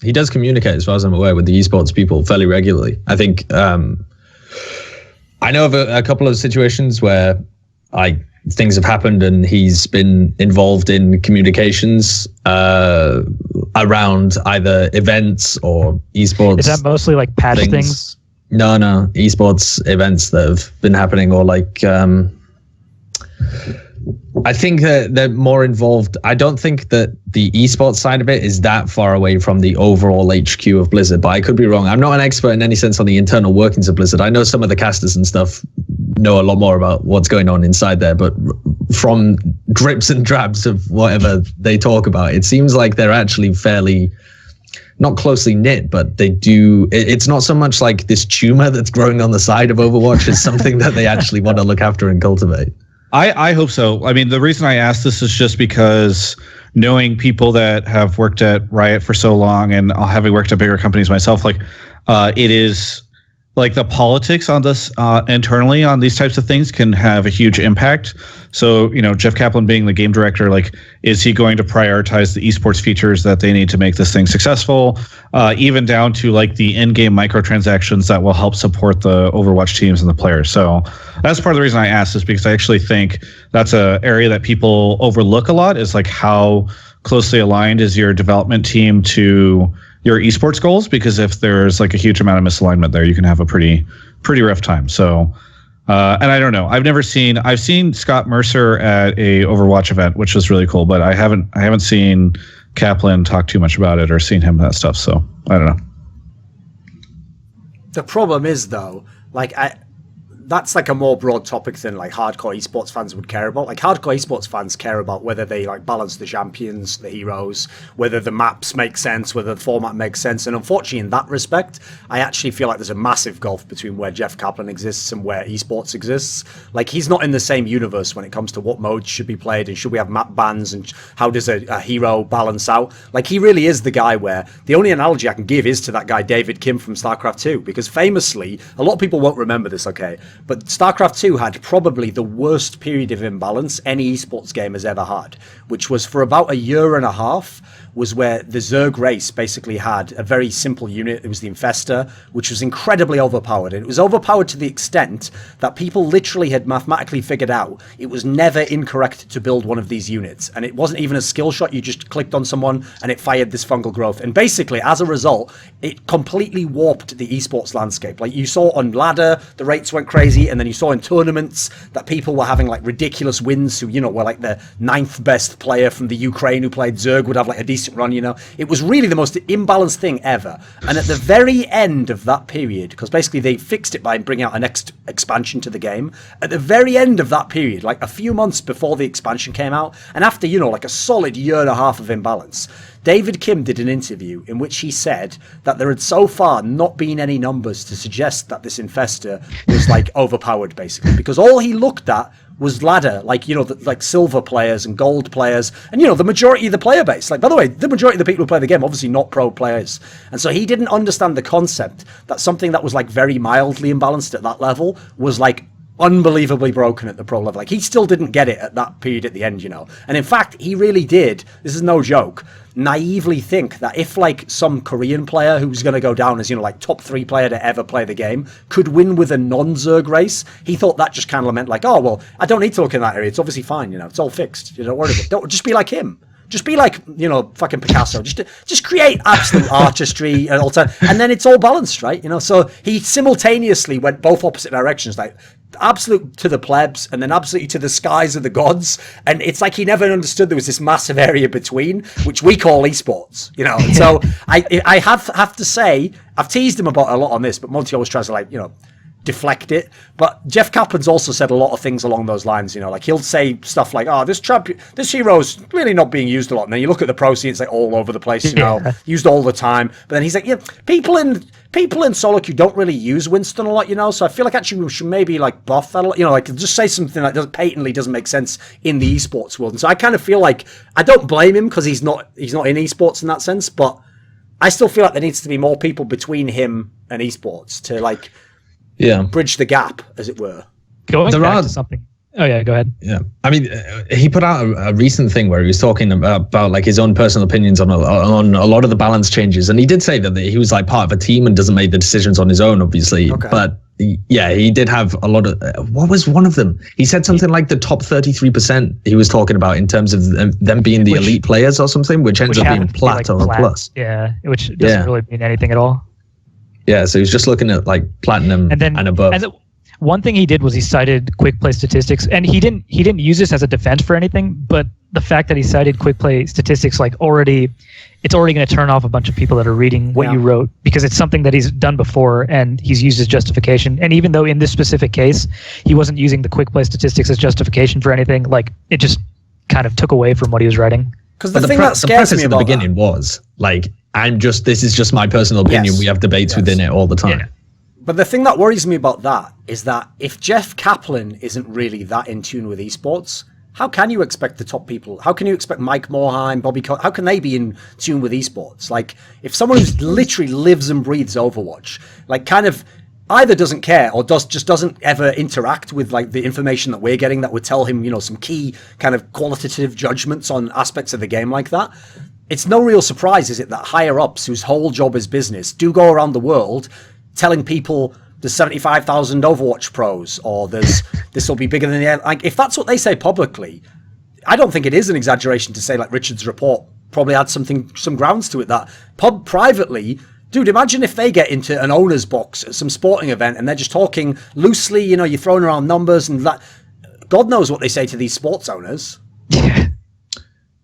He does communicate, as far as I'm aware, with the esports people fairly regularly. I think I know of a couple of situations where things have happened and he's been involved in communications around either events or esports. Is that mostly like patch things? No, esports events that have been happening, or like I think that they're more involved. I don't think that the esports side of it is that far away from the overall HQ of Blizzard, but I could be wrong. I'm not an expert in any sense on the internal workings of Blizzard. I know some of the casters and stuff know a lot more about what's going on inside there, but from drips and drabs of whatever they talk about, it seems like they're actually fairly, not closely knit, but they do. It's not so much like this tumor that's growing on the side of Overwatch. It's something that they actually want to look after and cultivate. I hope so. I mean, the reason I ask this is just because knowing people that have worked at Riot for so long and having worked at bigger companies myself, like it is like the politics on this internally on these types of things can have a huge impact. So, Jeff Kaplan being the game director, like, is he going to prioritize the esports features that they need to make this thing successful? Even down to like the in-game microtransactions that will help support the Overwatch teams and the players. So that's part of the reason I asked, is because I actually think that's an area that people overlook a lot, is like how closely aligned is your development team to your esports goals, because if there's like a huge amount of misalignment there, you can have a pretty rough time. So, and I don't know, I've seen Scott Mercer at a Overwatch event, which was really cool, but I haven't seen Kaplan talk too much about it or seen him that stuff. So I don't know. The problem is though, like that's like a more broad topic than like hardcore esports fans would care about. Like hardcore esports fans care about whether they like balance the champions, the heroes, whether the maps make sense, whether the format makes sense. And unfortunately, in that respect, I actually feel like there's a massive gulf between where Jeff Kaplan exists and where esports exists. Like he's not in the same universe when it comes to what modes should be played and should we have map bans and how does a hero balance out. Like he really is the guy where the only analogy I can give is to that guy David Kim from StarCraft 2, because famously, a lot of people won't remember this, okay, but StarCraft 2 had probably the worst period of imbalance any esports game has ever had, which was for about a year and a half, was where the Zerg race basically had a very simple unit. It was the Infestor, which was incredibly overpowered. And it was overpowered to the extent that people literally had mathematically figured out it was never incorrect to build one of these units. And it wasn't even a skill shot. You just clicked on someone and it fired this fungal growth. And basically, as a result, it completely warped the esports landscape. Like you saw on ladder, the rates went crazy. And then you saw in tournaments that people were having like ridiculous wins who, were like the 9th best player from the Ukraine who played Zerg would have like a decent run, It was really the most imbalanced thing ever. And at the very end of that period, because basically they fixed it by bringing out a next expansion to the game, at the very end of that period, like a few months before the expansion came out, and after, like a solid year and a half of imbalance, David Kim did an interview in which he said that there had so far not been any numbers to suggest that this Infestor was like overpowered, basically, because all he looked at was ladder, like, like silver players and gold players, and, the majority of the player base. Like, by the way, the majority of the people who play the game, obviously not pro players. And so he didn't understand the concept that something that was like very mildly imbalanced at that level was like unbelievably broken at the pro level. Like he still didn't get it at that period at the end, And in fact, he really did, this is no joke, naively think that if like some Korean player who's going to go down as, like top 3 player to ever play the game could win with a non-Zerg race, he thought that just kind of meant like, oh, well, I don't need to look in that area. It's obviously fine, it's all fixed. Don't worry about it. Don't just be like him. Just be like, fucking Picasso. Just create absolute artistry and and then it's all balanced, right? So he simultaneously went both opposite directions, like absolute to the plebs and then absolutely to the skies of the gods. And it's like he never understood there was this massive area between, which we call esports, So I have to say, I've teased him about a lot on this, but Monty always tries to like, deflect it. But Jeff Kaplan's also said a lot of things along those lines, like he'll say stuff like, this hero's really not being used a lot. And then you look at the pro scene, it's like all over the place, used all the time. But then he's like, people in solo queue don't really use Winston a lot, so I feel like actually we should maybe like buff that a lot, like just say something that patently doesn't make sense in the esports world. And so I kind of feel like, I don't blame him because he's not in esports in that sense, but I still feel like there needs to be more people between him and esports to like bridge the gap, as it were. Going back to something. Oh yeah, go ahead. Yeah, I mean, he put out a recent thing where he was talking about like his own personal opinions on a lot of the balance changes, and he did say that he was like part of a team and doesn't make the decisions on his own, obviously. Okay. But yeah, he did have a lot of. What was one of them? He said something like the top 33%. He was talking about in terms of them being the elite players or something, which ends up being plat or plus. Yeah, which doesn't really mean anything at all. Yeah, so he's just looking at like platinum and above. One thing he did was he cited quick play statistics, and he didn't use this as a defense for anything, but the fact that he cited quick play statistics, like it's already going to turn off a bunch of people that are reading what you wrote, because it's something that he's done before and he's used as justification. And even though in this specific case he wasn't using the quick play statistics as justification for anything, like it just kind of took away from what he was writing. Because the thing that scares me about the beginning was like, this is just my personal opinion. Yes. We have debates within it all the time. Yeah. But the thing that worries me about that is that if Jeff Kaplan isn't really that in tune with esports, how can you expect the top people? How can you expect Mike Morheim, Bobby how can they be in tune with esports? Like, if someone who literally lives and breathes Overwatch, like kind of either doesn't care or just doesn't ever interact with like the information that we're getting that would tell him, some key kind of qualitative judgments on aspects of the game like that, it's no real surprise, is it, that higher ups whose whole job is business do go around the world telling people there's 75,000 Overwatch pros, or this will be bigger than the... Like, if that's what they say publicly, I don't think it is an exaggeration to say like Richard's report probably had some grounds to it, that privately, dude, imagine if they get into an owner's box at some sporting event and they're just talking loosely, you're throwing around numbers and that. God knows what they say to these sports owners.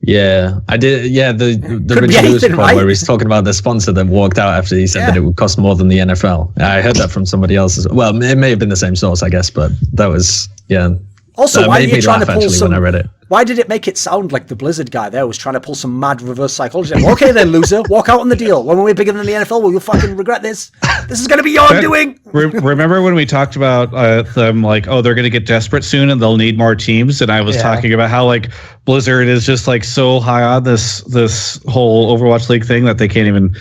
Yeah, I did. Yeah, the Richard Lewis report, right? Where he's talking about the sponsor that walked out after he said that it would cost more than the NFL. I heard that from somebody else as well. Well, it may have been the same source, I guess, but that was, Also, why are you trying to pull some... When I read it. Why did it make it sound like the Blizzard guy there was trying to pull some mad reverse psychology? Like, okay then, loser, walk out on the deal. When we're bigger than the NFL, will you fucking regret this? This is going to be your doing. Remember when we talked about them like, they're going to get desperate soon and they'll need more teams? And I was talking about how like Blizzard is just like so high on this whole Overwatch League thing that they can't even...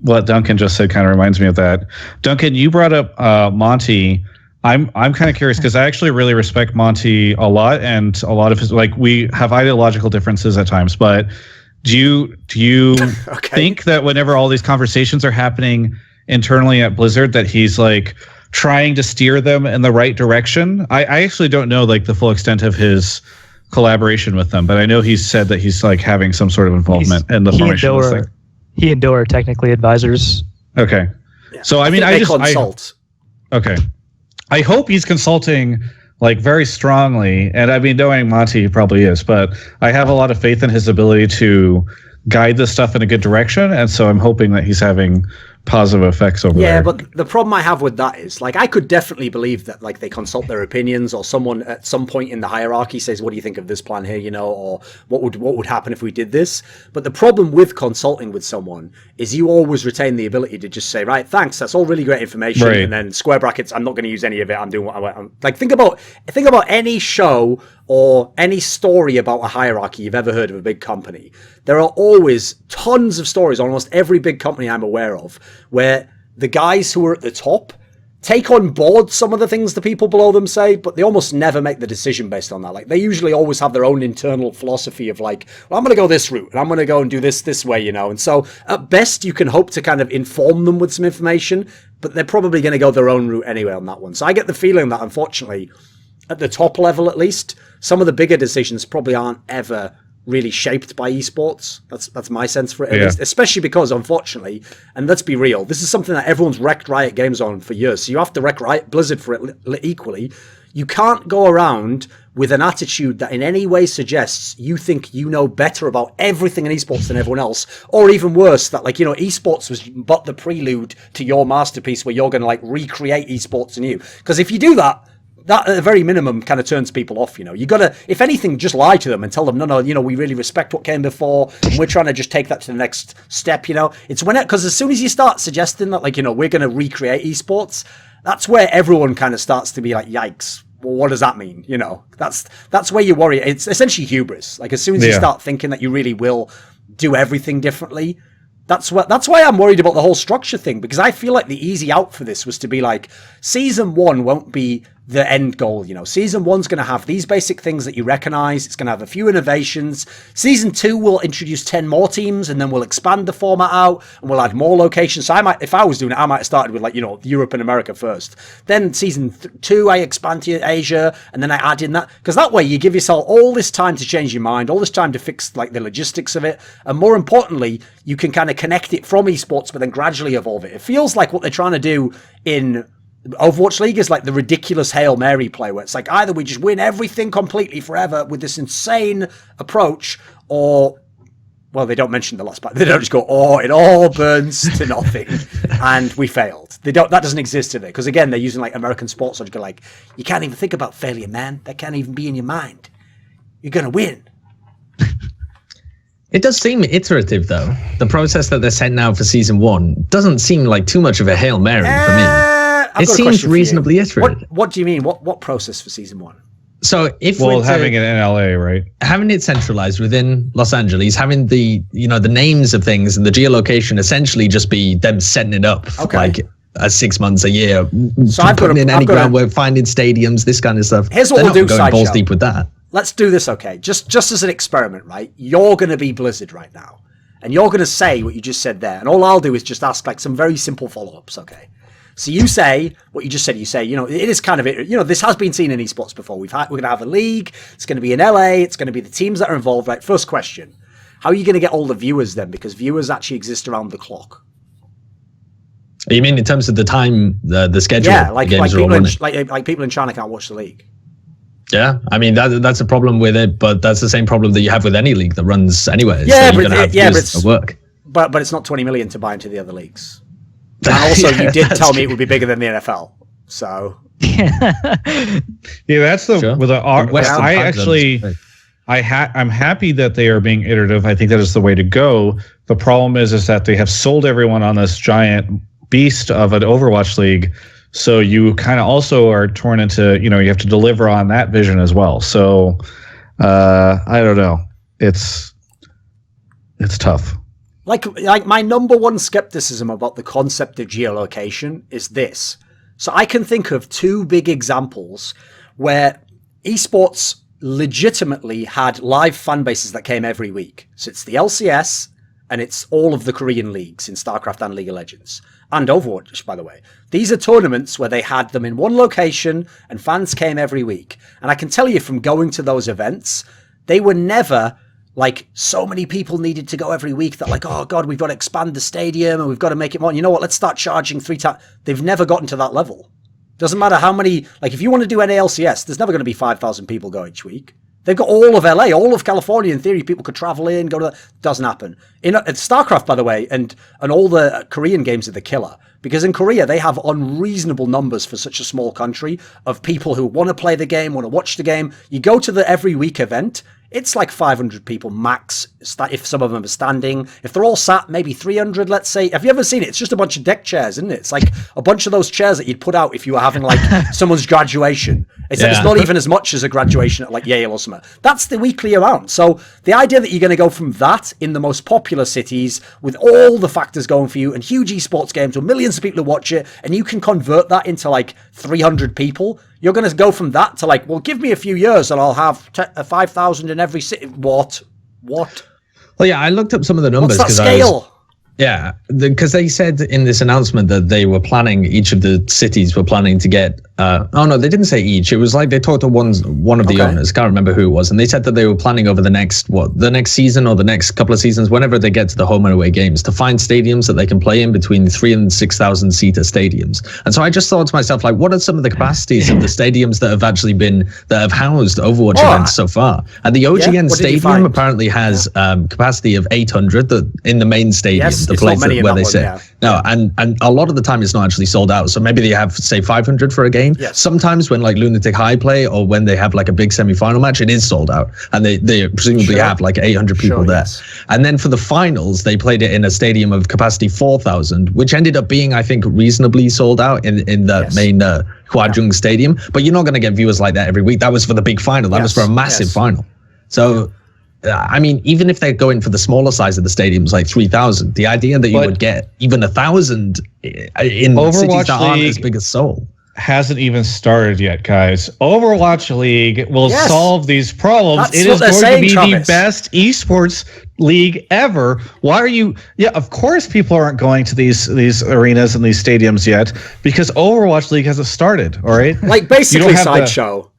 what Duncan just said kind of reminds me of that. Duncan, you brought up Monty. I'm kind of curious because I actually really respect Monty a lot, and a lot of his, like, we have ideological differences at times, but do you think that whenever all these conversations are happening internally at Blizzard that he's like trying to steer them in the right direction? I actually don't know like the full extent of his collaboration with them, but I know he's said that he's like having some sort of involvement in the formation of this thing. He and Doe are technically advisors. Okay. Yeah. So I mean, I consult. Okay. I hope he's consulting like very strongly, and I mean, knowing Monty, he probably is, but I have a lot of faith in his ability to guide this stuff in a good direction, and so I'm hoping that he's having positive effects over there. Yeah, but the problem I have with that is, like, I could definitely believe that, like, they consult their opinions, or someone at some point in the hierarchy says, what do you think of this plan here, or what would happen if we did this? But the problem with consulting with someone is you always retain the ability to just say, right, thanks, that's all really great information, and then square brackets, I'm not going to use any of it, I'm doing what I want. Like, think about any show or any story about a hierarchy you've ever heard of a big company. There are always tons of stories, almost every big company I'm aware of, where the guys who are at the top take on board some of the things the people below them say, but they almost never make the decision based on that. Like, they usually always have their own internal philosophy of like, well, I'm going to go this route, and I'm going to go and do this way, And so at best, you can hope to kind of inform them with some information, but they're probably going to go their own route anyway on that one. So I get the feeling that, unfortunately, at the top level at least, some of the bigger decisions probably aren't ever really shaped by esports. That's my sense for it, at least. Especially because, unfortunately, and let's be real, this is something that everyone's wrecked Riot Games on for years. So you have to wreck Blizzard for it equally. You can't go around with an attitude that in any way suggests you think you know better about everything in esports than everyone else, or even worse, that like, you know, esports was but the prelude to your masterpiece where you're going to like recreate esports anew. Because if you do that at the very minimum kind of turns people off, you know. You got to, if anything, just lie to them and tell them, no, you know, we really respect what came before and we're trying to just take that to the next step, you know. It's when because as soon as you start suggesting that, like, you know, we're going to recreate esports, that's where everyone kind of starts to be like, yikes, well, what does that mean? You know, that's where you worry. It's essentially hubris. Like, as soon as you start thinking that you really will do everything differently, that's why I'm worried about the whole structure thing, because I feel like the easy out for this was to be like, season 1 won't be the end goal, you know. Season 1's going to have these basic things that you recognize. It's going to have a few innovations. Season 2 will introduce 10 more teams, and then we'll expand the format out, and we'll add more locations. So I might, if I was doing it, I might have started with, like, you know, Europe and America first. Then season 2, I expand to Asia, and then I add in that, because that way you give yourself all this time to change your mind, all this time to fix, like, the logistics of it, and more importantly, you can kind of connect it from esports, but then gradually evolve it. It feels like what they're trying to do in Overwatch League is like the ridiculous Hail Mary play, where it's like either we just win everything completely forever with this insane approach, or, well, they don't mention the last part. They don't just go, or it all burns to nothing and we failed. That doesn't exist today, because again, they're using like American sports logic, like, you can't even think about failure, man. That can't even be in your mind. You're gonna win. It does seem iterative, though. The process that they're setting out for season 1 doesn't seem like too much of a Hail Mary for me. It seems reasonably iterative. What do you mean? What process for season 1? So if having it in LA, right? Having it centralized within Los Angeles, having the, you know, the names of things and the geolocation essentially just be them setting it up like 6 months a year. So I've putting in any groundwork, finding stadiums, this kind of stuff. Here's what we'll do, going balls deep with that. Let's do this, okay? Just as an experiment, right? You're going to be Blizzard right now, and you're going to say what you just said there, and all I'll do is just ask like some very simple follow-ups, okay? So you say what you just said. You say, you know, it is kind of, you know, this has been seen in esports before. We're going to have a league. It's going to be in LA. It's going to be the teams that are involved. Right. First question: how are you going to get all the viewers then? Because viewers actually exist around the clock. You mean in terms of the time, the schedule? Yeah, like people in China can't watch the league. Yeah, I mean that's a problem with it, but that's the same problem that you have with any league that runs anywhere. Yeah, so but it's work. But it's not 20 million to buy into the other leagues. And also, you did tell me it would be bigger than the NFL. So that's the with the I actually I'm happy that they are being iterative. I think that is the way to go. The problem is that they have sold everyone on this giant beast of an Overwatch league. So you kind of also are torn into, you know, you have to deliver on that vision as well. So I don't know. It's tough. Like my number one skepticism about the concept of geolocation is this. So I can think of 2 big examples where esports legitimately had live fan bases that came every week. So it's the LCS and it's all of the Korean leagues in StarCraft and League of Legends. And Overwatch, by the way. These are tournaments where they had them in one location and fans came every week. And I can tell you from going to those events, they were never like so many people needed to go every week that like, oh God, we've got to expand the stadium and we've got to make it more. You know what? Let's start charging 3 times. They've never gotten to that level. Doesn't matter how many, like if you want to do NALCS, there's never going to be 5,000 people go each week. They've got all of LA, all of California. In theory, people could travel in, go to that. Doesn't happen. In StarCraft, by the way, and all the Korean games are the killer. Because in Korea, they have unreasonable numbers for such a small country of people who want to play the game, want to watch the game. You go to the every week event, it's like 500 people max, if some of them are standing. If they're all sat, maybe 300, let's say. Have you ever seen it? It's just a bunch of deck chairs, isn't it? It's like a bunch of those chairs that you'd put out if you were having like someone's graduation. It's not even as much as a graduation at like Yale or something. That's the weekly amount. So the idea that you're going to go from that in the most popular cities with all the factors going for you and huge esports games with millions of people who watch it, and you can convert that into like 300 people, you're going to go from that to like, well, give me a few years and I'll have 5,000 in every city. What? Well, yeah, I looked up some of the numbers. What's that scale? Because they said in this announcement that they were planning, each of the cities were planning to get oh no, they didn't say each. It was like they talked to one of the owners. Can't remember who it was, and they said that they were planning over the next season or the next couple of seasons, whenever they get to the home and away games, to find stadiums that they can play in between 3,000 and 6,000 seater stadiums. And so I just thought to myself, like, what are some of the capacities of the stadiums that have housed Overwatch events so far? And the OGN stadium apparently has capacity of 800 in the main stadium, the place where they sit. No, and a lot of the time it's not actually sold out. So maybe they have, say, 500 for a game. Yes. Sometimes when like Lunatic High play or when they have like a big semi-final match, it is sold out, and they presumably have like 800 people there. Yes. And then for the finals, they played it in a stadium of capacity 4,000, which ended up being, I think, reasonably sold out in the main Huajing Stadium. But you're not going to get viewers like that every week. That was for the big final. That was for a massive final. So. I mean, even if they're going for the smaller size of the stadiums, like 3,000, the idea that you would get even 1,000 in Overwatch cities that aren't as big as Seoul hasn't even started yet, guys. Overwatch League will solve these problems. It is going to be the best esports league ever. Why are you? Yeah, of course people aren't going to these arenas and these stadiums yet because Overwatch League hasn't started. All right, like basically Sideshow.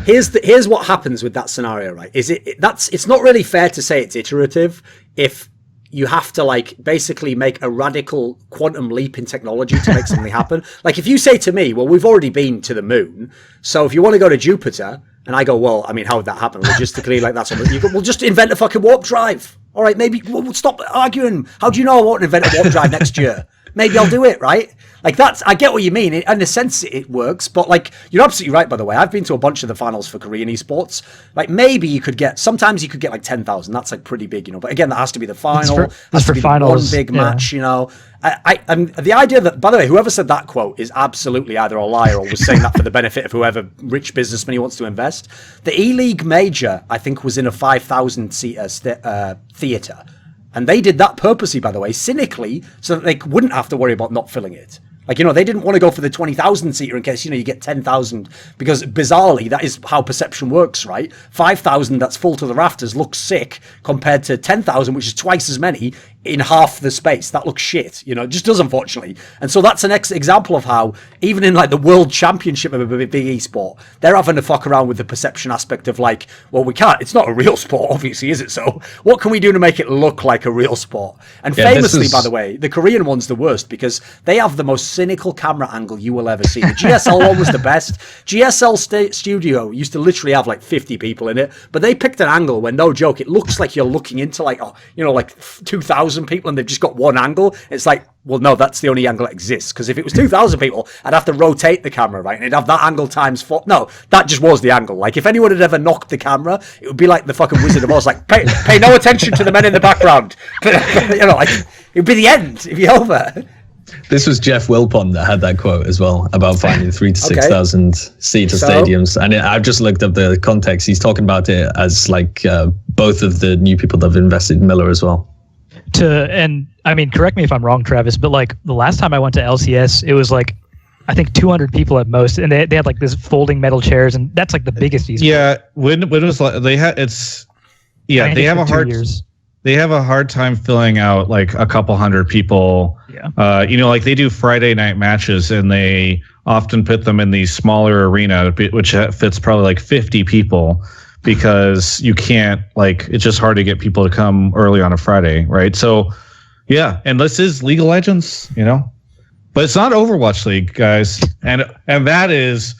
Here's what happens with that scenario, right? It's not really fair to say it's iterative if you have to like basically make a radical quantum leap in technology to make something happen. Like if you say to me, well, we've already been to the moon, so if you want to go to Jupiter, and I go, well, I mean, how would that happen logistically? Like that's you go, we'll just invent a fucking warp drive. All right, maybe we'll stop arguing. How do you know I won't invent a warp drive next year? Maybe I'll do it, right? Like I get what you mean. In a sense, it works, but like you're absolutely right. By the way, I've been to a bunch of the finals for Korean esports. Like maybe you could get like 10,000. That's like pretty big, But again, that has to be the final. That's for finals. One big match, And the idea that, by the way, whoever said that quote is absolutely either a liar or was saying that for the benefit of whoever rich businessman he wants to invest. The E-League major, I think, was in a 5,000 seater theater. And they did that purposely, by the way, cynically, so that they wouldn't have to worry about not filling it. Like, they didn't want to go for the 20,000 seater in case, you get 10,000, because bizarrely, that is how perception works, right? 5,000 that's full to the rafters looks sick compared to 10,000, which is twice as many in half the space. That looks shit, it just does, unfortunately. And so that's an example of how, even in like the world championship of a big esport, they're having to fuck around with the perception aspect of like, well, we can't, it's not a real sport, obviously, is it? So what can we do to make it look like a real sport? And famously, by the way, the Korean one's the worst because they have the most cynical camera angle you will ever see. The GSL one was the best. GSL studio used to literally have like 50 people in it, but they picked an angle where, no joke, it looks like you're looking into like, like 2,000 people and they've just got one angle. It's like, well, no, that's the only angle that exists, because if it was 2,000 people, I'd have to rotate the camera, right? And it'd have that angle times 4. No, that just was the angle. Like, if anyone had ever knocked the camera, it would be like the fucking Wizard of Oz, like, pay no attention to the men in the background. Like, it'd be the end. It'd be over. This was Jeff Wilpon that had that quote as well about finding 3,000 to 6,000 seater stadiums. And I've just looked up the context. He's talking about it as like both of the new people that have invested in Miller as well. And I mean, correct me if I'm wrong, Travis, but like the last time I went to LCS, it was like, I think 200 people at most, and they had like this folding metal chairs, and that's like the biggest esport. Yeah, when it was like they have a hard time filling out like a couple hundred people. Yeah. Like they do Friday night matches, and they often put them in the smaller arena, which fits probably like 50 people. Because you can't, like, it's just hard to get people to come early on a Friday, right? So, yeah, and this is League of Legends, but it's not Overwatch League, guys, and that is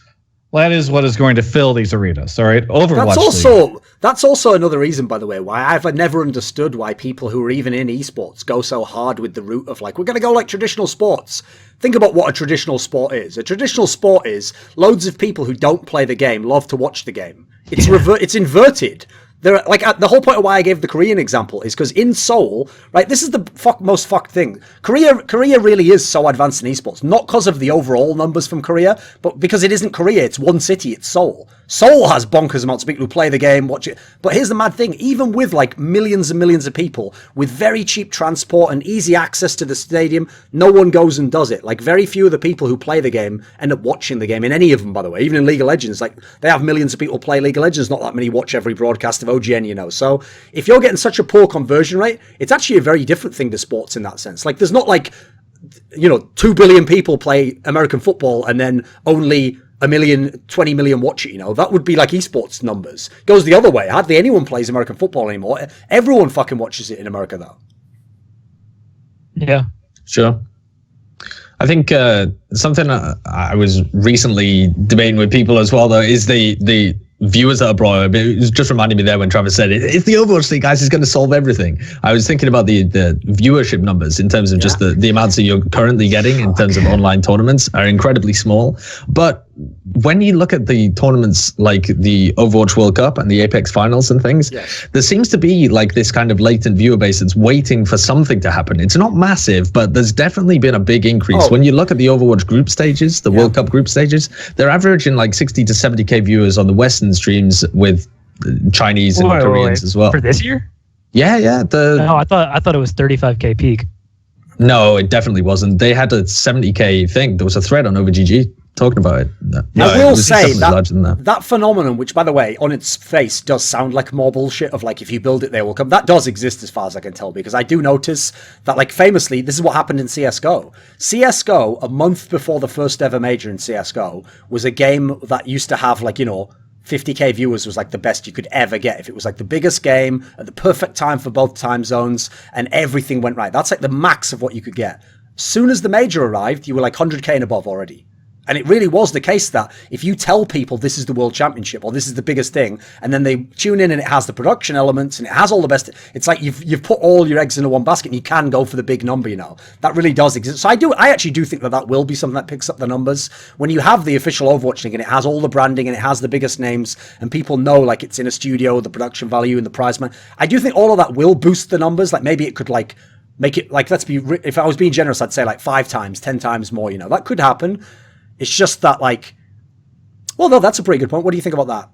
what is going to fill these arenas, all right? Overwatch League. That's also another reason, by the way, why I've never understood why people who are even in esports go so hard with the route of like, we're going to go like traditional sports. Think about what a traditional sport is. A traditional sport is loads of people who don't play the game love to watch the game. It's inverted. There are, like, the whole point of why I gave the Korean example is because in Seoul, right, this is the most fucked thing. Korea really is so advanced in esports, not because of the overall numbers from Korea, but because it isn't Korea, it's one city, it's Seoul. Seoul has bonkers amounts of people who play the game, watch it. But here's the mad thing, even with like millions and millions of people, with very cheap transport and easy access to the stadium, no one goes and does it. Like, very few of the people who play the game end up watching the game, in any of them, by the way. Even in League of Legends, like, they have millions of people play League of Legends, not that many watch every broadcast of OGN, So if you're getting such a poor conversion rate, it's actually a very different thing to sports in that sense. Like, there's not like, 2 billion people play American football and then only 1 million, 20 million watch it, that would be like esports numbers. Goes the other way. Hardly anyone plays American football anymore. Everyone fucking watches it in America, though. Yeah. Sure. I think something I was recently debating with people as well, though, is the viewers that are brought up. It was just reminding me there when Travis said it's the Overwatch League, guys, is going to solve everything. I was thinking about the viewership numbers in terms of just the amounts that you're currently getting in terms of online tournaments are incredibly small. But when you look at the tournaments like the Overwatch World Cup and the Apex Finals and things, there seems to be like this kind of latent viewer base that's waiting for something to happen. It's not massive, but there's definitely been a big increase. When you look at the Overwatch group stages, the World Cup group stages, they're averaging like 60 to 70k viewers on the Western streams with Chinese and Koreans as well. For this year? Yeah. No, I thought it was 35k peak. No, it definitely wasn't. They had a 70k thing. There was a thread on OverGG talking about it. No, I will say that phenomenon, which by the way, on its face does sound like more bullshit of like, if you build it, they will come. That does exist as far as I can tell, because I do notice that, like, famously, this is what happened in CSGO. CSGO, a month before the first ever major in CSGO, was a game that used to have, like, 50k viewers was like the best you could ever get. If it was like the biggest game at the perfect time for both time zones and everything went right. That's like the max of what you could get. As soon as the major arrived, you were like 100k and above already. And it really was the case that if you tell people this is the World Championship or this is the biggest thing, and then they tune in and it has the production elements and it has all the best, it's like you've put all your eggs into one basket and you can go for the big number, That really does exist. So I actually do think that will be something that picks up the numbers. When you have the official Overwatch thing and it has all the branding and it has the biggest names and people know like it's in a studio, the production value and the prize money, I do think all of that will boost the numbers. Like maybe it could like make it like, if I was being generous, I'd say like 5 times, 10 times more, that could happen. It's just that, like, well, no, that's a pretty good point. What do you think about that?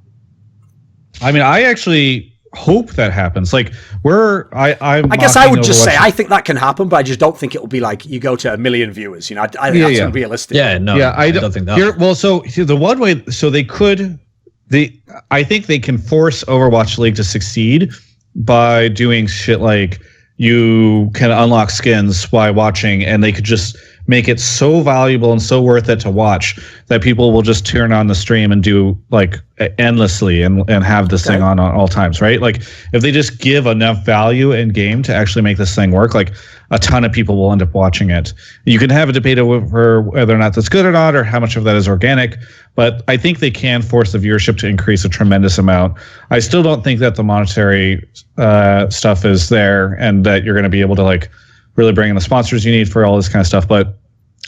I mean, I actually hope that happens. Like, I guess I would just say I think that can happen, but I just don't think it will be like you go to 1 million viewers. I think that's unrealistic. Yeah, no, I don't think that. So the one way, so they could, I think they can force Overwatch League to succeed by doing shit like you can unlock skins while watching, and they could just make it so valuable and so worth it to watch that people will just turn on the stream and do like endlessly and have this thing on all times, right? Like if they just give enough value in game to actually make this thing work, like a ton of people will end up watching it. You can have a debate over whether or not that's good or not, or how much of that is organic, but I think they can force the viewership to increase a tremendous amount. I still don't think that the monetary stuff is there and that you're going to be able to like really bring in the sponsors you need for all this kind of stuff. But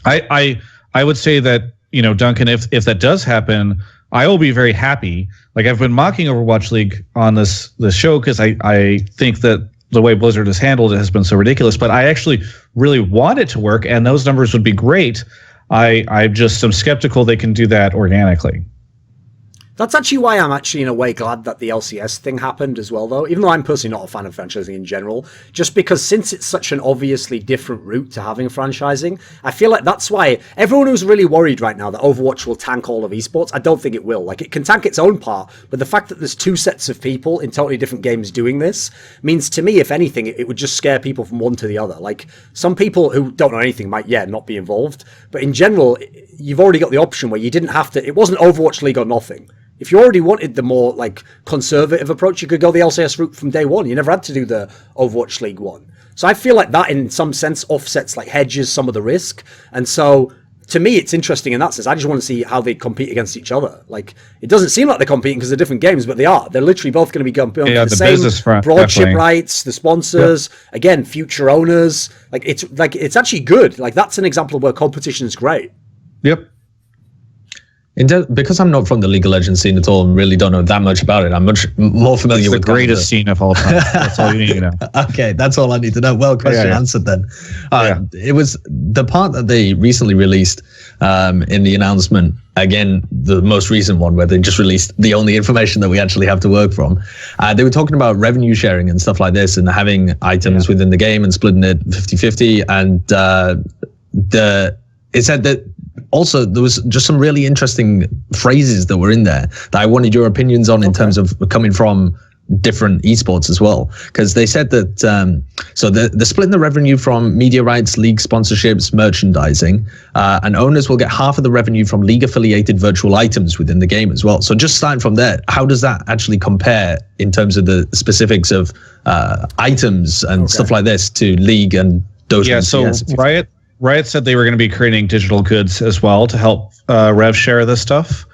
I would say that, Duncan, if that does happen, I will be very happy. Like I've been mocking Overwatch League on this show because I think that the way Blizzard has handled it has been so ridiculous, but I actually really want it to work and those numbers would be great. I just am skeptical they can do that organically. That's actually why I'm actually in a way glad that the LCS thing happened as well, though, even though I'm personally not a fan of franchising in general, just because since it's such an obviously different route to having franchising, I feel like that's why everyone who's really worried right now that Overwatch will tank all of esports, I don't think it will. Like, it can tank its own part, but the fact that there's 2 sets of people in totally different games doing this means, to me, if anything, it would just scare people from one to the other. Like, some people who don't know anything might, not be involved, but in general, you've already got the option where you didn't have to, it wasn't Overwatch League or nothing. If you already wanted the more like conservative approach, you could go the LCS route from day one. You never had to do the Overwatch League one. So I feel like that in some sense offsets, like hedges some of the risk. And so to me, it's interesting in that sense. I just want to see how they compete against each other. Like, it doesn't seem like they're competing because they're different games, but they are. They're literally both going to be competing for the same broadship rights, the sponsors, again, future owners. It's actually good. Like, that's an example of where competition is great. Yep. Because I'm not from the League of Legends scene at all and really don't know that much about it, I'm much more familiar with the greatest scene of all time. That's all you need to know. Okay, that's all I need to know. Well, question answered then. It was the part that they recently released in the announcement, again, the most recent one where they just released the only information that we actually have to work from. They were talking about revenue sharing and stuff like this and having items within the game and splitting it 50-50. And it said that also, there was just some really interesting phrases that were in there that I wanted your opinions on in terms of coming from different esports as well, because they said that so they're splitting the revenue from media rights, league sponsorships, merchandising, and owners will get half of the revenue from league affiliated virtual items within the game as well. So just starting from there, how does that actually compare in terms of the specifics of items and stuff like this to league and Dota? Yeah, so Riot said they were going to be creating digital goods as well to help rev share this stuff.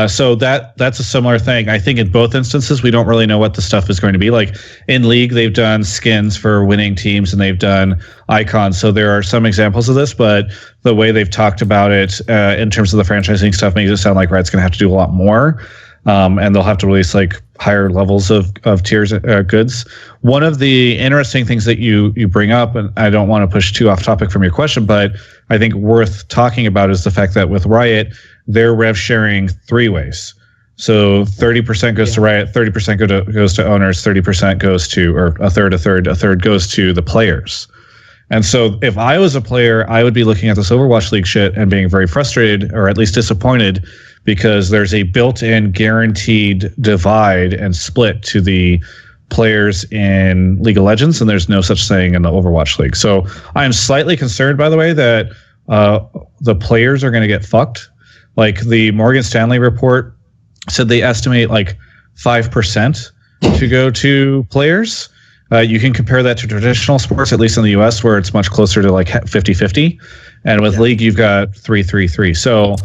So that's a similar thing. I think in both instances, we don't really know what the stuff is going to be. Like in League, they've done skins for winning teams and they've done icons. So there are some examples of this, but the way they've talked about it in terms of the franchising stuff makes it sound like Riot's going to have to do a lot more. And they'll have to release like higher levels of tiers goods. One of the interesting things that you bring up, and I don't want to push too off topic from your question, but I think worth talking about is the fact that with Riot, they're rev sharing 3 ways. So 30% goes to Riot, 30% goes to owners, 30% goes to, or a third goes to the players. And so if I was a player, I would be looking at this Overwatch League shit and being very frustrated, or at least disappointed, because there's a built-in guaranteed divide and split to the players in League of Legends, and there's no such thing in the Overwatch League. So I'm slightly concerned, by the way, that the players are going to get fucked. Like the Morgan Stanley report said they estimate like 5% to go to players. You can compare that to traditional sports, at least in the US, where it's much closer to like 50-50. And with League, you've got 3-3-3. So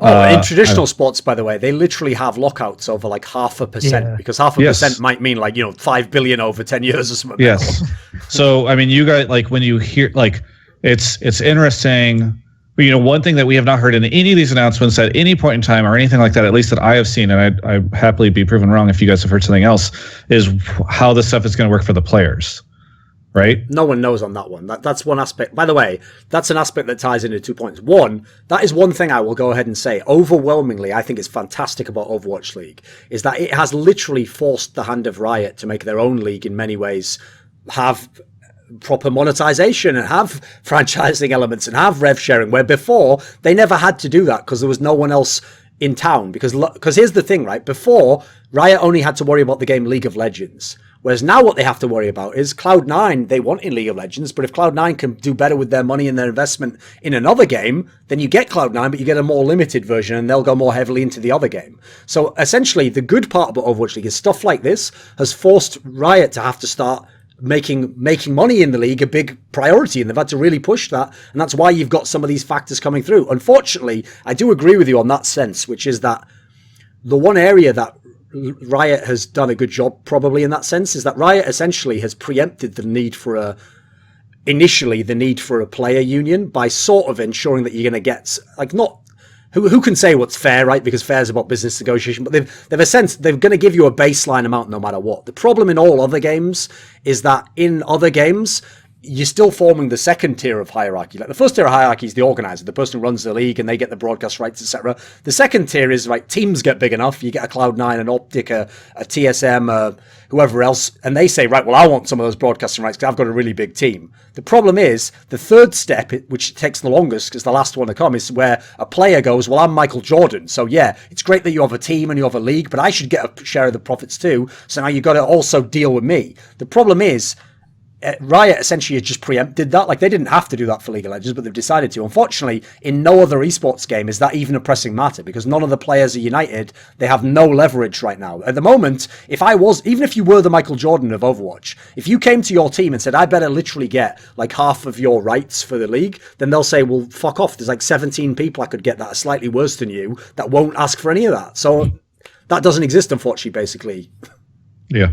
in traditional sports, by the way, they literally have lockouts over like 0.5%, because 0.5% might mean like, 5 billion over 10 years or something. Yes. So, I mean, you guys, like when you hear, like, it's interesting. One thing that we have not heard in any of these announcements at any point in time or anything like that, at least that I have seen, and I'd happily be proven wrong if you guys have heard something else, is how this stuff is going to work for the players, right? No one knows on that one. That's one aspect. By the way, that's an aspect that ties into 2 points. One, that is one thing I will go ahead and say. Overwhelmingly, I think it's fantastic about Overwatch League, is that it has literally forced the hand of Riot to make their own league in many ways, have proper monetization and have franchising elements and have rev sharing, where before they never had to do that because there was no one else in town. Because here's the thing, right? Before, Riot only had to worry about the game League of Legends, whereas now what they have to worry about is Cloud9. They want in League of Legends, but if Cloud9 can do better with their money and their investment in another game, then you get Cloud9, but you get a more limited version and they'll go more heavily into the other game. So essentially, the good part about Overwatch League is stuff like this has forced Riot to have to start making money in the league a big priority, and they've had to really push that, and that's why you've got some of these factors coming through. Unfortunately, I do agree with you on that sense, which is that the one area that Riot has done a good job probably in that sense is that Riot essentially has preempted the need for a player union by sort of ensuring that you're going to get, like, not who can say what's fair, right? Because fair is about business negotiation, but they've a sense they're going to give you a baseline amount no matter what. The problem in all other games is that in other games, you're still forming the second tier of hierarchy. Like the first tier of hierarchy is the organizer, the person who runs the league, and they get the broadcast rights, etc. The second tier is, like, teams get big enough. You get a Cloud9, an Optic, a TSM, whoever else, and they say, right, well, I want some of those broadcasting rights because I've got a really big team. The problem is the third step, which takes the longest because the last one to come, is where a player goes, well, I'm Michael Jordan, so yeah, it's great that you have a team and you have a league, but I should get a share of the profits too, so now you've got to also deal with me. The problem is Riot essentially just preempted that. Like, they didn't have to do that for League of Legends, but they've decided to. Unfortunately, in no other esports game is that even a pressing matter, because none of the players are united. They have no leverage right now. At the moment, even if you were the Michael Jordan of Overwatch, if you came to your team and said, I better literally get like half of your rights for the league, then they'll say, well, fuck off. There's like 17 people I could get that are slightly worse than you that won't ask for any of that. So that doesn't exist, unfortunately, basically. Yeah.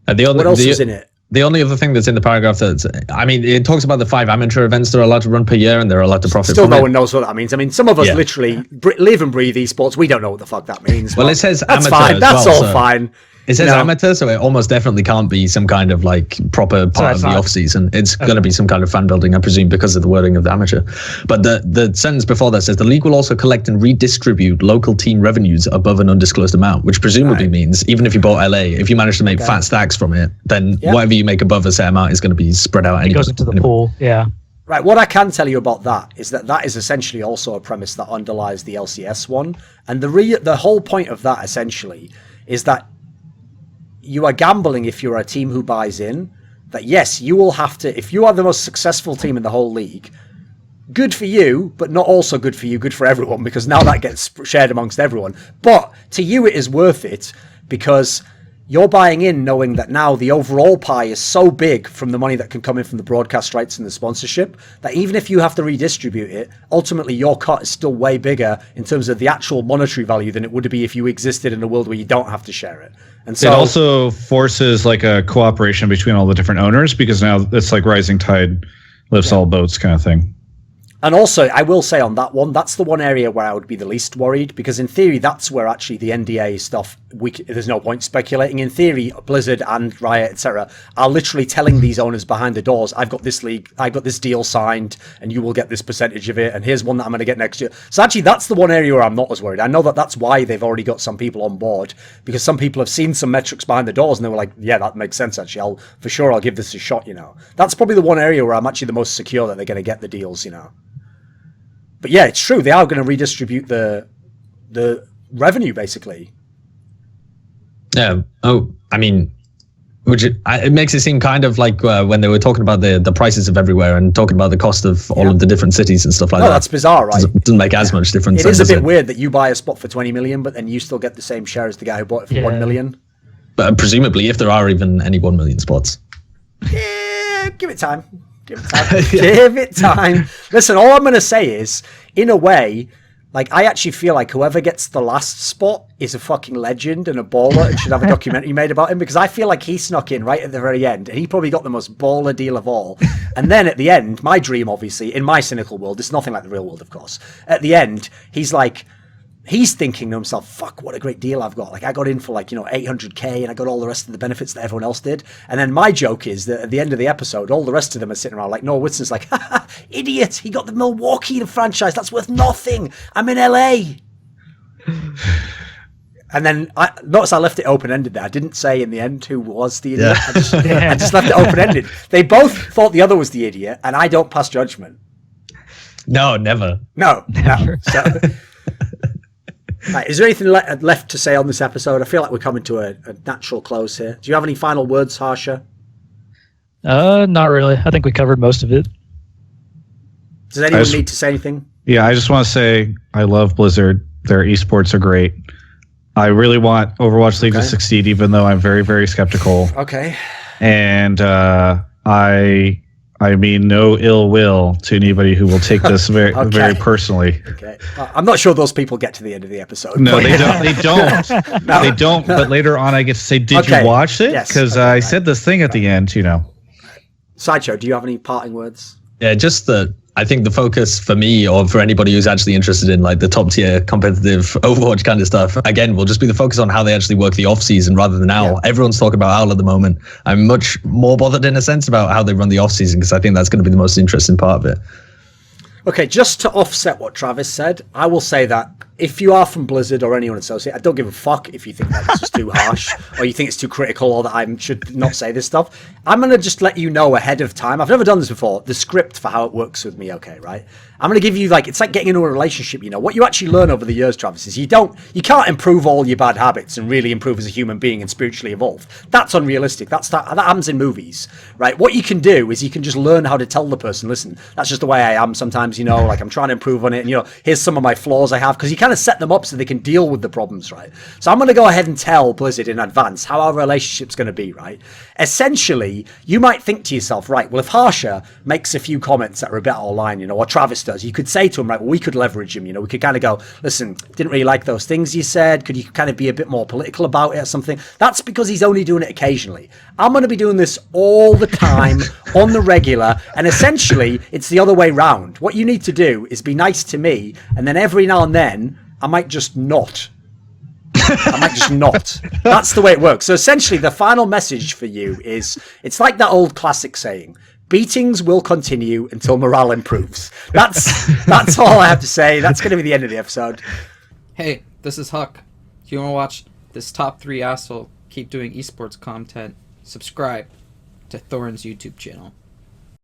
What else is in it? The only other thing that's in the paragraph it talks about the 5 amateur events that are allowed to run per year and they're allowed to profit Still, from no it. one knows what that means. I mean, some of us literally live and breathe esports. We don't know what the fuck that means. Well, it says that's amateur. Fine. That's well, all fine. It says amateur, so it almost definitely can't be some kind of like proper part of the off season. It's going to be some kind of fan building, I presume, because of the wording of the amateur. But the sentence before that says the league will also collect and redistribute local team revenues above an undisclosed amount, which presumably means even if you bought LA, if you manage to make fat stacks from it, then whatever you make above a set amount is going to be spread out. It goes into the pool. Yeah. Right, what I can tell you about that is that is essentially also a premise that underlies the LCS one. And the whole point of that essentially is that you are gambling if you're a team who buys in, that yes, you will have to, if you are the most successful team in the whole league, good for you, but not also good for you, good for everyone, because now that gets shared amongst everyone. But to you, it is worth it because you're buying in knowing that now the overall pie is so big from the money that can come in from the broadcast rights and the sponsorship that even if you have to redistribute it, ultimately your cut is still way bigger in terms of the actual monetary value than it would be if you existed in a world where you don't have to share it. And so it also forces like a cooperation between all the different owners, because now it's like rising tide lifts all boats kind of thing. And also, I will say on that one, that's the one area where I would be the least worried, because in theory, that's where actually the NDA stuff, there's no point speculating. In theory, Blizzard and Riot, etc., are literally telling these owners behind the doors, I've got this league, I've got this deal signed, and you will get this percentage of it, and here's one that I'm going to get next year. So actually, that's the one area where I'm not as worried. I know that that's why they've already got some people on board, because some people have seen some metrics behind the doors, and they were like, yeah, that makes sense, actually. I'll give this a shot, you know. That's probably the one area where I'm actually the most secure that they're going to get the deals, you know. But yeah, it's true. They are going to redistribute the revenue, basically. Yeah. Oh, I mean, it makes it seem kind of like when they were talking about the prices of everywhere and talking about the cost of all of the different cities and stuff like that. No, that's bizarre, right? It doesn't make as much difference. It is a bit weird that you buy a spot for 20 million, but then you still get the same share as the guy who bought it for 1 million. But presumably, if there are even any 1 million spots. Yeah, give it time. Give it time. Give it time. Listen, all I'm going to say is, in a way, like, I actually feel like whoever gets the last spot is a fucking legend and a baller and should have a documentary made about him, because I feel like he snuck in right at the very end and he probably got the most baller deal of all. And then at the end, my dream, obviously, in my cynical world, it's nothing like the real world, of course. At the end, he's thinking to himself, fuck, what a great deal I've got. Like, I got in for like, 800K and I got all the rest of the benefits that everyone else did. And then my joke is that at the end of the episode, all the rest of them are sitting around like, Noah Whitson's like, haha, idiot, he got the Milwaukee franchise. That's worth nothing. I'm in LA. And then notice I left it open-ended there. I didn't say in the end who was the idiot. Yeah. I just left it open-ended. They both thought the other was the idiot, and I don't pass judgment. No, never. No. So, right, is there anything left to say on this episode? I feel like we're coming to a natural close here. Do you have any final words, Harsha? Not really. I think we covered most of it. Does anyone need to say anything? Yeah, I just want to say I love Blizzard. Their esports are great. I really want Overwatch League to succeed, even though I'm very, very skeptical. Okay. And I mean no ill will to anybody who will take this very, very personally. Okay. I'm not sure those people get to the end of the episode. No, they don't. They don't. No, they don't. No. But later on, I get to say, "Did you watch it?" Because I said this thing at the end. Sideshow, do you have any parting words? Yeah, just that. I think the focus for me, or for anybody who's actually interested in like the top tier competitive Overwatch kind of stuff, again, will just be the focus on how they actually work the off season rather than Owl. Yeah. Everyone's talking about Owl at the moment. I'm much more bothered in a sense about how they run the off season, because I think that's going to be the most interesting part of it. Okay, just to offset what Travis said, I will say that if you are from Blizzard or anyone associated, I don't give a fuck if you think that this is too harsh or you think it's too critical or that I should not say this stuff. I'm going to just let you know ahead of time. I've never done this before. The script for how it works with me, okay, right? I'm going to give you, like, it's like getting into a relationship, What you actually learn over the years, Travis, is you can't improve all your bad habits and really improve as a human being and spiritually evolve. That's unrealistic. That happens in movies, right? What you can do is you can just learn how to tell the person, listen, that's just the way I am sometimes, like I'm trying to improve on it, and, here's some of my flaws I have, because you kind of set them up so they can deal with the problems, right? So I'm going to go ahead and tell Blizzard in advance how our relationship's going to be, right? Essentially, you might think to yourself, right, well, if Harsha makes a few comments that are a bit out of line, or Travis does, you could say to him, right, well, we could leverage him, we could kind of go, listen, didn't really like those things you said, could you kind of be a bit more political about it or something? That's because he's only doing it occasionally. I'm going to be doing this all the time, on the regular, and essentially, it's the other way round. What you need to do is be nice to me, and then every now and then, I might just not. That's the way it works. So essentially, the final message for you is, it's like that old classic saying, beatings will continue until morale improves. That's all I have to say. That's going to be the end of the episode. Hey, this is Huck. If you want to watch this top 3 asshole keep doing esports content, subscribe to Thorin's YouTube channel.